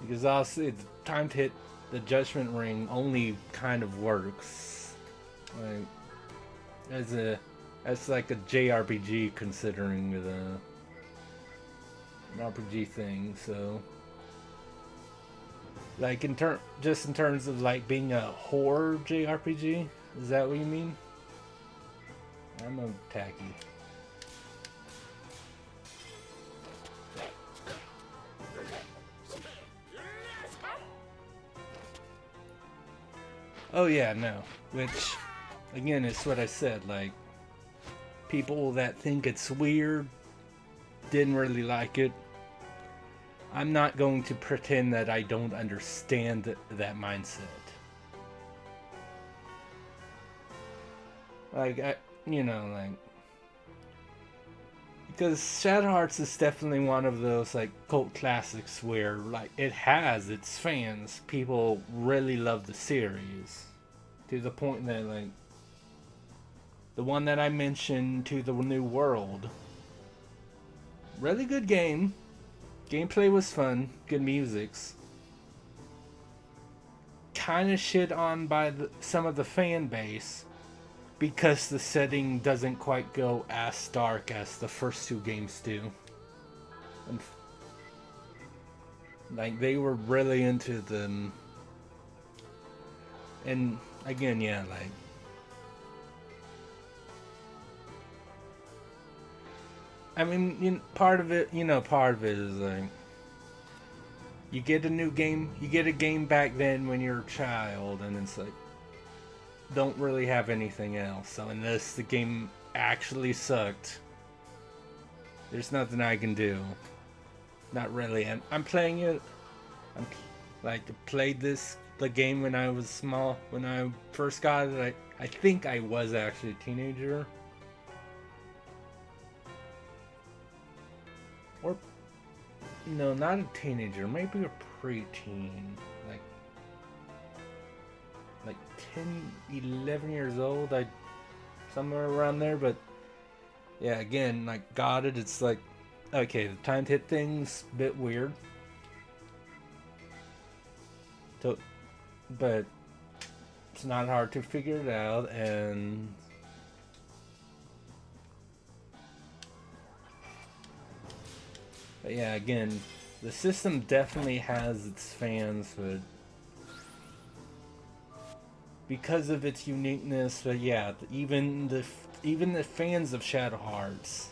because obviously the time to hit the Judgment Ring only kind of works, like as like a JRPG, considering an RPG thing. So, like in terms of like being a horror JRPG, is that what you mean? I'm a tacky. Oh yeah, no. Which, again, is what I said. Like, people that think it's weird didn't really like it. I'm not going to pretend that I don't understand that mindset. Like, because Shadow Hearts is definitely one of those like cult classics where like it has its fans. People really love the series to the point that like the one that I mentioned, To the New World, really good game. Gameplay was fun, good musics. Kind of shit on by some of the fan base because the setting doesn't quite go as dark as the first 2 games do. And, like, they were really into them. And again, yeah, like, I mean, part of it is like, you get a new game, you get a game back then when you're a child, and it's like, don't really have anything else. So unless the game actually sucked, there's nothing I can do. Not really. And I'm playing it. I'm like played the game when I was small. When I first got it, I think I was actually a teenager. Or no, not a teenager. Maybe a preteen. Like 10, 11 years old, somewhere around there. But yeah, again, like, got it. It's like, okay, the time hit thing's a bit weird. But it's not hard to figure it out, and but yeah, again, the system definitely has its fans, but because of its uniqueness. But yeah, even the fans of Shadow Hearts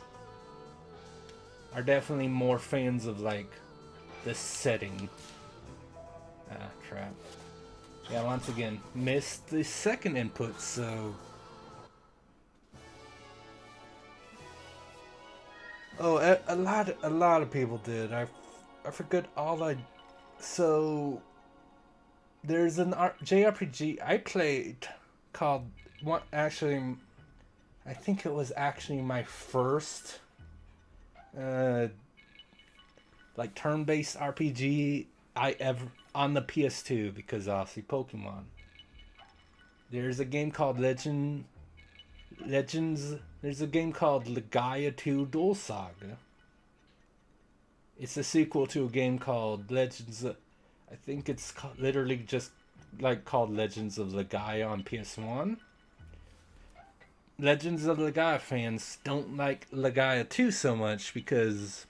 are definitely more fans of like the setting. Ah, crap. Yeah, once again, missed the second input, so... Oh, a lot of people did. I forget all I... So... There's an JRPG I played called... What, actually... I think it was actually my first... like turn-based RPG I ever... On the PS2, because obviously Pokemon. There's a game called Legends. There's a game called Legaia 2 Duel Saga. It's a sequel to a game called Legends. I think it's literally just like called Legends of Legaia on PS1. Legends of Legaia fans don't like Legaia 2 so much because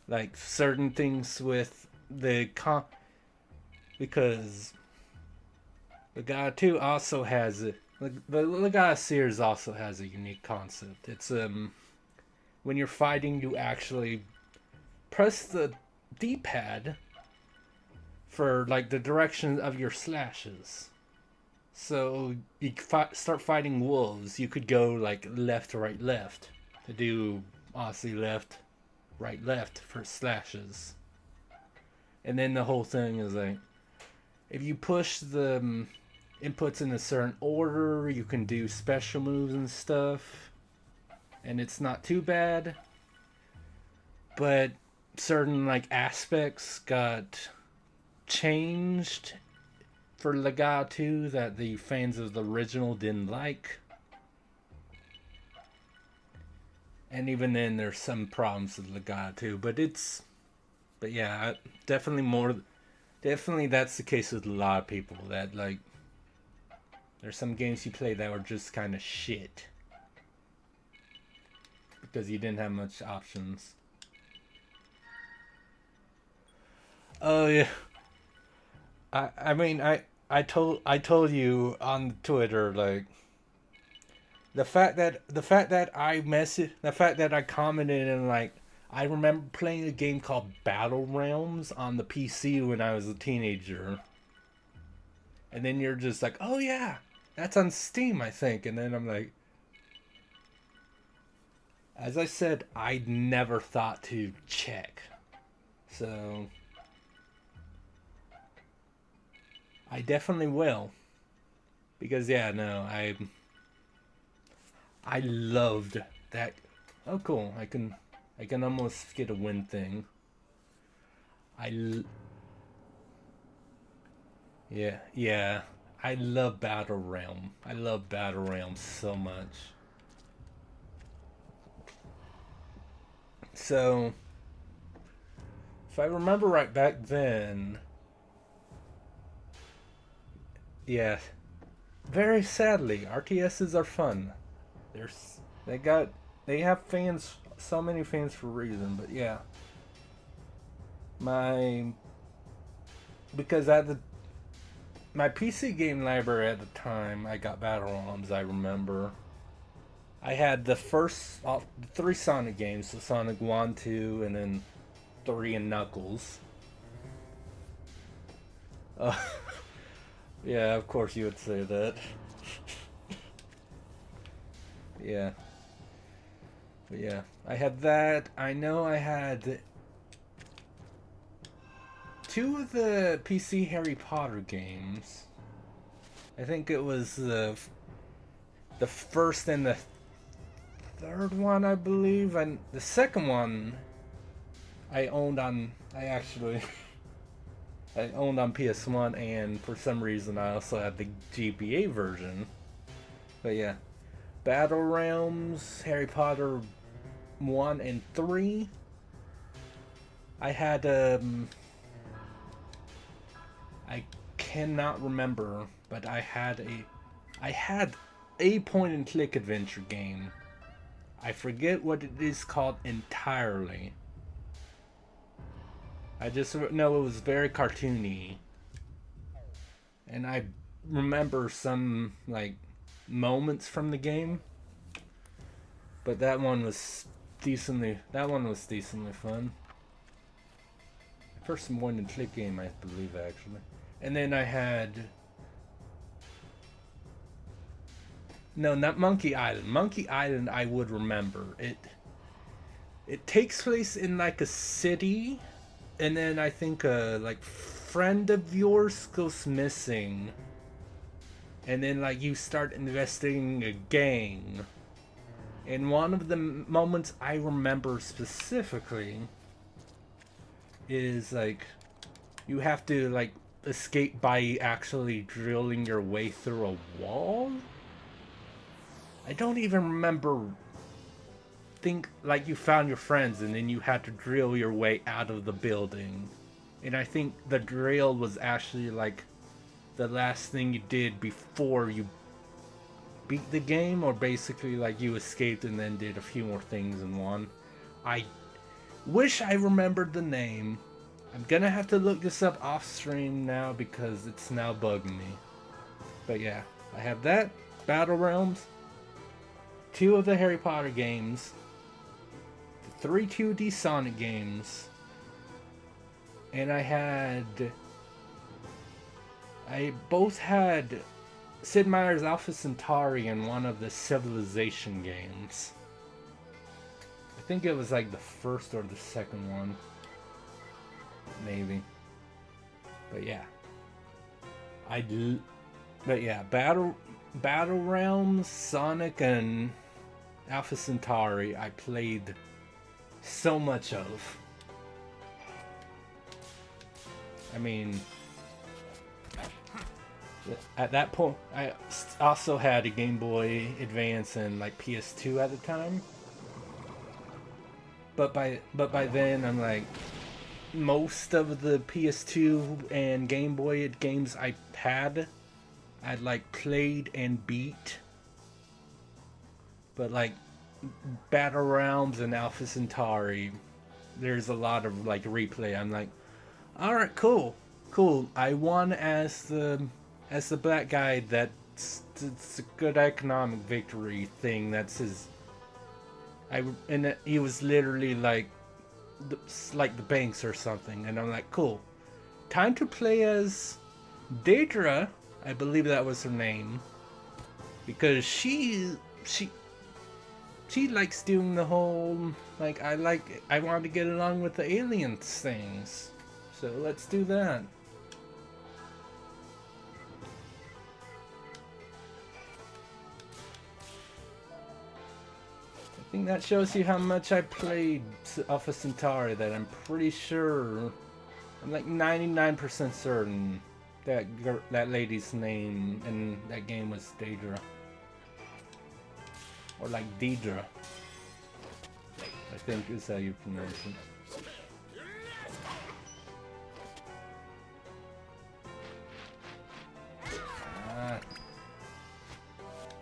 like certain things with the because Legaia 2 also has the Legaia series also has a unique concept. It's when you're fighting, you actually press the D-pad for like the direction of your slashes. So you start fighting wolves, you could go like left to right left to do obviously left, right left for slashes. And then the whole thing is like, if you push the inputs in a certain order, you can do special moves and stuff. And it's not too bad. But certain like aspects got changed for Legaia 2 that the fans of the original didn't like. And even then there's some problems with Legaia 2, but yeah, definitely that's the case with a lot of people that like there's some games you play that were just kind of shit because you didn't have much options. Oh yeah. I mean I told you on Twitter like the fact that I commented and like I remember playing a game called Battle Realms on the PC when I was a teenager. And then you're just like, "Oh yeah, that's on Steam, I think." And then I'm like, as I said, I never thought to check. So I definitely will. Because yeah, no, I loved that. Oh cool, I can almost get a win thing. Yeah. I love Battle Realm. I love Battle Realm so much. So if I remember right back then, yeah, very sadly, RTSs are fun. They have fans, so many fans for a reason, but yeah. Because at my PC game library at the time, I got Battle Realms, I remember. I had the first, the 3 Sonic games, so Sonic 1, 2, and then 3 and Knuckles. Yeah, of course you would say that. Yeah. But yeah, I had that. I know I had 2 of the PC Harry Potter games. I think it was the first and the third one, I believe, and the second one I owned on PS1, and for some reason I also had the GBA version. But yeah, Battle Realms, Harry Potter 1 and 3. I had I cannot remember, but I had a point and click adventure game. I forget what it is called entirely. I just know it was very cartoony. And I remember some like moments from the game. But that one was decently fun. First point and click game, I believe, actually. And then I had... No, not Monkey Island. Monkey Island I would remember. It takes place in like a city, and then I think a like friend of yours goes missing. And then like you start investigating a gang. And one of the moments I remember specifically is like you have to like escape by actually drilling your way through a wall. I don't even remember. Think like you found your friends and then you had to drill your way out of the building. And I think the drill was actually like the last thing you did before you beat the game, or basically like you escaped and then did a few more things and won. I wish I remembered the name. I'm gonna have to look this up off stream now because it's now bugging me. But yeah, I have that, Battle Realms, 2 of the Harry Potter games, the 3 2D Sonic games, and I both had Sid Meier's Alpha Centauri in one of the Civilization games. I think it was like the first or the second one. Maybe. But yeah. But yeah, Battle Realms, Sonic, and Alpha Centauri I played so much of. I mean, at that point, I also had a Game Boy Advance and like PS2 at the time. But by then, I'm like, most of the PS2 and Game Boy games I had, I'd like played and beat. But like Battle Realms and Alpha Centauri, there's a lot of like replay. I'm like, all right, cool. I won as the black guy. It's a good economic victory thing. That's his. He was literally like the banks or something, and I'm like, cool. Time to play as Daedra. I believe that was her name, because she likes doing the whole like I want to get along with the aliens things, so let's do that. I think that shows you how much I played Alpha Centauri, that I'm pretty sure, I'm like 99% certain that lady's name in that game was Daedra. Or like Deidre, I think is how you pronounce it.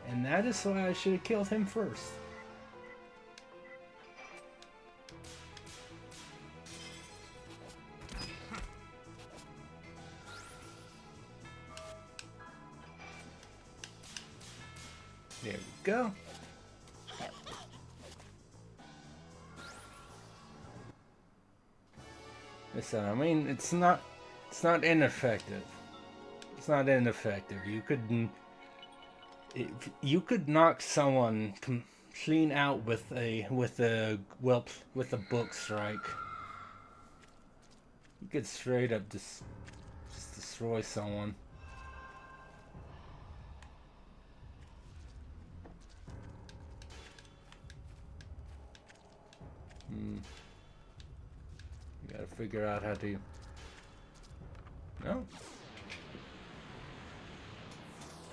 And that is why I should have killed him first. There we go. Listen, I mean, it's not ineffective. It's not ineffective. You could knock someone clean out with a book strike. You could straight up just destroy someone. You gotta figure out how to... No?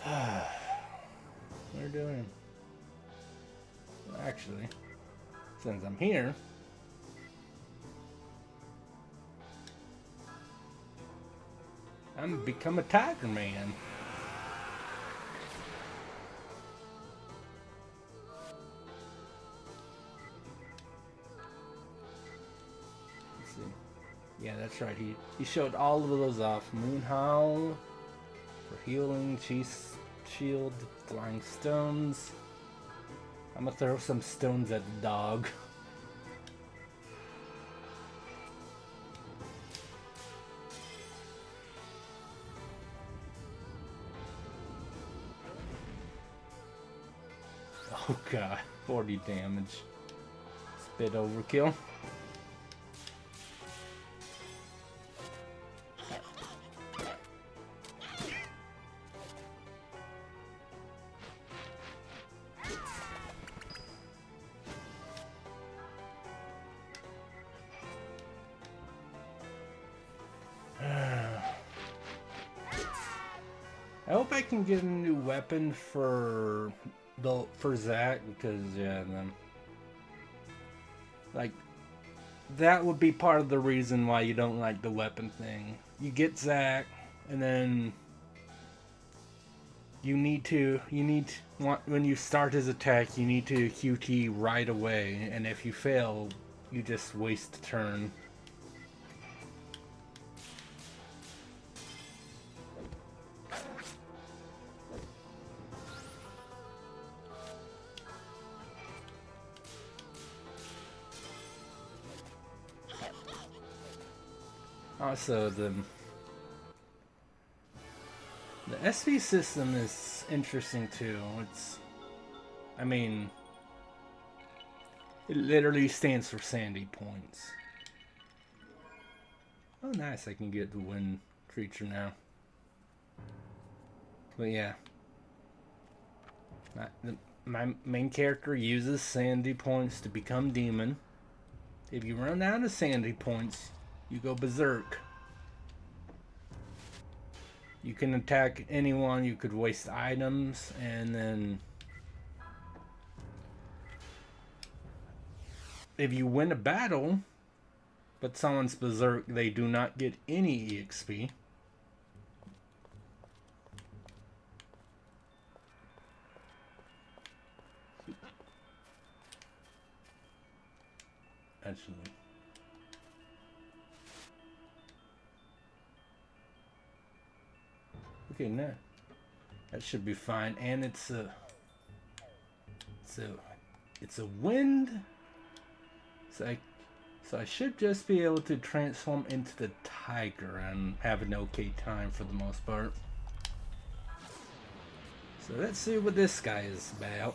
What are you doing? Well, actually, since I'm here... I'm become a Tiger Man. Yeah, that's right. He showed all of those off. Moonhowl for healing, cheese shield, flying stones. I'm gonna throw some stones at the dog. god, 40 damage. It's a bit overkill. I hope I can get a new weapon for Zack, because yeah, then like that would be part of the reason why you don't like the weapon thing. You get Zack, and then when you start his attack, you need to QT right away, and if you fail, you just waste a turn. Also, the SV system is interesting too. I mean, it literally stands for Sandy points. Oh, nice! I can get the wind creature now. But yeah, my main character uses Sandy points to become demon. If you run out of Sandy points, you go berserk. You can attack anyone, you could waste items, and then if you win a battle, but someone's berserk, they do not get any EXP. Actually. Okay, now that should be fine, and it's a wind, so I should just be able to transform into the tiger and have an okay time for the most part. So let's see what this guy is about.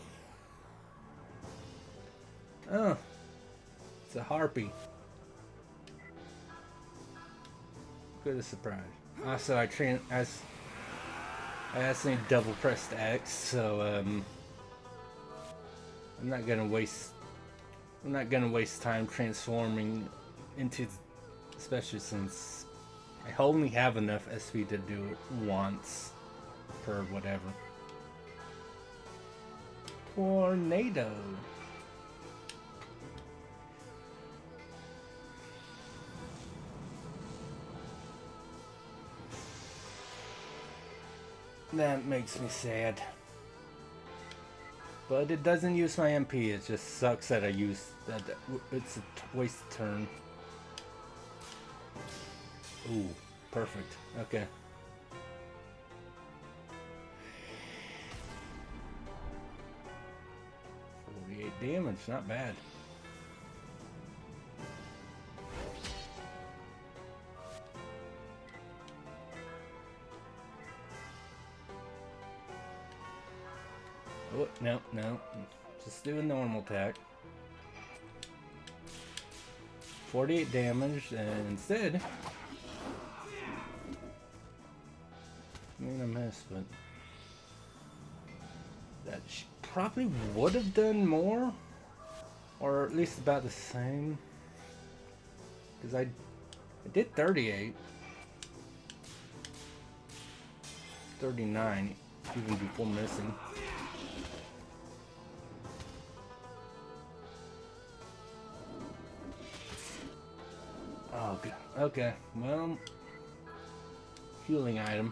Oh, it's a harpy. Good surprise. Also, I accidentally double pressed X, so I'm not gonna waste time transforming into, especially since I only have enough SP to do it once per whatever. Tornado. That makes me sad. But it doesn't use my MP, it just sucks that I use that. It's a waste of turn. Ooh, perfect. Okay. Damage, not bad. Oh, no, just do a normal attack. 48 damage, and instead, I mean, I missed, but that probably would have done more, or at least about the same, because I did 38, 39, even before missing. Oh, okay, well, healing item.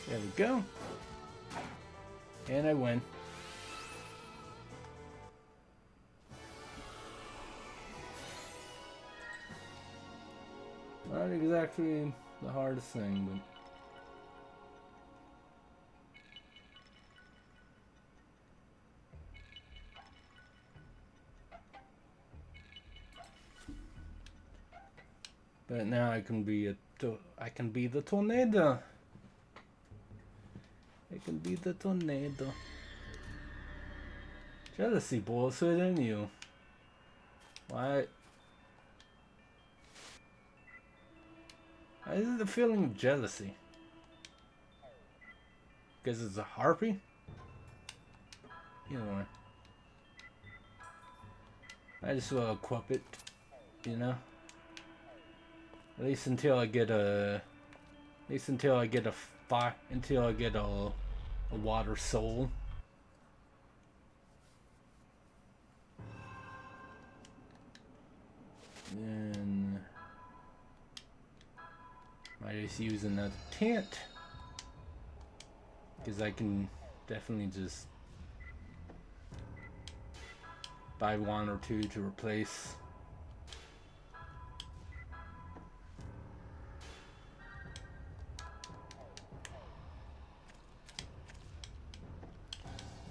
There we go. And I win. Not exactly the hardest thing, but But now I can be I can be the tornado. I can be the tornado. Jealousy boils within you. Why? Why is it a feeling of jealousy? Because it's a harpy? Either way. I just will equip it, you know? At least until I get a... At least until I get a fire... Until I get a water soul. Then... I just use another tent. Because I can definitely just buy one or two to replace.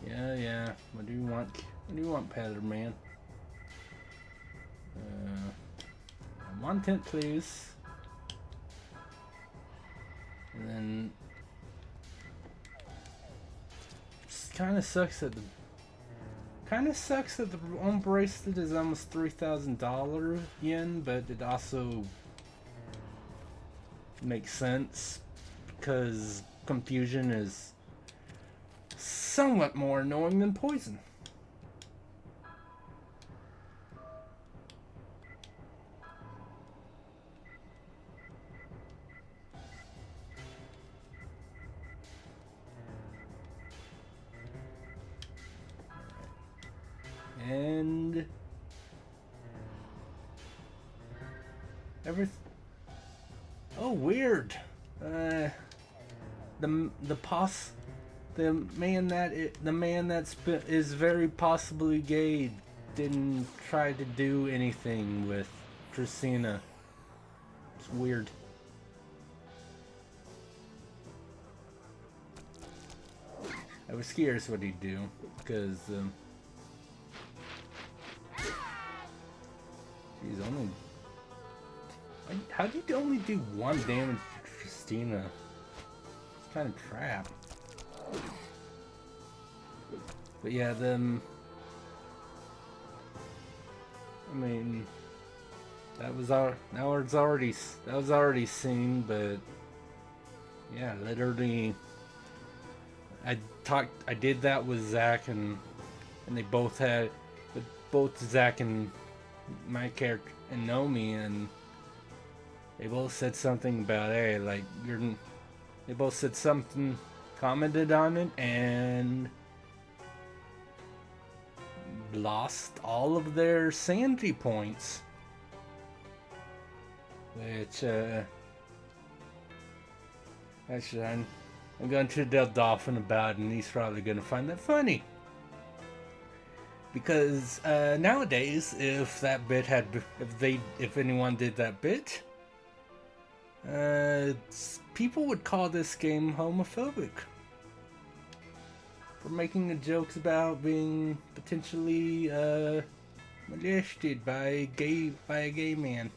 Yeah. What do you want? What do you want, Paddler Man? One tent, please. And then kind of sucks that the own bracelet is almost $3,000 yen, but it also makes sense because confusion is somewhat more annoying than poison. And oh, weird. The man that's is very possibly gay didn't try to do anything with Trisina. It's weird. I was curious what he'd do because he's only... How do you only do 1 damage to Christina? It's kind of crap. But yeah, I mean, that was already seen, but yeah, literally, I did that with Zach, and they both had, both Zach and my character and Nomi, and they both said something about, hey, like, they both said something, commented on it, and lost all of their sanity points. Which, actually, I'm going to tell Dolphin about it, and he's probably going to find that funny. Because nowadays, if that bit had, if anyone did that bit, people would call this game homophobic for making the jokes about being potentially molested by a gay man.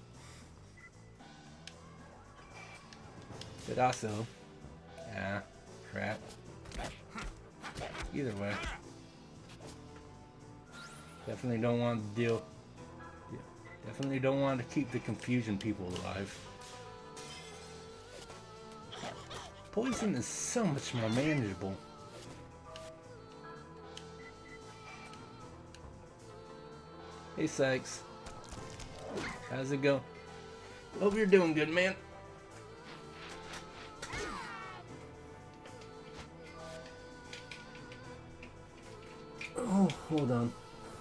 But also, crap. Either way. Definitely don't want to deal. Yeah, definitely don't want to keep the confusion people alive. Poison is so much more manageable. Hey Sykes. How's it go? Hope you're doing good, man. Oh, hold on.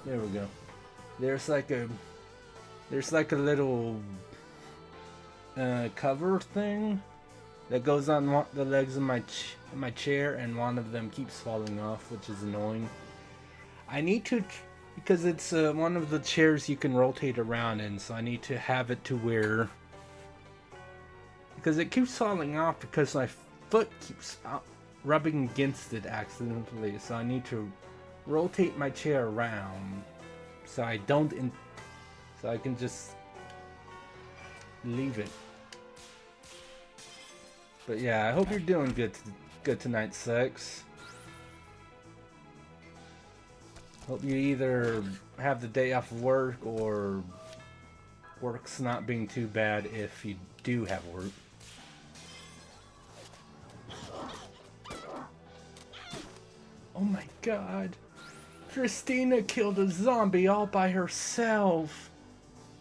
There we go. There's like a little cover thing that goes on the legs of my chair, and one of them keeps falling off, which is annoying. I need to, because it's one of the chairs you can rotate around in, so I need to have it to where, because it keeps falling off because my foot keeps rubbing against it accidentally, so I need to rotate my chair around so I don't so I can just leave it. But yeah, I hope you're doing good tonight, Sex. Hope you either have the day off of work or work's not being too bad if you do have work. Oh my god. Christina killed a zombie all by herself.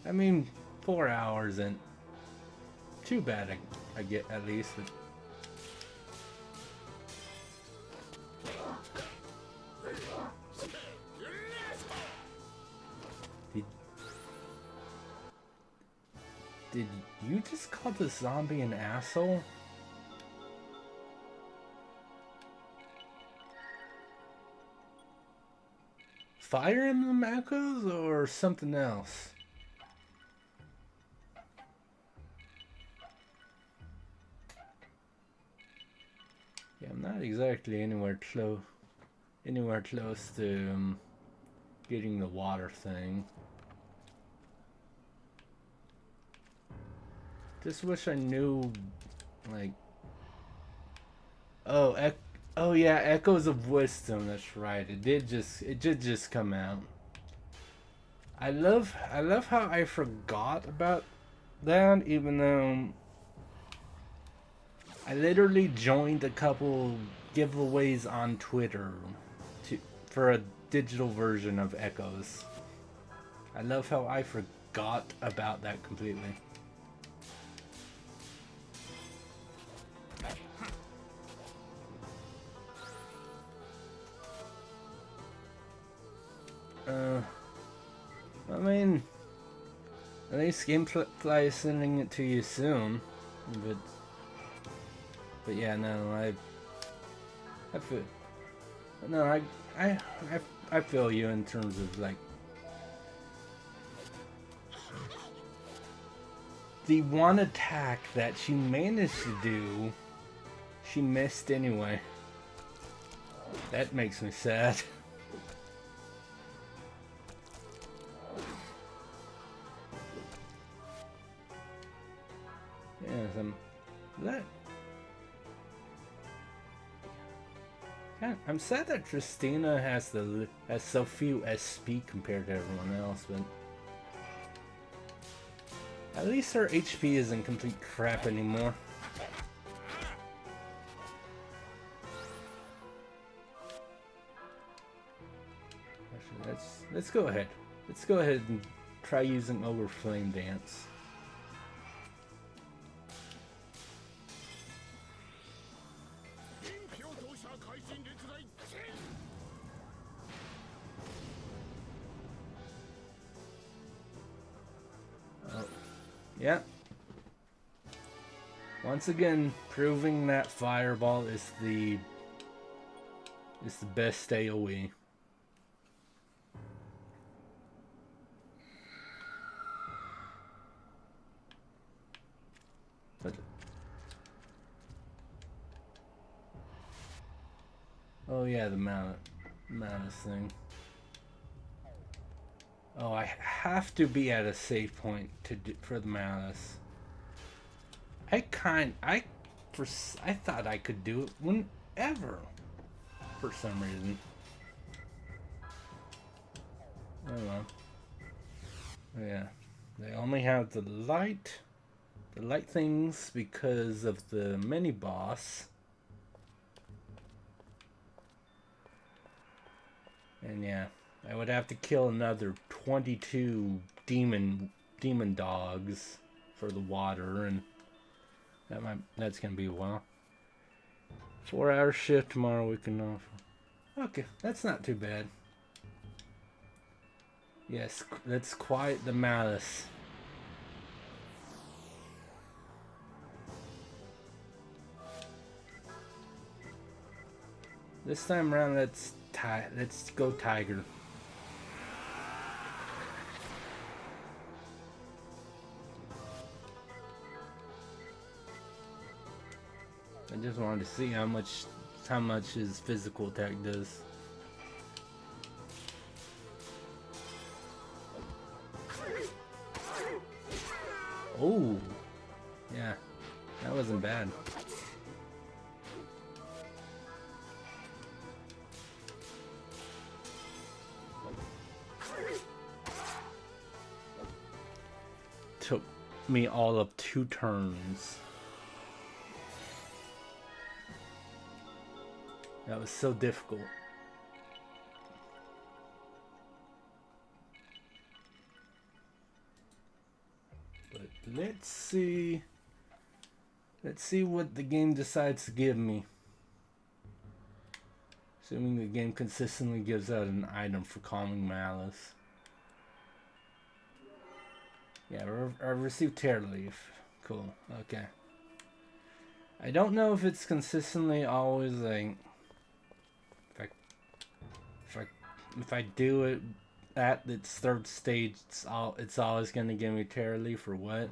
I mean, 4 hours and too bad I get at least. Did you just call the zombie an asshole? Fire Emblem Echoes or something else? Yeah, I'm not exactly anywhere close to getting the water thing. Just wish I knew, like, oh yeah, Echoes of Wisdom. That's right. It did just come out. I love how I forgot about that, even though I literally joined a couple giveaways on Twitter for a digital version of Echoes. I love how I forgot about that completely. I mean, at least Gamefly is sending it to you soon, but yeah, no, I feel you in terms of like the one attack that she managed to do, she missed anyway. That makes me sad. I'm sad that Tristina has so few SP compared to everyone else, but at least her HP isn't complete crap anymore. Actually, let's go ahead. Let's go ahead and try using Ogre Flame Dance. Yeah. Once again, proving that Fireball is the best AoE. But oh yeah, the Malus thing. Oh, I have to be at a save point for the Malus. I thought I could do it whenever, for some reason. Oh well. Yeah, they only have the light things because of the mini boss. And yeah, I would have to kill another 22 demon dogs for the water, and that's gonna be a while. 4-hour shift tomorrow we can offer. Okay, that's not too bad. Yes, let's quiet the Malus. This time around, let's go Tiger. I just wanted to see how much his physical attack does. Oh, wasn't bad. Took me all of 2 turns. That was so difficult. But let's see. Let's see what the game decides to give me. Assuming the game consistently gives out an item for calming malice. Yeah, I received Tear Leaf. Cool. Okay. I don't know if it's consistently always like if I do it at its 3rd stage, it's always gonna give me Tear Leaf or what.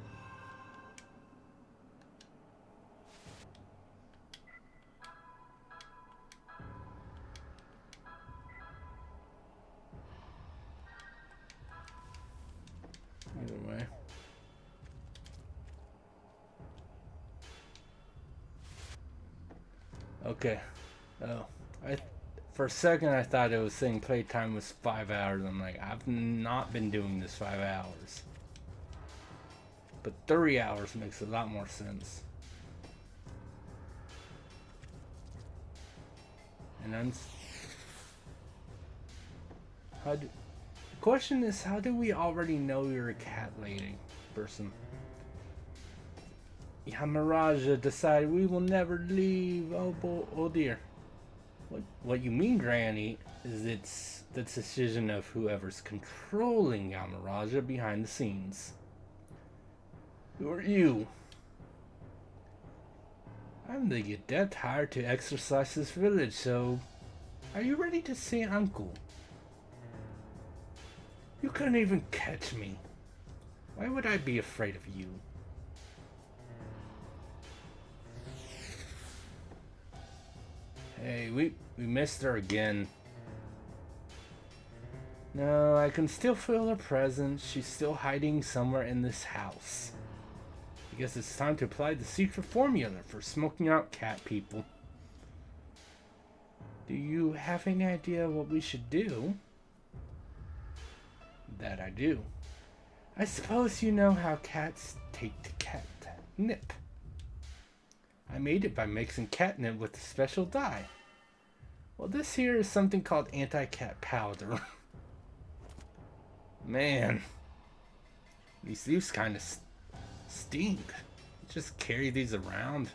Either way. Okay. Oh, for a second I thought it was saying playtime was 5 hours. I'm like, I've not been doing this 5 hours. But 3 hours makes a lot more sense. And then the question is, how do we already know you're a cat lady person? Yamaraja decided we will never leave. Oh boy, oh dear. What you mean, Granny, is it's the decision of whoever's controlling Yamaraja behind the scenes. Who are you? I'm the adept hired to exercise this village, so are you ready to see Uncle? You couldn't even catch me. Why would I be afraid of you? Hey, we missed her again. No, I can still feel her presence. She's still hiding somewhere in this house. I guess it's time to apply the secret formula for smoking out cat people. Do you have any idea what we should do? That I do. I suppose you know how cats take to catnip. I made it by mixing catnip with a special dye. Well, this here is something called anti-cat powder. Man, these leaves kind of stink. Just carry these around.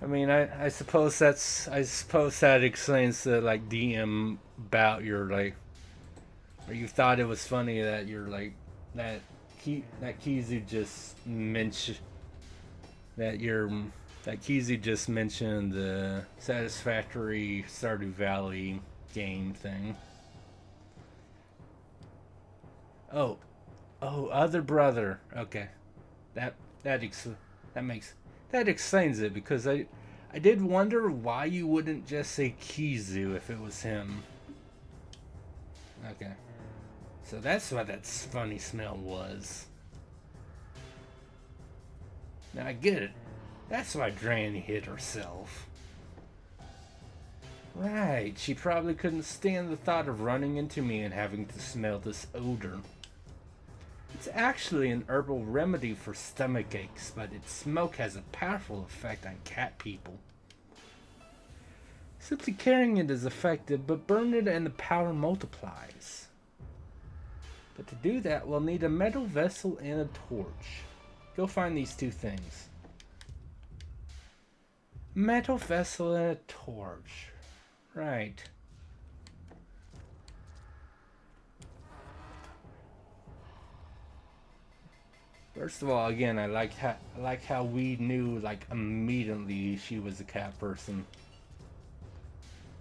I mean, I suppose that explains the like DM about your like, or you thought it was funny that you're like that Kizu just mentioned the satisfactory Stardew Valley game thing. Oh, other brother. Okay, that explains it, because I did wonder why you wouldn't just say Kizu if it was him. Okay. So that's what that funny smell was. Now I get it. That's why Granny hid herself. Right, she probably couldn't stand the thought of running into me and having to smell this odor. It's actually an herbal remedy for stomach aches, but its smoke has a powerful effect on cat people. Simply carrying it is effective, but burn it and the power multiplies. But to do that, we'll need a metal vessel and a torch. Go find these 2 things. Metal vessel and a torch. Right. First of all, again, I like how we knew like immediately she was a cat person.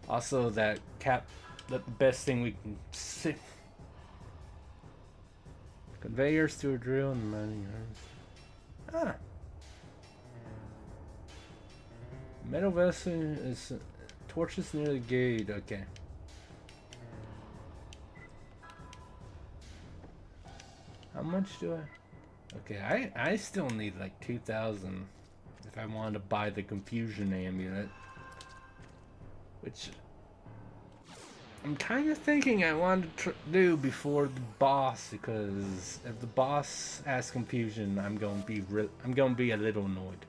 Also, the best thing we can see. Conveyors to a drill and mining arms. Metal vessel is torches near the gate. Okay. How much do I? Okay, I still need like 2,000 if I want to buy the confusion amulet. Which I'm kind of thinking I want to do before the boss, because if the boss has confusion, I'm going to be a little annoyed.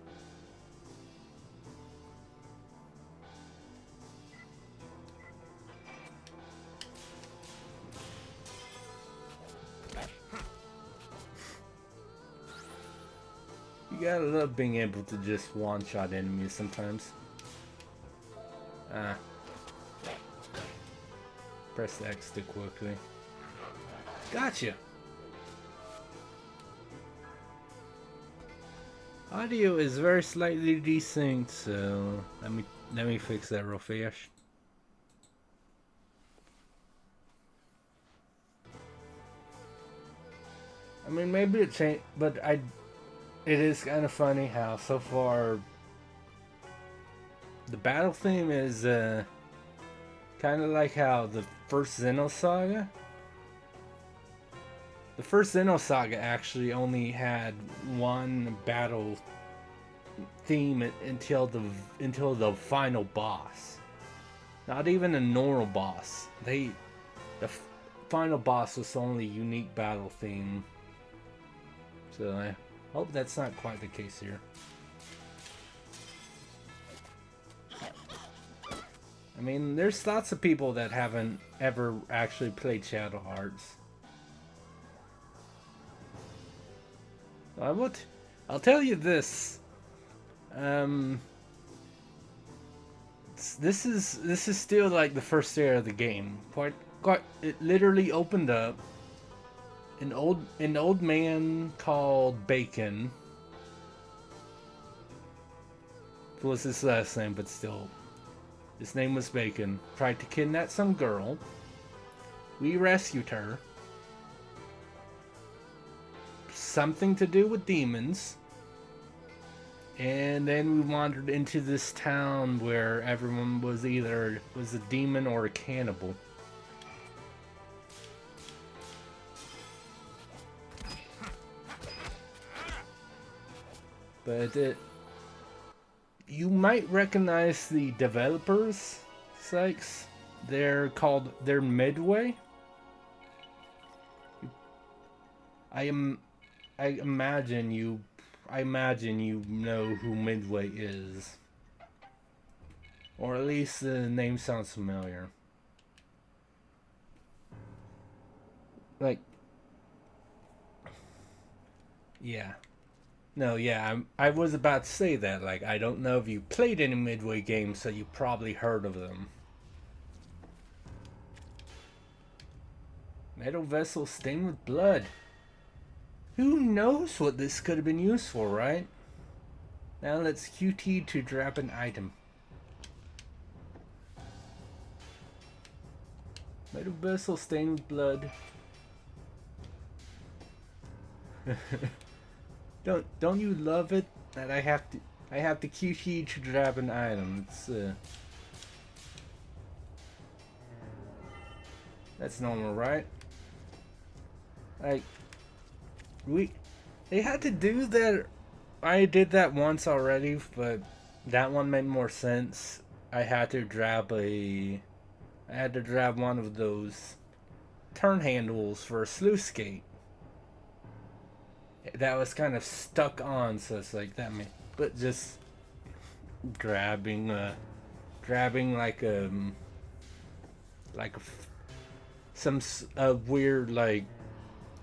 You gotta love being able to just one-shot enemies sometimes. Press X to quickly. Gotcha! Audio is very slightly desynced, so let me fix that real fast. I mean, maybe it changed, but it is kind of funny how so far the battle theme is kind of like how the first Xenosaga. The first Xenosaga actually only had one battle theme until the final boss. Not even a normal boss. The final boss was the only unique battle theme. So I hope that's not quite the case here. I mean, there's lots of people that haven't ever actually played Shadow Hearts. I'll tell you this. This is still like the first area of the game. It literally opened up. An old man called Bacon was his last name, but still, his name was Bacon. Tried to kidnap some girl. We rescued her. Something to do with demons. And then we wandered into this town where everyone was either a demon or a cannibal. But you might recognize the developers, Sykes. They're Midway. I imagine you know who Midway is. Or at least the name sounds familiar. Like, yeah. No, yeah, I was about to say that. Like, I don't know if you played any Midway games, so you probably heard of them. Metal vessel stained with blood. Who knows what this could have been used for, right? Now let's QT to drop an item. Metal vessel stained with blood. Don't you love it that I have to QT to grab an item? It's that's normal, right? Like they had to do that. I did that once already, but that one made more sense. I had to grab one of those turn handles for a sluice gate. That was kind of stuck on, so it's like that. But just grabbing like some weird, like,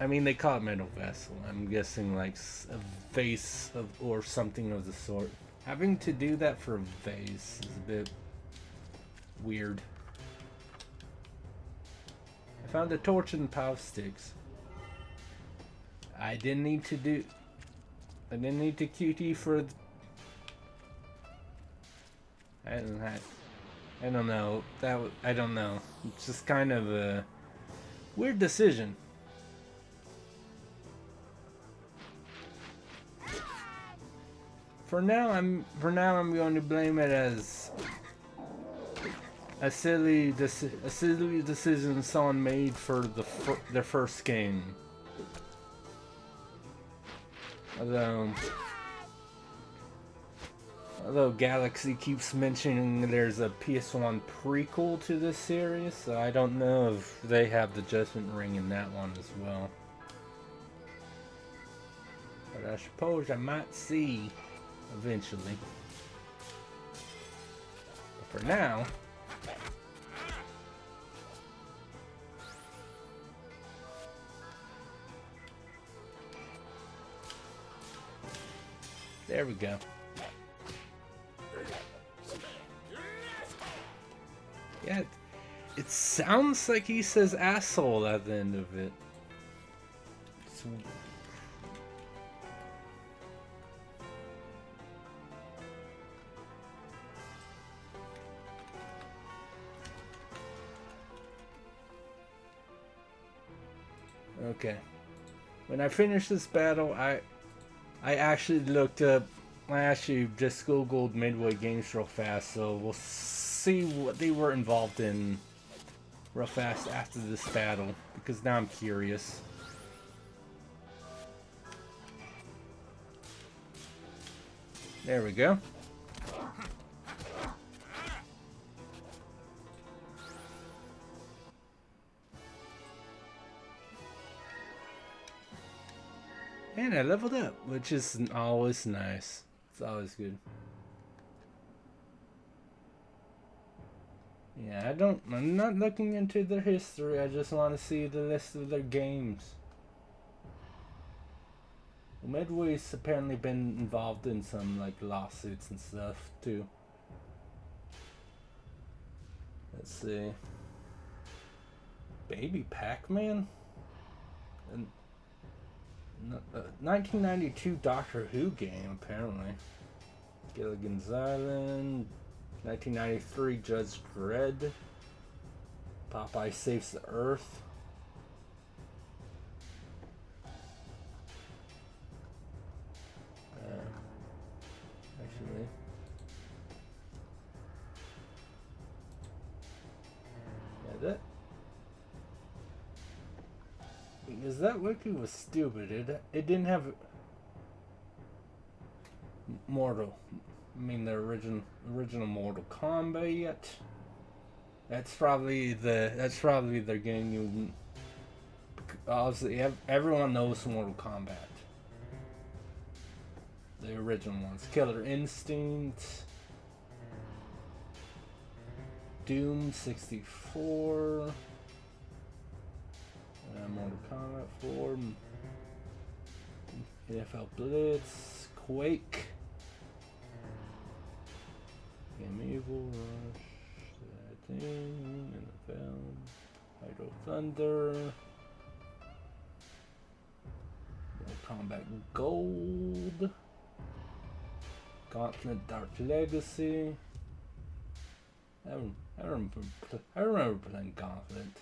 I mean, they call it metal vessel. I'm guessing like a vase or something of the sort. Having to do that for a vase is a bit weird. I found a torch and power sticks. I didn't need to QT for. I don't know. I don't know. It's just kind of a weird decision. For now, I'm going to blame it as a silly decision someone made for their first game. Although Galaxy keeps mentioning there's a PS1 prequel to this series, so I don't know if they have the Judgment Ring in that one as well. But I suppose I might see eventually. But for now, there we go. Yeah, it sounds like he says asshole at the end of it. Okay. When I finish this battle, I actually looked up. I actually just googled Midway Games real fast, so we'll see what they were involved in real fast after this battle, because now I'm curious. There we go. And I leveled up, which is always nice. It's always good. Yeah, I'm not looking into their history, I just want to see the list of their games. Midway's apparently been involved in some, like, lawsuits and stuff, too. Let's see. Baby Pac-Man? And 1992 Doctor Who game, apparently. Gilligan's Island. 1993 Judge Dredd. Popeye Saves the Earth. Actually, yeah, because that wiki was stupid. It didn't have the original Mortal Kombat yet. That's probably their game. You obviously everyone knows Mortal Kombat. The original ones: Killer Instinct, Doom 64, Mortal Kombat 4, NFL Blitz, Quake, Game Evil, Rush, NFL, Hydro Thunder, Mortal Kombat Gold, Gauntlet Dark Legacy. I remember playing Gauntlet.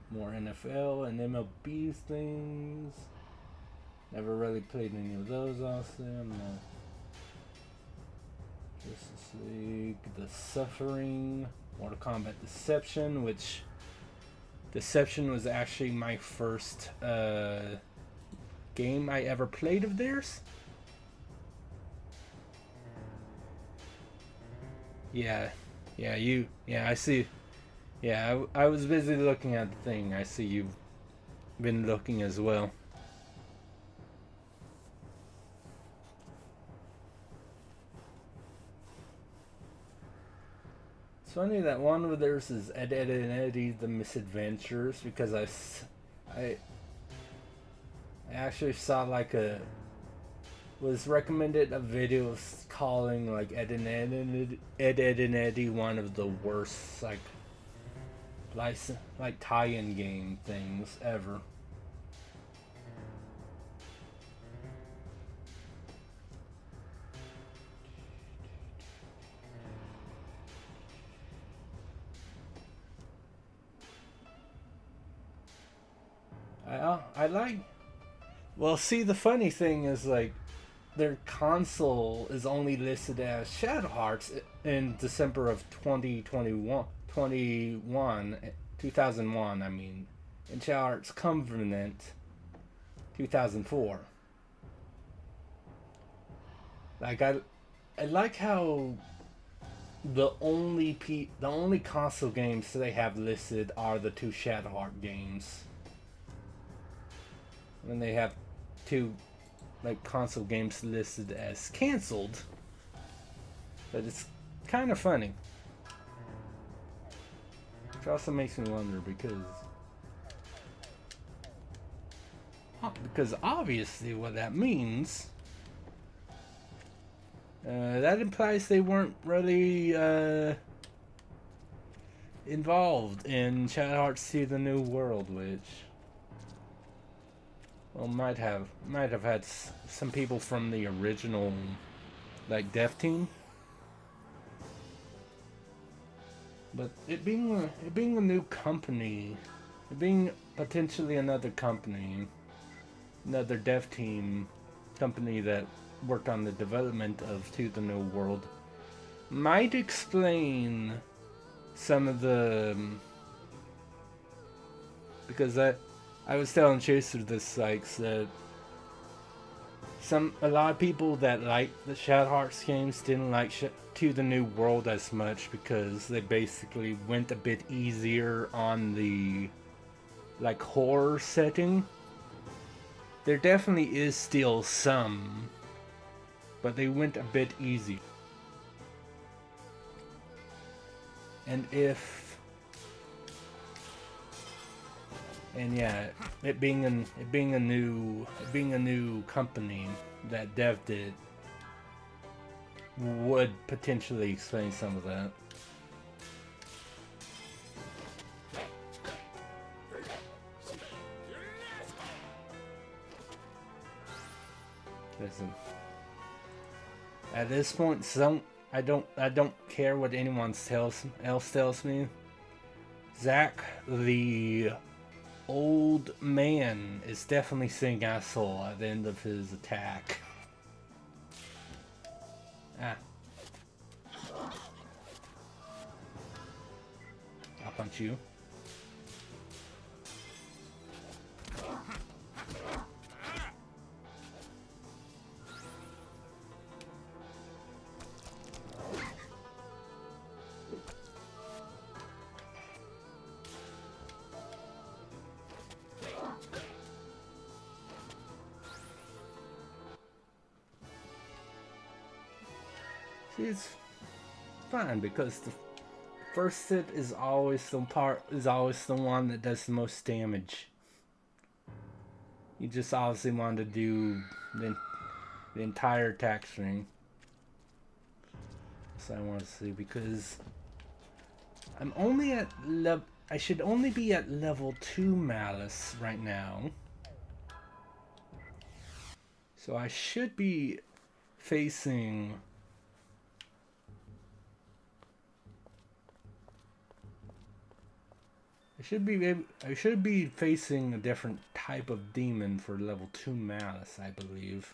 More NFL and MLB things. Never really played any of those, honestly. I'm not. Justice League, The Suffering, Mortal Kombat Deception, which Deception was actually my first game I ever played of theirs. Yeah, I see. Yeah, I was busy looking at the thing. I see you've been looking as well. It's funny that one of theirs is Ed, Edd and Eddy The Misadventures, because I actually saw like was recommended a video calling like Ed, Edd and Eddy one of the worst like tie-in game things ever. I like. Well, see, the funny thing is like their console is only listed as Shadow Hearts in December of 2001, I mean, and Shadow Hearts Covenant 2004. Like I like how the only console games they have listed are the two Shadowheart games. And they have two like console games listed as canceled. But it's kind of funny. Which also makes me wonder because obviously what that means, that implies they weren't really involved in Shadowheart's to the New World, which, well, might have had some people from the original like dev team. But it being a new company, it being potentially another company, another dev team company that worked on the development of To the New World, might explain some of the, because I was telling Chaser this, like, that a lot of people that like the Shadowhearts games didn't like To the New World as much because they basically went a bit easier on the like horror setting. There definitely is still some, but they went a bit easy. And yeah, it being a new company that dev'd it would potentially explain some of that. Listen, at this point, I don't care what anyone else tells me. Zach, the old man, is definitely saying asshole at the end of his attack. I'll punch you. See, it's fine because the first hit is always the one that does the most damage. You just obviously want to do the entire attack string. So I want to see, because I'm only at I should only be at level 2 Malice right now. So I should be facing I should be facing a different type of demon for level 2 Malice, I believe.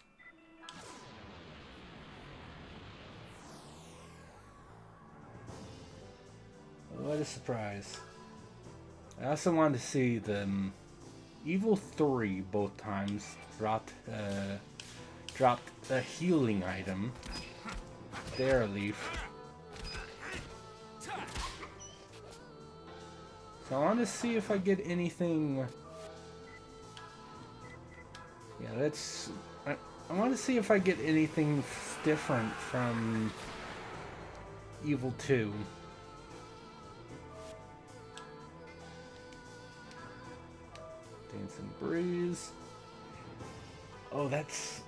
What a surprise. I also wanted to see the Evil 3 both times dropped a healing item. There, Leaf. So I want to see if I get anything. Yeah, I want to see if I get anything different from Evil 2. Dancing Breeze. Oh, that's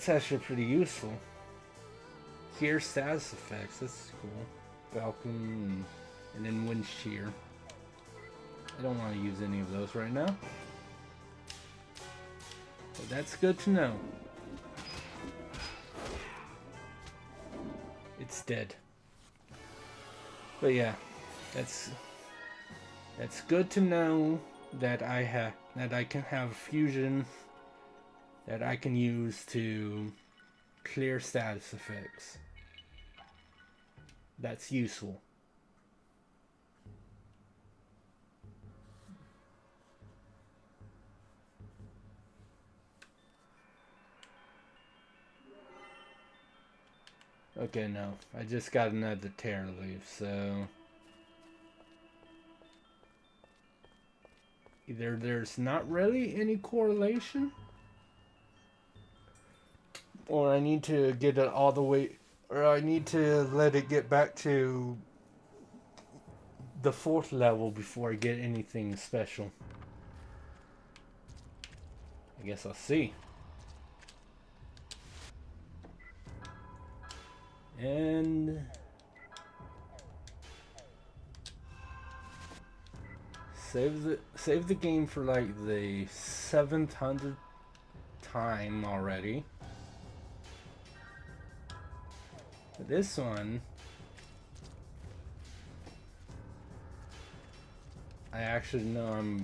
actually pretty useful. Here, status effects. That's cool. Falcon and then Wind Shear. I don't want to use any of those right now. But that's good to know. It's dead. But yeah, that's good to know that I can have fusion that I can use to clear status effects. That's useful. Okay, no. I just got another tear leaf, so... Either there's not really any correlation, or I need to get it all the way... Or I need to let it get back to the 4th level before I get anything special. I guess I'll see. And... Save the game for like the 700th time already. But this one, I actually know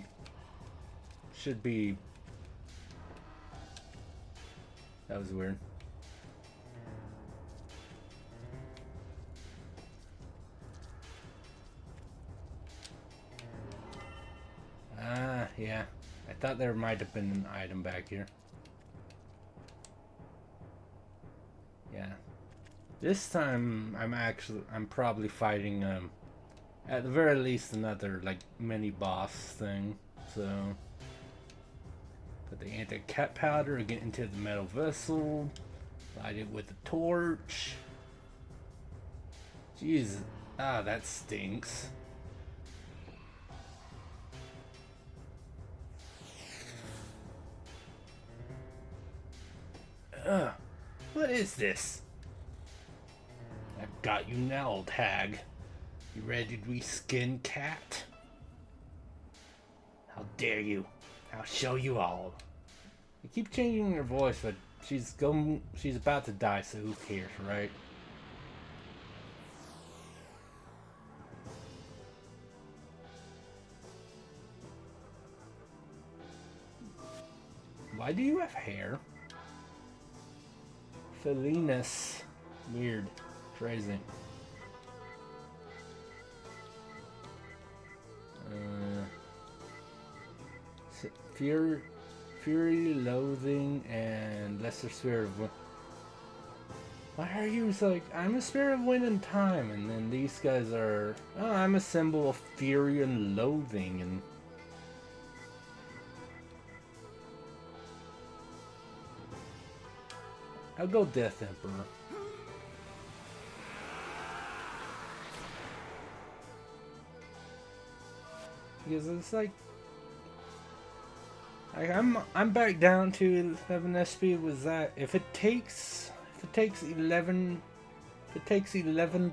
should be. That was weird. Ah, yeah. I thought there might have been an item back here. Yeah. This time, I'm probably fighting, at the very least another, like, mini-boss thing, so... Put the anti-cat powder, get into the metal vessel, light it with a torch. Jeez, that stinks. What is this? I've got you now, old hag. You ready to be skin cat? How dare you? I'll show you all. You keep changing her voice, but she's about to die, so who cares, right? Why do you have hair? Felinus. Weird. Crazy. Fury, Loathing, and Lesser Spirit of Wind. Why are you like, I'm a Spirit of Wind and Time, and then these guys are, oh, I'm a symbol of Fury and Loathing, and... I'll go Death Emperor. Because it's like I'm back down to 11 SP. Was that if it takes 11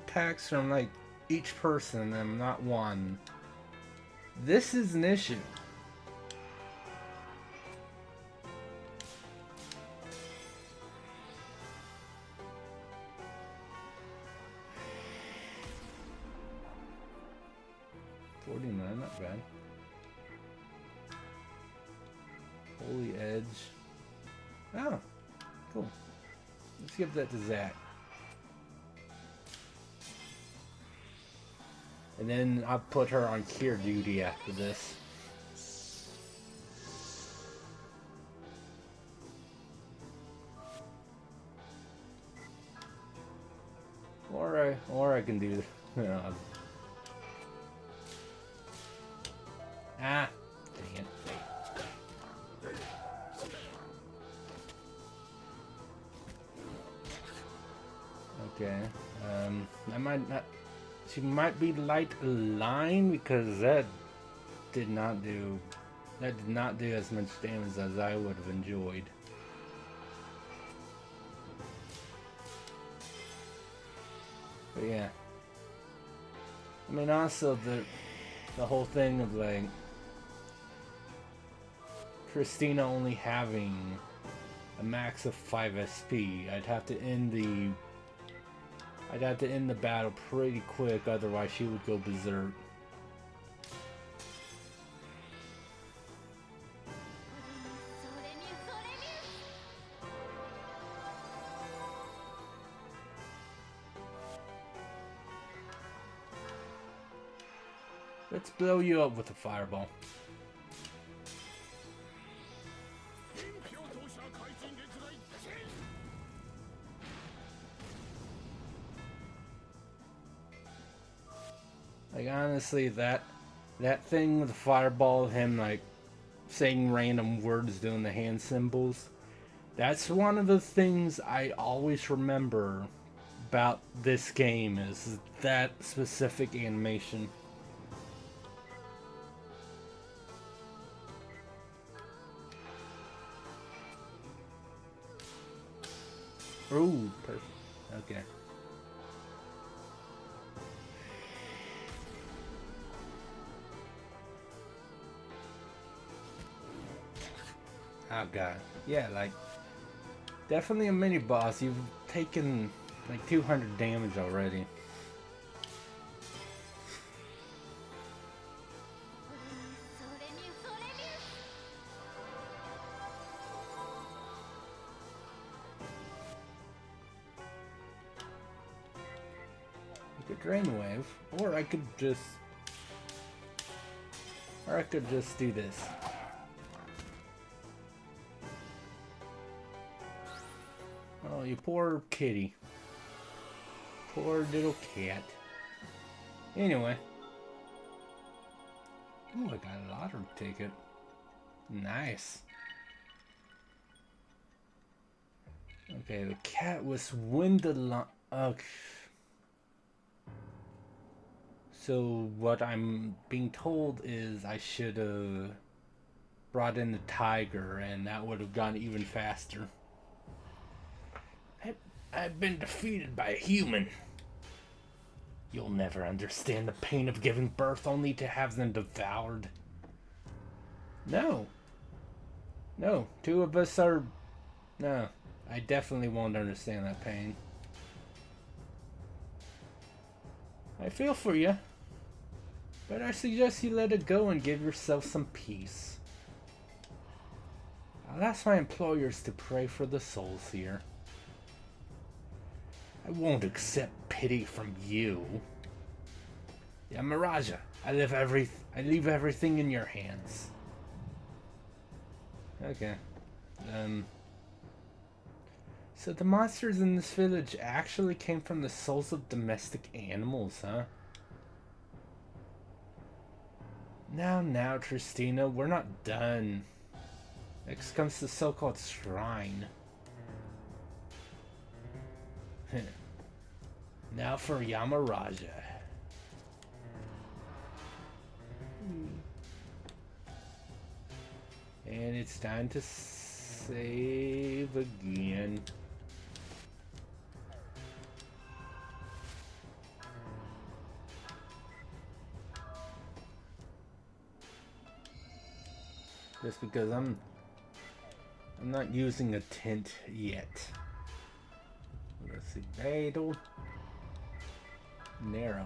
packs from like each person and not one, this is an issue. Not bad. Holy Edge. Oh, cool. Let's give that to Zach. And then I'll put her on cure duty after this. Or I can do, ah, dang it. Okay, I might not, she might be light line because that did not do as much damage as I would have enjoyed. But yeah, I mean, also the whole thing of like Christina only having a max of 5 SP, I'd have to end the battle pretty quick, otherwise she would go berserk. Let's blow you up with a fireball. Like honestly, that thing with the fireball, him like saying random words, doing the hand symbols. That's one of the things I always remember about this game is that specific animation. Ooh, perfect. Okay. Oh god. Yeah, like definitely a mini boss. You've taken like 200 damage already. You could drain wave, or I could just do this. Oh, you poor kitty. Poor little cat. Anyway. Oh, I got a lottery ticket. Nice. Okay, the cat was when the okay. So what I'm being told is I should have brought in the tiger, and that would have gone even faster. I've been defeated by a human. You'll never understand the pain of giving birth only to have them devoured. No. No, two of us are... No, I definitely won't understand that pain. I feel for you, but I suggest you let it go and give yourself some peace. I'll ask my employers to pray for the souls here. I won't accept pity from you. Yamaraja, I leave everything in your hands. Okay. So the monsters in this village actually came from the souls of domestic animals, huh? Now, Tristina, we're not done. Next comes the so-called shrine. Now for Yamaraja. And it's time to save again. Just because I'm not using a tent yet. Let's see. Fatal. Narrow.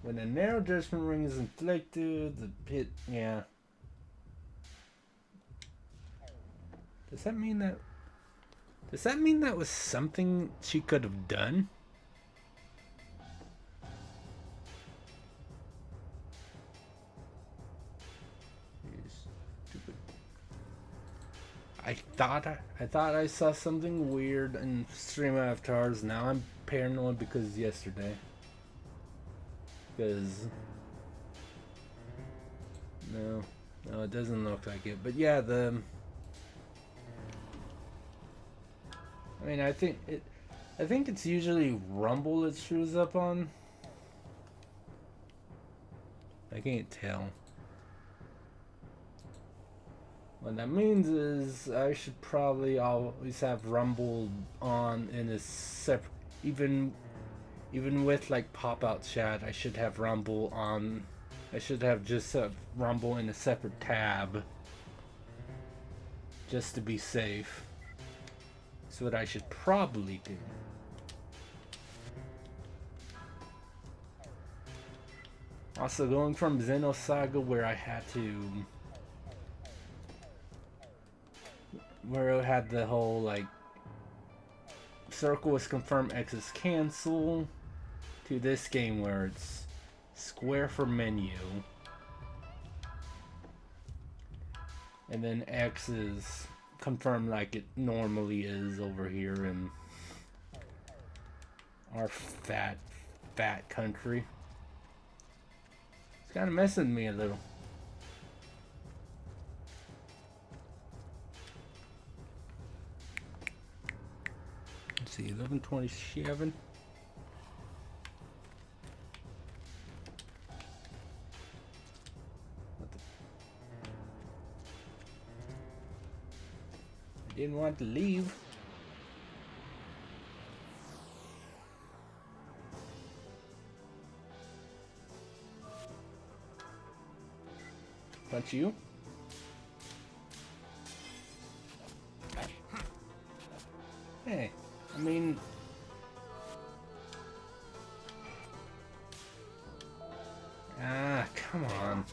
When a narrow judgment ring is inflicted, the pit. Yeah. Does that mean that was something she could have done? Stupid. I thought I saw something weird in stream avatars. Now I'm paranoid because yesterday. Because no, it doesn't look like it. But yeah, I mean, I think it's usually Rumble that shows up on. I can't tell. What that means is I should probably always have Rumble on in a separate, even with like pop-out chat. I should have Rumble on. I should have just Rumble in a separate tab, just to be safe. That's what I should probably do. Also, going from Xenosaga where I had it had the whole like circle is confirmed, X is cancel, to this game where it's square for menu, and then X is confirmed like it normally is over here in our fat country. kind of messing with me a little. Let's see, 1127. What the? I didn't want to leave. Punch you. Hey, I mean, come on.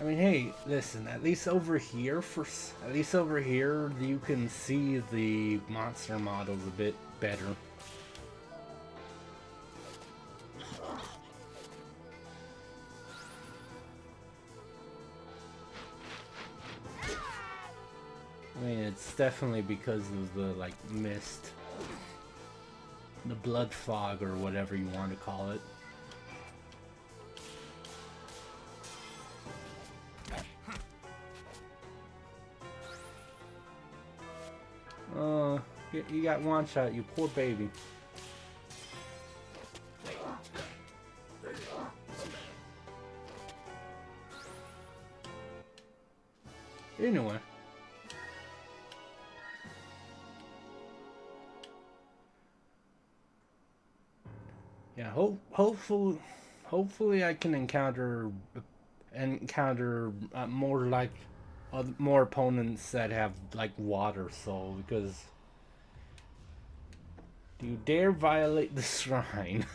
I mean, hey, listen, at least over here you can see the monster models a bit better. I mean, it's definitely because of the, like, mist. The blood fog, or whatever you want to call it. Oh, you got one shot, you poor baby. Anyway. Yeah, hopefully I can encounter more opponents that have like water soul, because do you dare violate the shrine?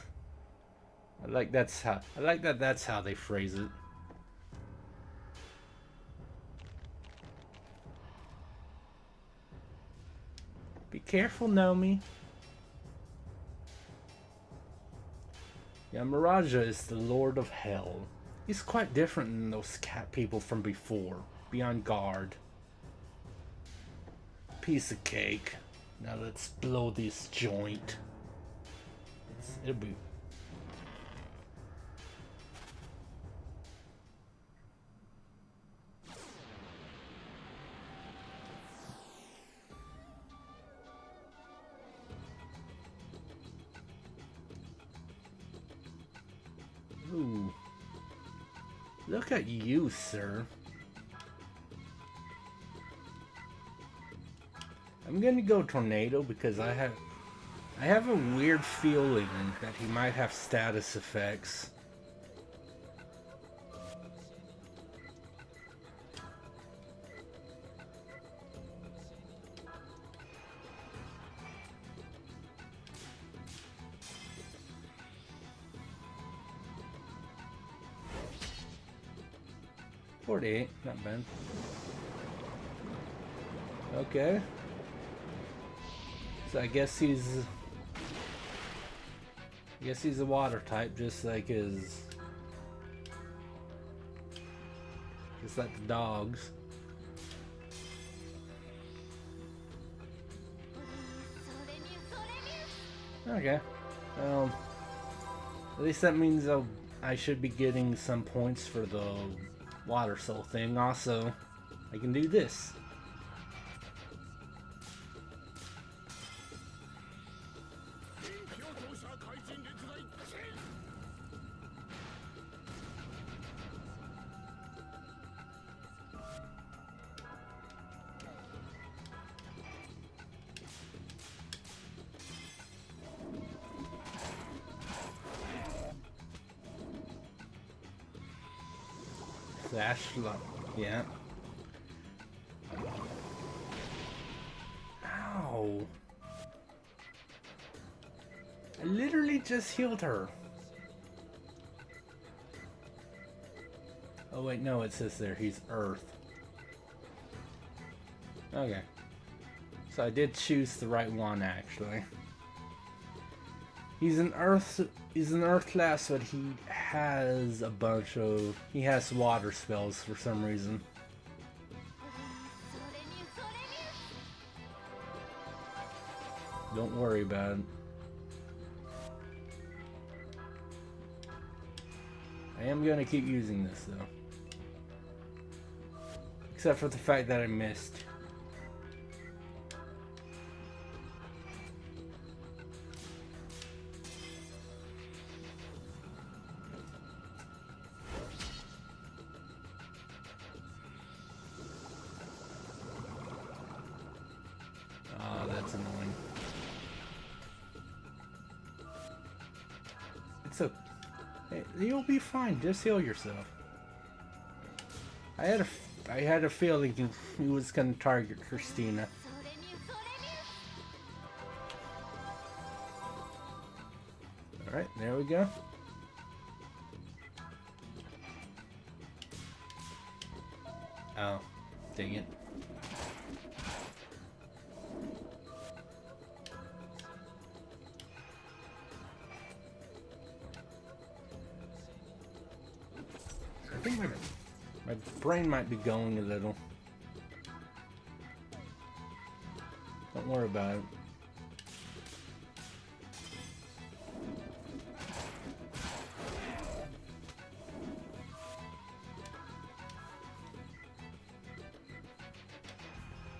I like that's how they phrase it. Be careful, Nomi. Yeah, Miraja is the Lord of Hell. He's quite different than those cat people from before. Be on guard. Piece of cake. Now let's blow this joint. It'll be... Ooh. Look at you, sir. I'm gonna go Tornado because I have a weird feeling that he might have status effects. $48, not bad. Okay. So I guess he's a water type, just like the dogs. Okay. Well, at least that means I should be getting some points for the water soul thing. Also, I can do this. Yeah. Ow. I literally just healed her. Oh wait, no, it says there he's Earth. Okay. So I did choose the right one, actually. He's an Earth class, but he has water spells for some reason. Don't worry about it. I am gonna keep using this though. Except for the fact that I missed. Oh, that's annoying. It's a... Hey, you'll be fine. Just heal yourself. I had a feeling he was gonna target Christina. Alright, there we go. Oh, dang it. I think my brain might be going a little. Don't worry about it.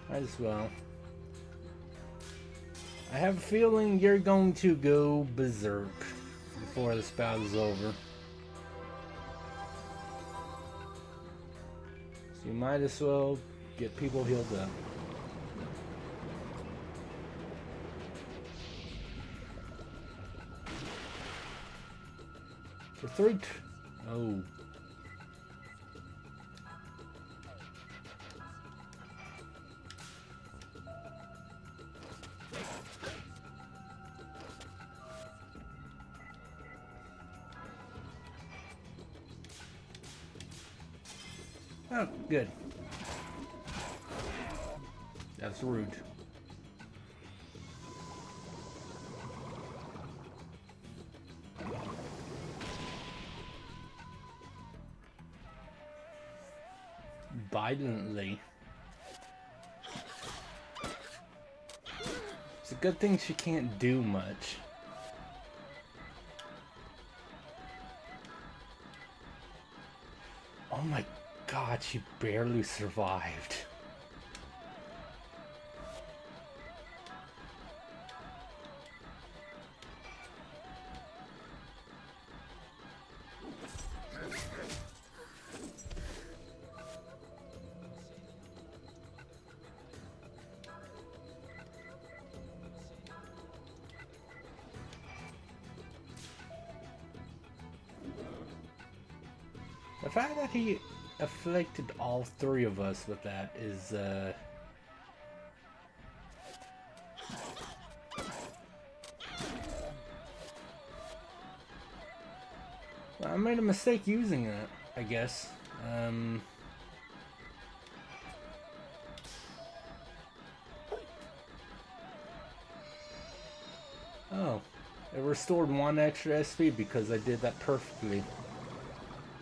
Might as well. I have a feeling you're going to go berserk before this battle is over. So you might as well get people healed up. For oh. Oh, good. That's rude. Violently. It's a good thing she can't do much. Oh my God, she barely survived. The fact that he afflicted all three of us with that is, I made a mistake using it, I guess. Oh, it restored 1 extra SP because I did that perfectly.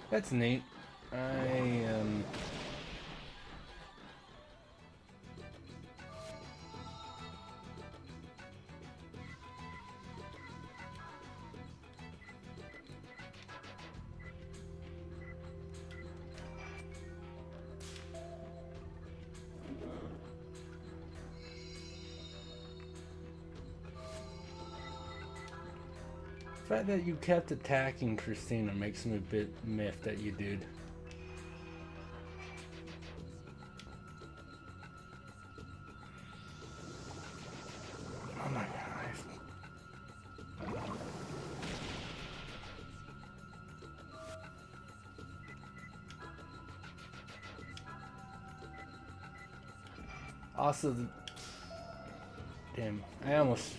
That's neat. The fact that you kept attacking Christina makes me a bit miffed that you did. Oh my God. Also, damn, I almost...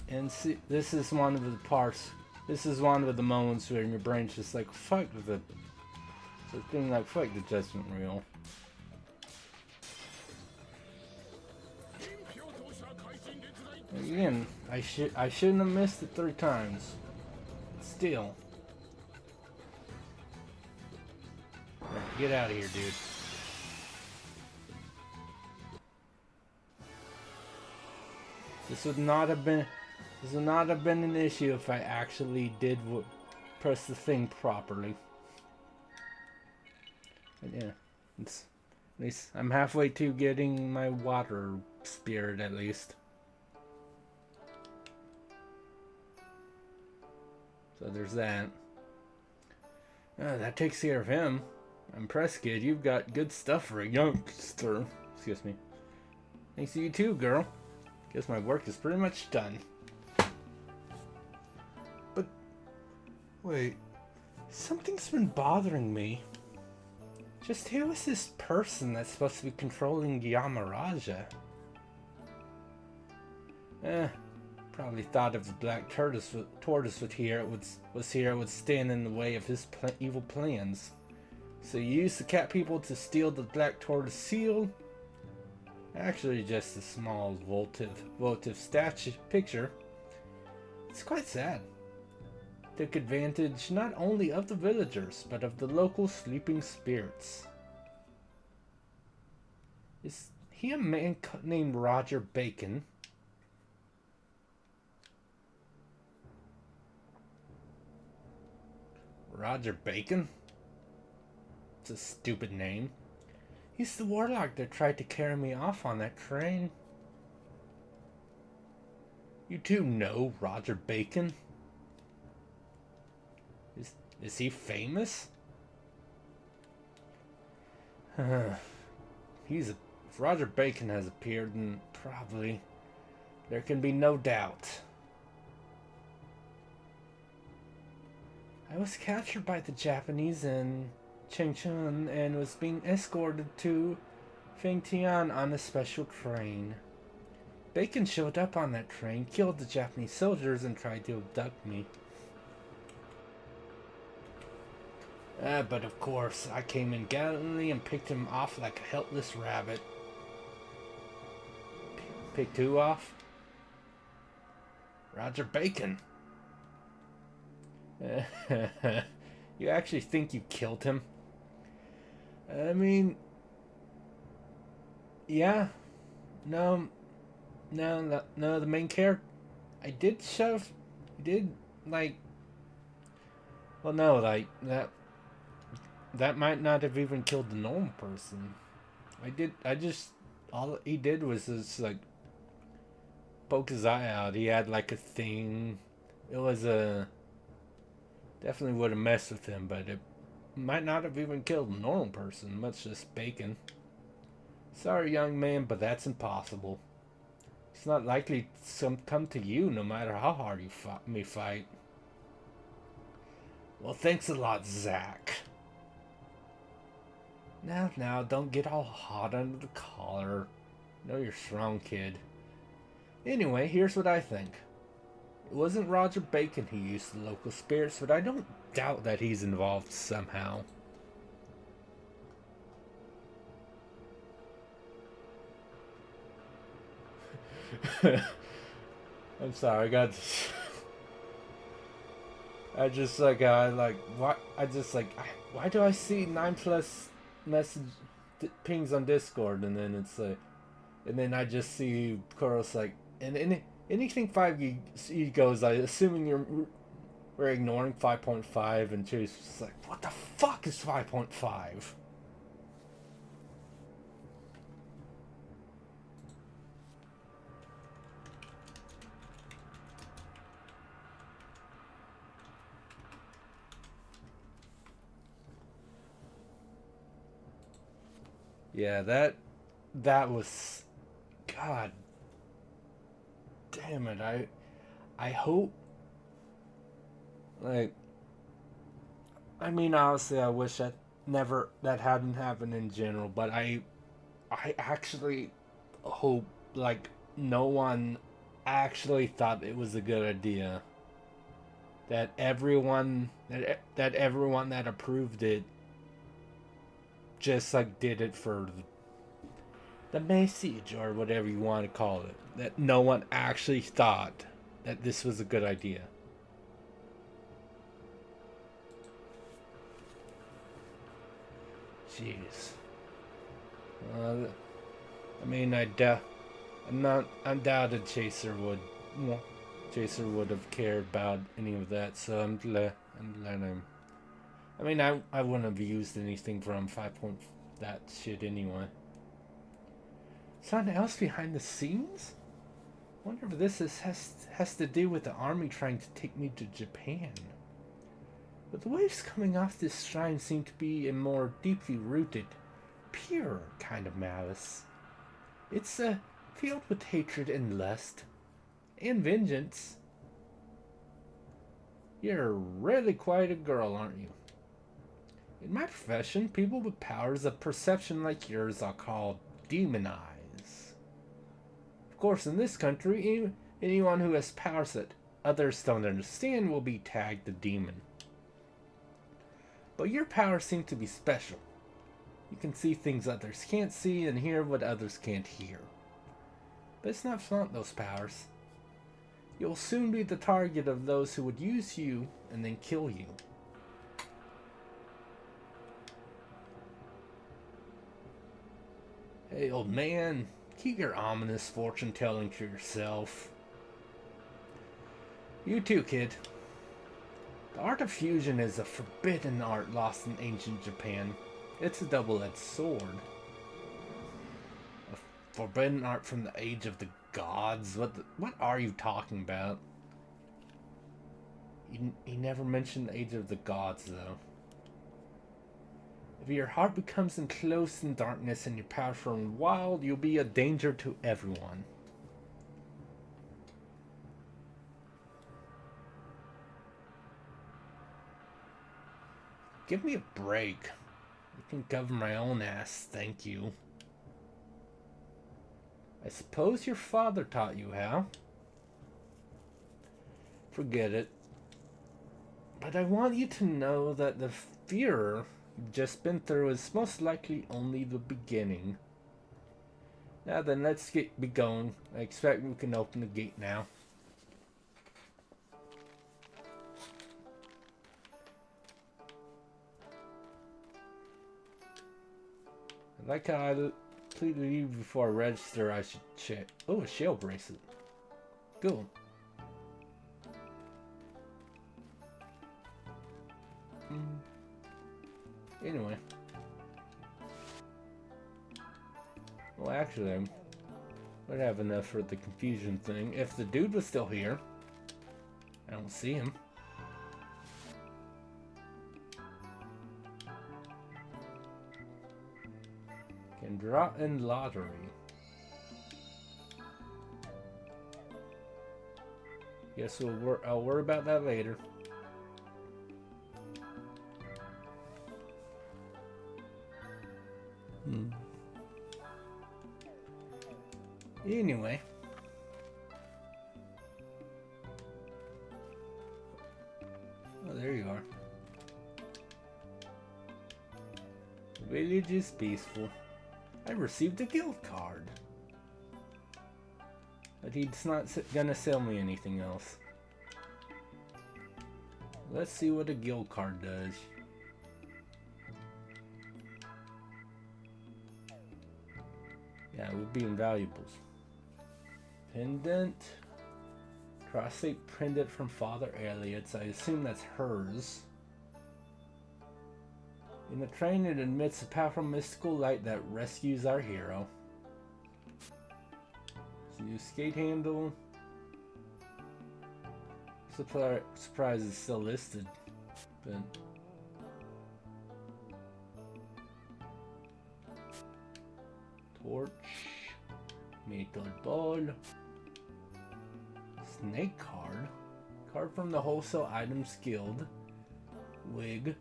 And see, this is one of the parts, this is one of the moments where your brain's just like, fuck the... So it's being like, fuck the judgment reel. Again, I shouldn't have missed it 3 times. Still. Right, get out of here, dude. This would not have been an issue if I actually did press the thing properly. But yeah, at least I'm halfway to getting my water spirit at least. So there's that. That takes care of him. I'm impressed, kid. You've got good stuff for a youngster. Excuse me. Thanks to you too, girl. Guess my work is pretty much done. But wait, something's been bothering me. Just who is this person that's supposed to be controlling Yamaraja? Probably thought if the black tortoise was here, it would stand in the way of his evil plans. So you used the cat people to steal the black tortoise seal? Actually, just a small votive statue picture. It's quite sad. Took advantage not only of the villagers, but of the local sleeping spirits. Is he a man named Roger Bacon? Roger Bacon? It's a stupid name. He's the warlock that tried to carry me off on that train. You two know Roger Bacon? Is he famous? If Roger Bacon has appeared, then probably there can be no doubt. I was captured by the Japanese in Chengchun and was being escorted to Fengtian on a special train. Bacon showed up on that train, killed the Japanese soldiers, and tried to abduct me. But of course, I came in gallantly and picked him off like a helpless rabbit. Picked who off? Roger Bacon. You actually think you killed him? I mean, yeah. No, the main character. I did shove. Well, no, like, that might not have even killed the normal person. All he did was just, like, poke his eye out. He had, like, a thing. It was definitely would have messed with him, but it might not have even killed a normal person, much less Bacon. Sorry, young man, but that's impossible. It's not likely to come to you, no matter how hard you fight. Well, thanks a lot, Zach. Now, don't get all hot under the collar. Know you're strong, kid. Anyway, here's what I think. It wasn't Roger Bacon who used the local spirits, but I don't doubt that he's involved somehow. I'm sorry, why do I see 9+ message pings on Discord, and then it's like, and then I just see Kuro's like, and anything 5 egos, I assuming we're ignoring 5.5, and she's just like, what the fuck is 5.5? Yeah, that was, God damn it. I hope, like, I mean, honestly, I wish that hadn't happened in general, but I actually hope, like, no one actually thought it was a good idea. That everyone that approved it just, like, did it for the message, or whatever you want to call it. That no one actually thought that this was a good idea. Jeez. I mean, I I'm not undoubted Chaser would have cared about any of that, so I'm glad him. I mean, I wouldn't have used anything from 5 point that shit anyway. Something else behind the scenes? Wonder if this has to do with the army trying to take me to Japan. But the waves coming off this shrine seem to be a more deeply rooted, pure kind of malice. It's filled with hatred and lust. And vengeance. You're really quite a girl, aren't you? In my profession, people with powers of perception like yours are called demon eyes. Of course, in this country, anyone who has powers that others don't understand will be tagged a demon. But your powers seem to be special. You can see things others can't see and hear what others can't hear. Let's not flaunt those powers. You'll soon be the target of those who would use you and then kill you. Hey, old man, keep your ominous fortune telling to yourself. You too, kid. The art of fusion is a forbidden art lost in ancient Japan. It's a double-edged sword. A forbidden art from the age of the gods? What are you talking about? He never mentioned the age of the gods, though. If your heart becomes enclosed in darkness and your powers run wild, you'll be a danger to everyone. Give me a break. I can cover my own ass, thank you. I suppose your father taught you how. Forget it. But I want you to know that the fear you've just been through is most likely only the beginning. Now then, let's be going. I expect we can open the gate now. I like how I completely leave before I register. I should check. Oh, a shell bracelet. Cool. Anyway. Well, actually, I would have enough for the confusion thing. If the dude was still here. I don't see him. Can draw in lottery. Guess I'll worry about that later. Anyway. Oh, there you are. The village is peaceful. I received a guild card. But he's not gonna sell me anything else. Let's see what a guild card does. Yeah, it would be invaluables. Pendant. Cross-state pendant from Father Elliot's. I assume that's hers. In the train, it emits a powerful mystical light that rescues our hero. So you skate handle. Surprise is still listed. But torch. Metal ball. Snake card. Card from the Wholesale Items Guild. Wig.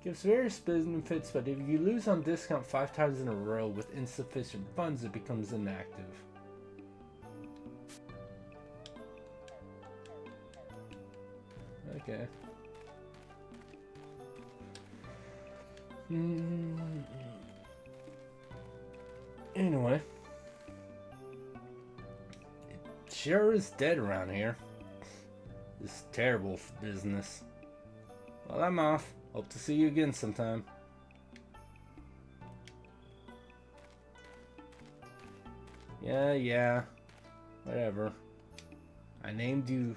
Gives various benefits, but if you lose on discount 5 times in a row with insufficient funds, it becomes inactive. Okay. Anyway. It sure is dead around here. This terrible business. Well, I'm off. Hope to see you again sometime. Yeah. Whatever. I named you...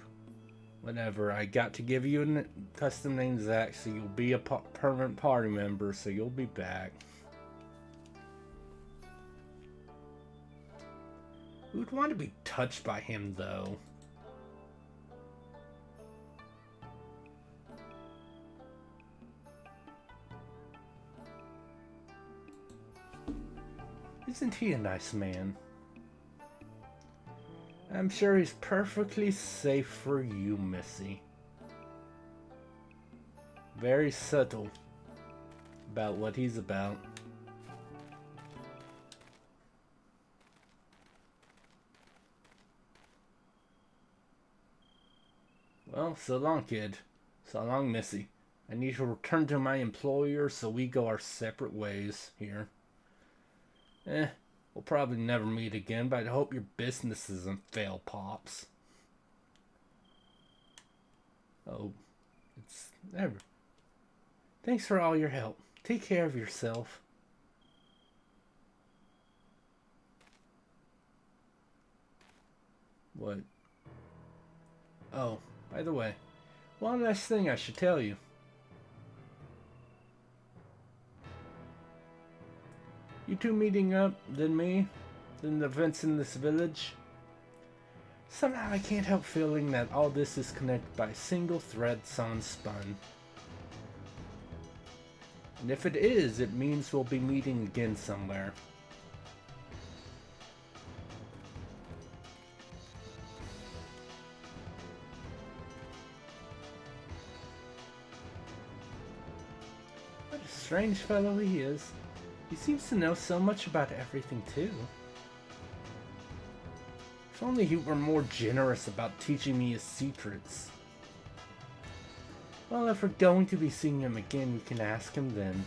Whatever. I got to give you a custom name, Zach, so you'll be a permanent party member, so you'll be back. Who'd want to be touched by him, though? Isn't he a nice man? I'm sure he's perfectly safe for you, Missy. Very subtle about what he's about. Well, so long, kid. So long, Missy. I need to return to my employer, so we go our separate ways here. We'll probably never meet again, but I hope your business doesn't fail, Pops. Oh, it's never. Thanks for all your help. Take care of yourself. What? Oh, by the way, one last thing I should tell you. You two meeting up, then me, then the events in this village. Somehow I can't help feeling that all this is connected by a single thread sans spun. And if it is, it means we'll be meeting again somewhere. What a strange fellow he is. He seems to know so much about everything, too. If only he were more generous about teaching me his secrets. Well, if we're going to be seeing him again, we can ask him then.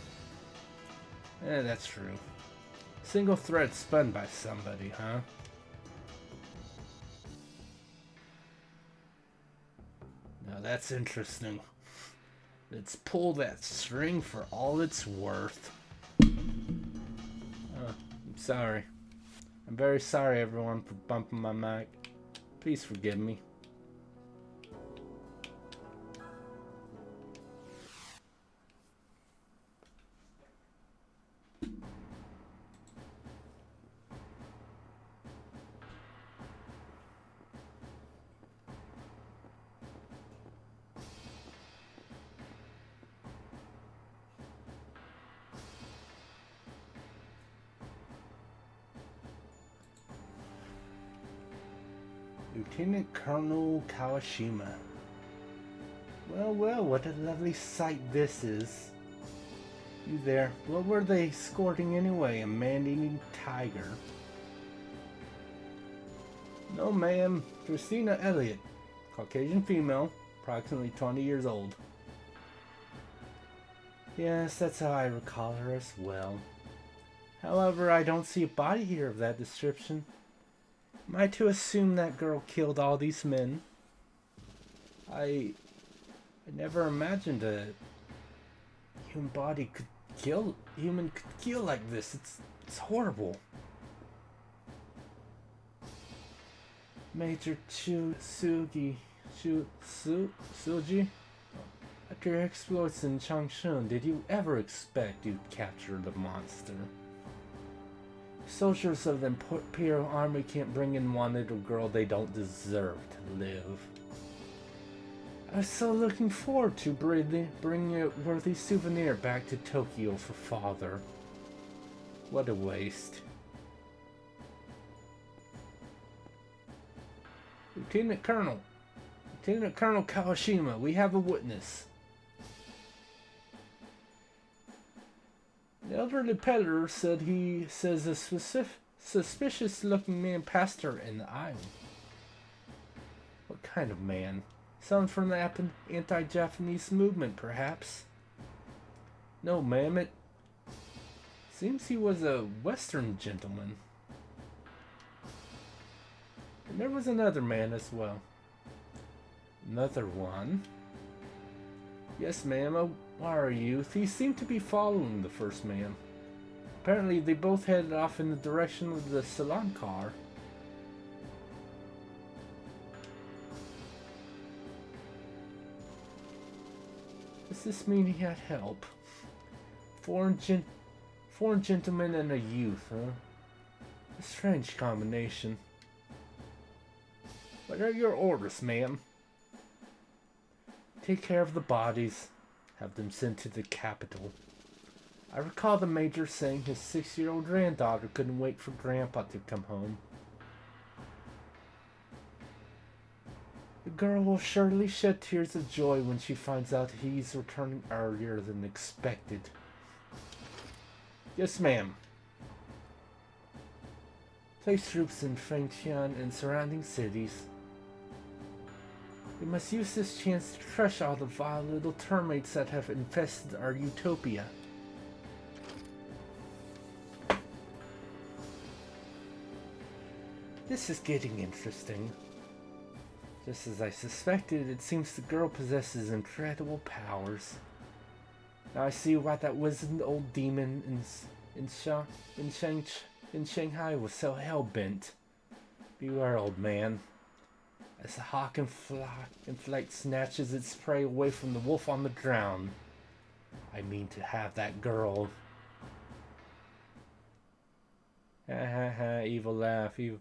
That's true. Single thread spun by somebody, huh? Now that's interesting. Let's pull that string for all it's worth. I'm sorry. I'm very sorry, everyone, for bumping my mic. Please forgive me. Lieutenant Colonel Kawashima. Well, what a lovely sight this is. You there, what were they escorting anyway? A man-eating tiger? No, ma'am. Christina Elliott. Caucasian female, approximately 20 years old. Yes, that's how I recall her as well. However, I don't see a body here of that description. Am I to assume that girl killed all these men? I never imagined a human body could kill like this. It's horrible. Major Suji. After your exploits in Changshun, did you ever expect you'd capture the monster? Soldiers of the Imperial Army can't bring in one little girl they don't deserve to live. I was so looking forward to bringing a worthy souvenir back to Tokyo for Father. What a waste. Lieutenant Colonel Kawashima, we have a witness. The elderly peddler said he says a suspicious-looking man passed her in the aisle. What kind of man? Someone from the anti-Japanese movement, perhaps? No, ma'am, it seems he was a Western gentleman. And there was another man as well. Another one? Yes, ma'am, a wire youth. He seemed to be following the first man. Apparently, they both headed off in the direction of the salon car. Does this mean he had help? Foreign gentleman and a youth, huh? A strange combination. What are your orders, ma'am? Take care of the bodies. Have them sent to the capital. I recall the Major saying his 6-year-old granddaughter couldn't wait for Grandpa to come home. The girl will surely shed tears of joy when she finds out he's returning earlier than expected. Yes, ma'am. Place troops in Fengtian and surrounding cities. We must use this chance to crush all the vile little termites that have infested our utopia. This is getting interesting. Just as I suspected, it seems the girl possesses incredible powers. Now I see why that wizened old demon in Shanghai was so hell-bent. Beware, old man. As the hawk in flight snatches its prey away from the wolf on the ground. I mean to have that girl. Ha ha ha, evil laugh. I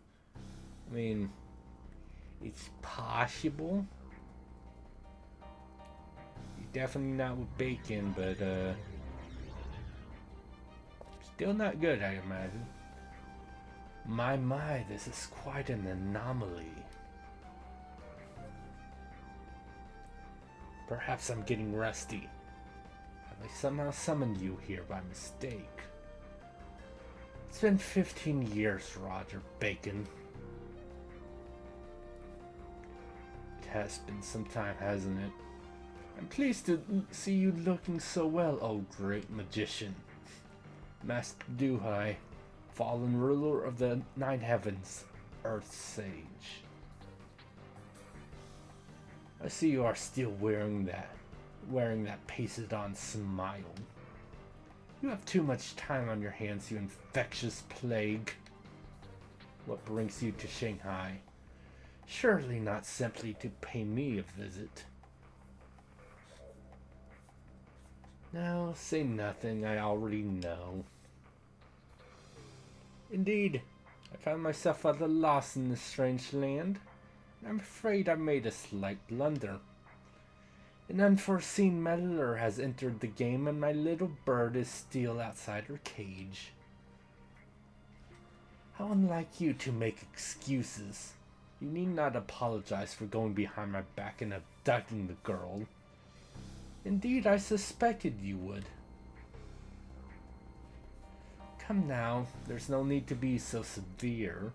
mean, it's possible. Definitely not with bacon, but still not good, I imagine. My, this is quite an anomaly. Perhaps I'm getting rusty. Have I somehow summoned you here by mistake? It's been 15 years, Roger Bacon. It has been some time, hasn't it? I'm pleased to see you looking so well, oh great magician. Master Duhai, fallen ruler of the nine heavens, Earth Sage. I see you are still wearing that pasted-on smile. You have too much time on your hands, you infectious plague. What brings you to Shanghai? Surely not simply to pay me a visit. No, say nothing, I already know. Indeed, I found myself at a loss in this strange land. I'm afraid I made a slight blunder. An unforeseen meddler has entered the game and my little bird is still outside her cage. How unlike you to make excuses. You need not apologize for going behind my back and abducting the girl. Indeed, I suspected you would. Come now, there's no need to be so severe.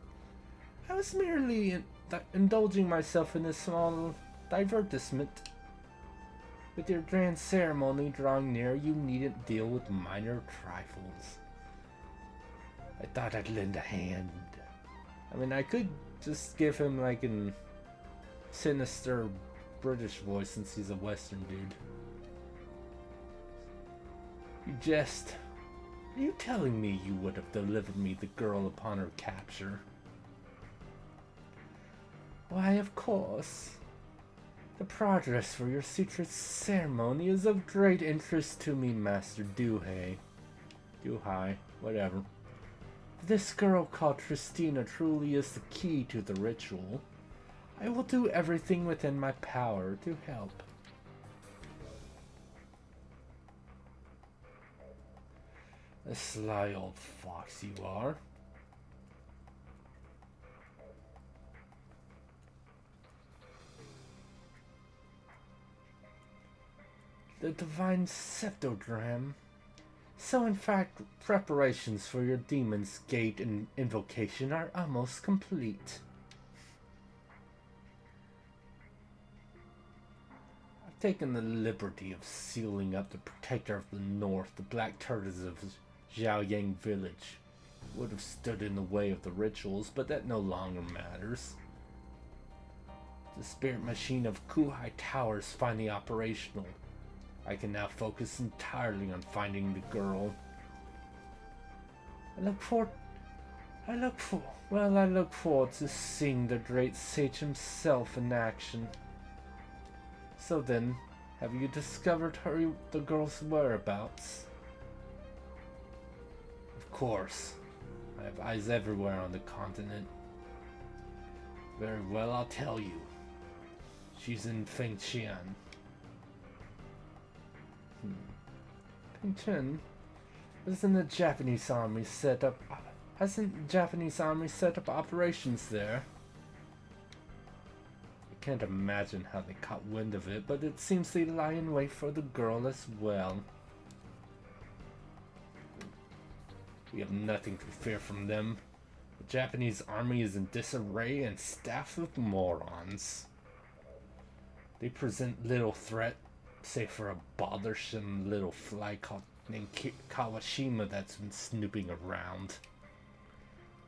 I was merely indulging myself in a small divertisement. With your grand ceremony drawing near, you needn't deal with minor trifles. I thought I'd lend a hand. I mean, I could just give him like a sinister British voice since he's a Western dude. You jest. Are you telling me you would have delivered me the girl upon her capture? Why, of course. The progress for your secret ceremony is of great interest to me, Master Duhai. Duhai, whatever. This girl called Christina truly is the key to the ritual. I will do everything within my power to help. A sly old fox you are. The divine septogram. So in fact, preparations for your demon's gate and invocation are almost complete. I've taken the liberty of sealing up the protector of the north, the black turtles of Zhaoyang village. Would have stood in the way of the rituals, but that no longer matters. The spirit machine of Kuhai Tower is finally operational. I can now focus entirely on finding the girl. I look forward to seeing the great sage himself in action. So then, Have you discovered the girl's whereabouts? Of course. I have eyes everywhere on the continent. Very well, I'll tell you. She's in Fengtian. Fengtian? Hasn't the Japanese army set up operations there? I can't imagine how they caught wind of it, but it seems they lie in wait for the girl as well. We have nothing to fear from them. The Japanese army is in disarray and staffed with morons. They present little threat, save for a bothersome little fly named Kawashima that's been snooping around.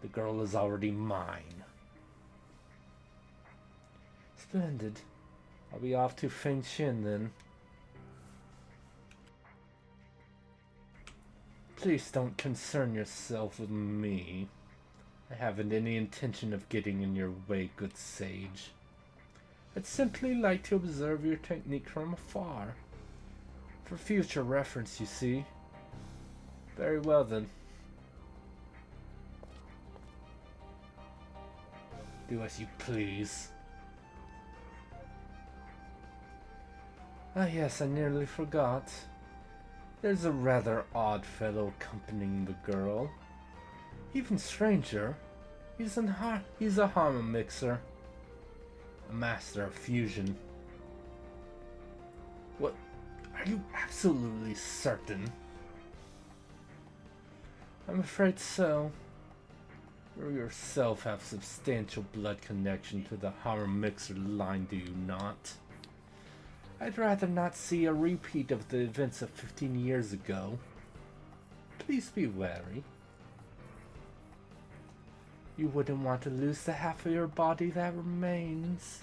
The girl is already mine. Splendid. I'll be off to Fengtian then. Please don't concern yourself with me. I haven't any intention of getting in your way, good sage. I'd simply like to observe your technique from afar. For future reference, you see. Very well then. Do as you please. Ah yes, I nearly forgot. There's a rather odd fellow accompanying the girl. Even stranger, he's a Harma mixer. A master of fusion. What? Are you absolutely certain? I'm afraid so. You yourself have substantial blood connection to the Harma mixer line, do you not? I'd rather not see a repeat of the events of 15 years ago. Please be wary. You wouldn't want to lose the half of your body that remains.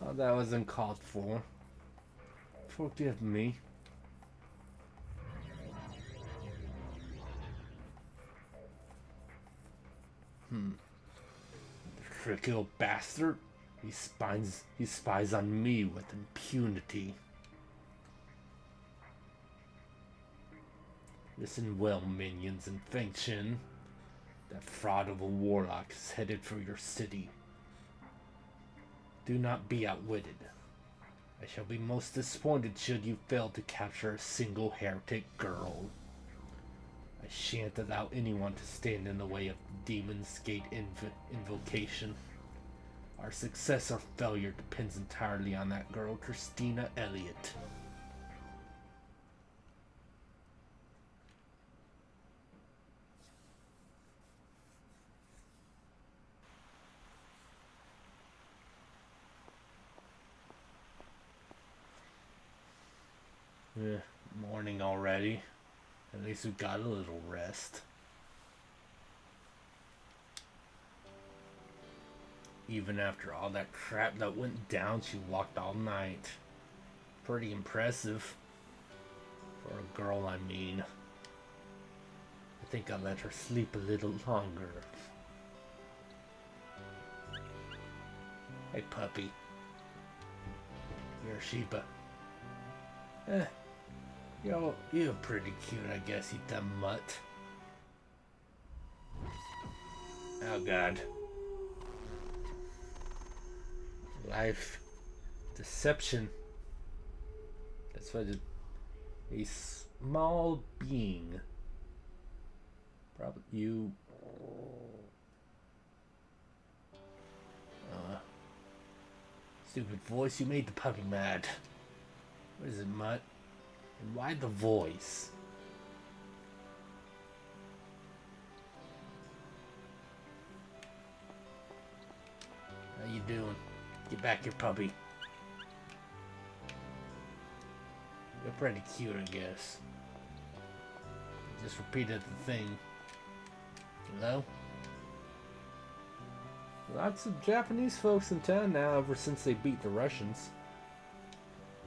Oh, that was uncalled for. Forgive me. The tricky old bastard. He spies on me with impunity. Listen well, minions in Fengtian. That fraud of a warlock is headed for your city. Do not be outwitted. I shall be most disappointed should you fail to capture a single heretic girl. I shan't allow anyone to stand in the way of Demon's Gate invocation. Our success or failure depends entirely on that girl, Christina Elliott. Morning already. At least we got a little rest. Even after all that crap that went down, she walked all night. Pretty impressive. For a girl, I mean. I think I'll let her sleep a little longer. Hey, puppy. You're a Sheba. You're pretty cute, I guess, you dumb mutt. Oh, God. Life. Deception. That's what a small being. Probably you. Stupid voice, you made the puppy mad. What is it, mutt? And why the voice? How you doing? Get back here, puppy. You're pretty cute, I guess. Just repeated the thing. Hello? Lots of Japanese folks in town now ever since they beat the Russians.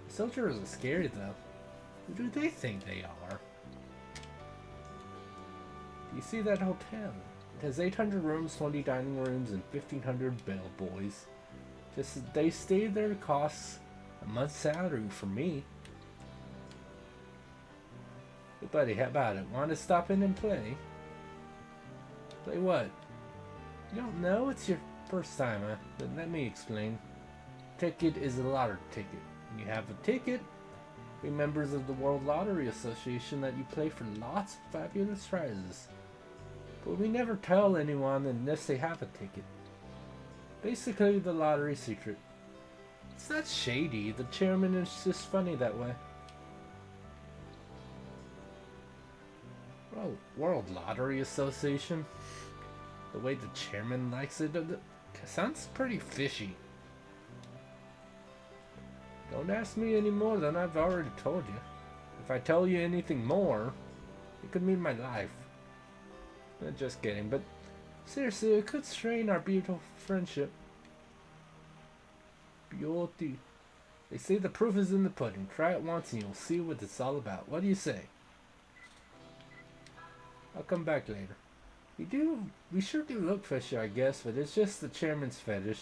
The soldiers are scary, though. Who do they think they are? Do you see that hotel? It has 800 rooms, 20 dining rooms, and 1,500 bellboys. They stay there costs A month's salary for me. Hey buddy, how about it? Want to stop in and play? Play what? You don't know? It's your first time, huh? Then let me explain. Ticket is a lottery ticket. When you have a ticket, be members of the World Lottery Association that you play for lots of fabulous prizes. But we never tell anyone unless they have a ticket. Basically the lottery secret. It's not shady, the chairman is just funny that way. Well, World Lottery Association? The way the chairman likes it, sounds pretty fishy. Don't ask me any more than I've already told you. If I tell you anything more, it could mean my life. Just kidding, but seriously, it could strain our beautiful friendship. Beauty. They say the proof is in the pudding. Try it once and you'll see what it's all about. What do you say? I'll come back later. We sure do look fishy, I guess, but it's just the chairman's fetish.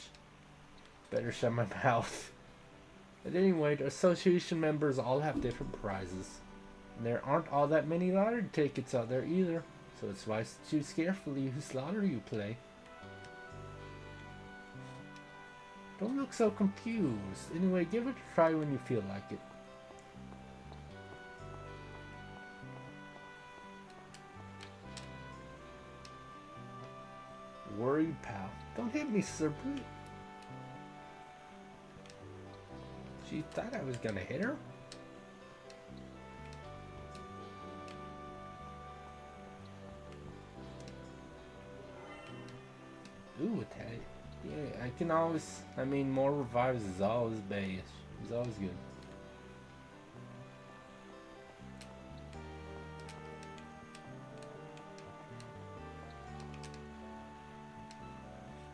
Better shut my mouth. At any rate, association members all have different prizes. And there aren't all that many lottery tickets out there either, so it's wise to choose carefully whose lottery you play. Don't look so confused. Anyway, give it a try when you feel like it. Worried pal. Don't hit me, Sir Brute. She thought I was gonna hit her? Ooh, a tag. Yeah, I can always, more revives is always beige. It's always good.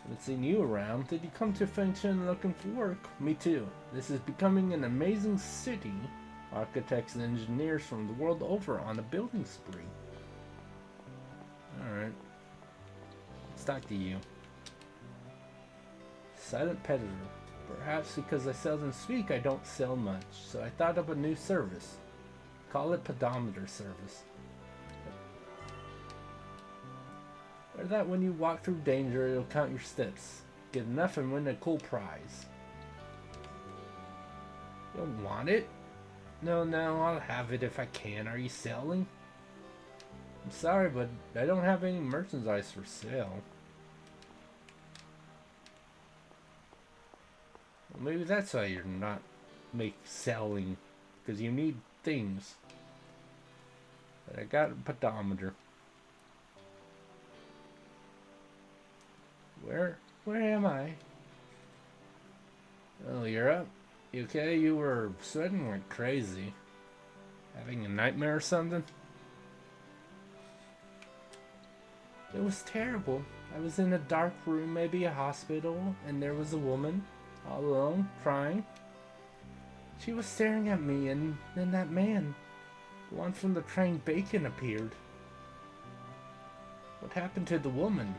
Haven't seen you around. Did you come to a function looking for work? Me too. This is becoming an amazing city. Architects and engineers from the world over on a building spree. Alright. Let's talk to you. Silent peddler. Perhaps because I seldom speak, I don't sell much. So I thought of a new service. Call it pedometer service. Or that when you walk through danger, it'll count your steps. Get enough and win a cool prize. You don't want it? No, I'll have it if I can. Are you selling? I'm sorry, but I don't have any merchandise for sale. Well, maybe that's why you're not selling. Because you need things. But I got a pedometer. Where am I? Oh, you're up? You okay? You were sweating like crazy. Having a nightmare or something? It was terrible. I was in a dark room, maybe a hospital, and there was a woman, all alone, crying. She was staring at me, and then that man, the one from the train Bacon, appeared. What happened to the woman?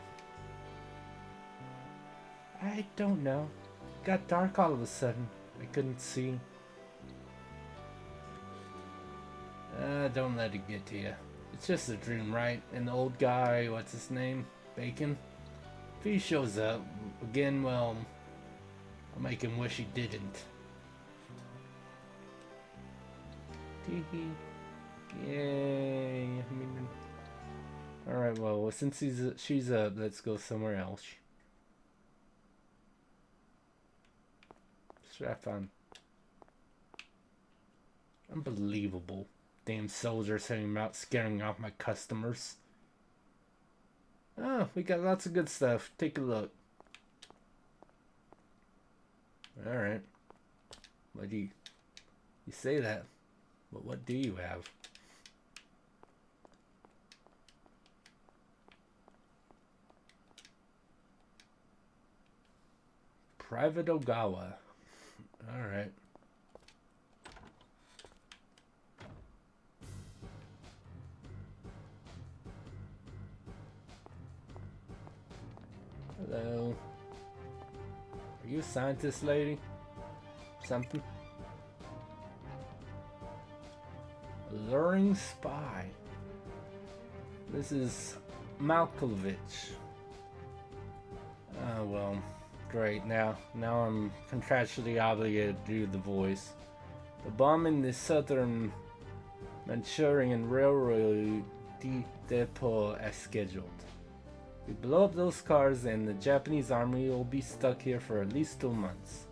I don't know. It got dark all of a sudden. I couldn't see. Don't let it get to you. It's just a dream, right? And the old guy, what's his name? Bacon? If he shows up again, well, I'll make him wish he didn't. Tee-hee. Yay. Alright, well, since she's up, let's go somewhere else. Have fun. Unbelievable. Damn soldiers hanging about scaring off my customers. Oh, we got lots of good stuff. Take a look. Alright. What do you say that? But what do you have? Private Ogawa. Alright. Hello. Are you a scientist lady? Something? Luring spy. This is Malkovich. Oh well, great. Now I'm contractually obligated to do the voice. The bombing the southern Manchurian railroad depot as scheduled. We blow up those cars and the Japanese army will be stuck here for at least 2 months.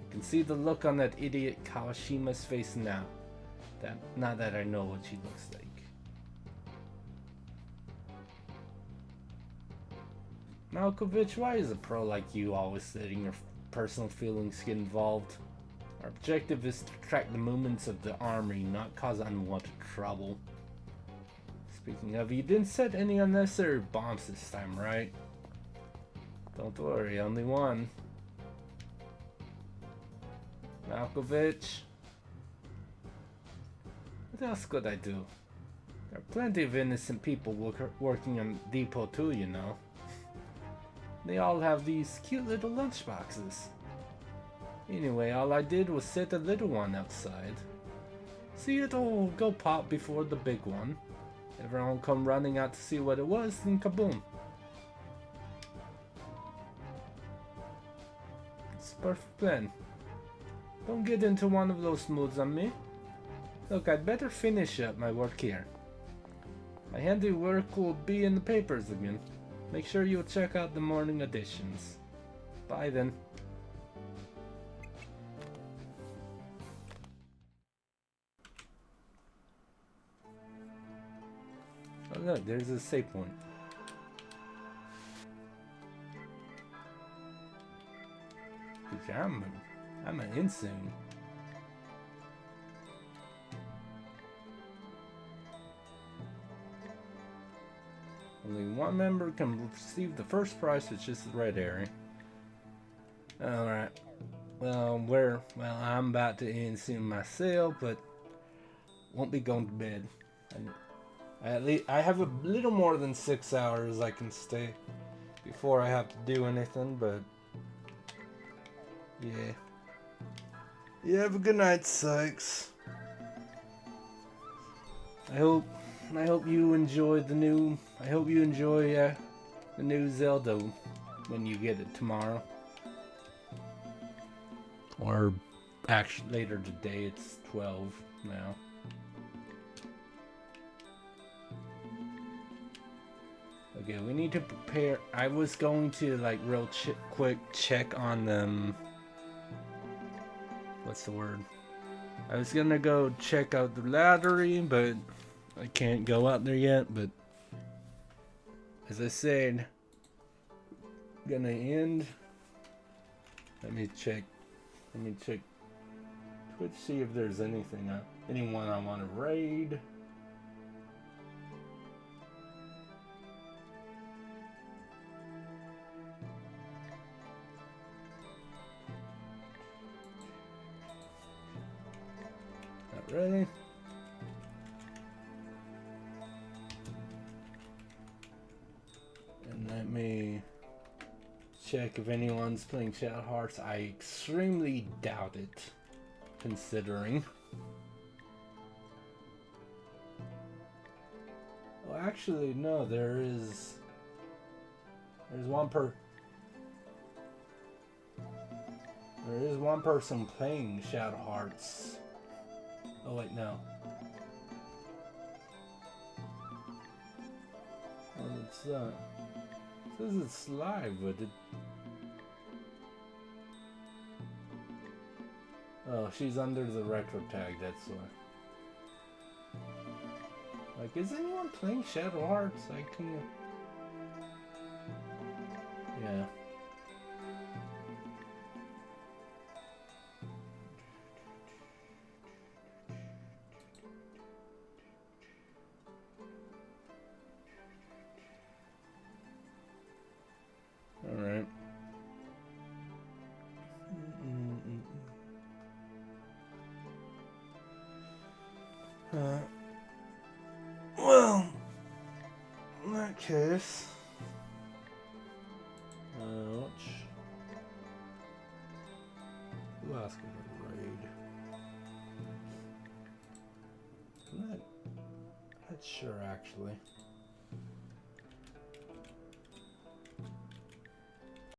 You can see the look on that idiot Kawashima's face now. Now that I know what she looks like. Malkovich, why is a pro like you always letting your personal feelings get involved? Our objective is to track the movements of the army, not cause unwanted trouble. Speaking of, you didn't set any unnecessary bombs this time, right? Don't worry, only one. Malkovich. What else could I do? There are plenty of innocent people working on depot too, you know. They all have these cute little lunchboxes. Anyway, all I did was set a little one outside. See, it'll go pop before the big one. Everyone come running out to see what it was, and kaboom. It's a perfect plan. Don't get into one of those moods on me. Look, I'd better finish up my work here. My handiwork will be in the papers again. Make sure you check out the morning editions. Bye then. Oh look, there's a save point. I'm an insane. Only one member can receive the first prize, which is the red area. Alright. Well, I'm about to end soon myself, but won't be going to bed. I have a little more than 6 hours I can stay before I have to do anything, but yeah. You have a good night, Sykes. I hope you enjoy the new Zelda when you get it tomorrow. Or actually later today, it's 12 now. Okay, we need to prepare. I was going to like real quick check on them. What's the word? I was gonna go check out the lottery, but I can't go out there yet. But as I said, gonna end. Let me check Twitch, see if there's anyone I want to raid. Not really. And let me check if anyone's playing Shadow Hearts. I extremely doubt it, considering. Well, actually, no. There's one person playing Shadow Hearts. Oh wait, no. Well, it's it says it's live, but it. Oh, she's under the retro tag, that's why. Like, is anyone playing Shadow Hearts? I can't. Yeah. Alright. Well, in that case, who else could I raid? Sure, actually.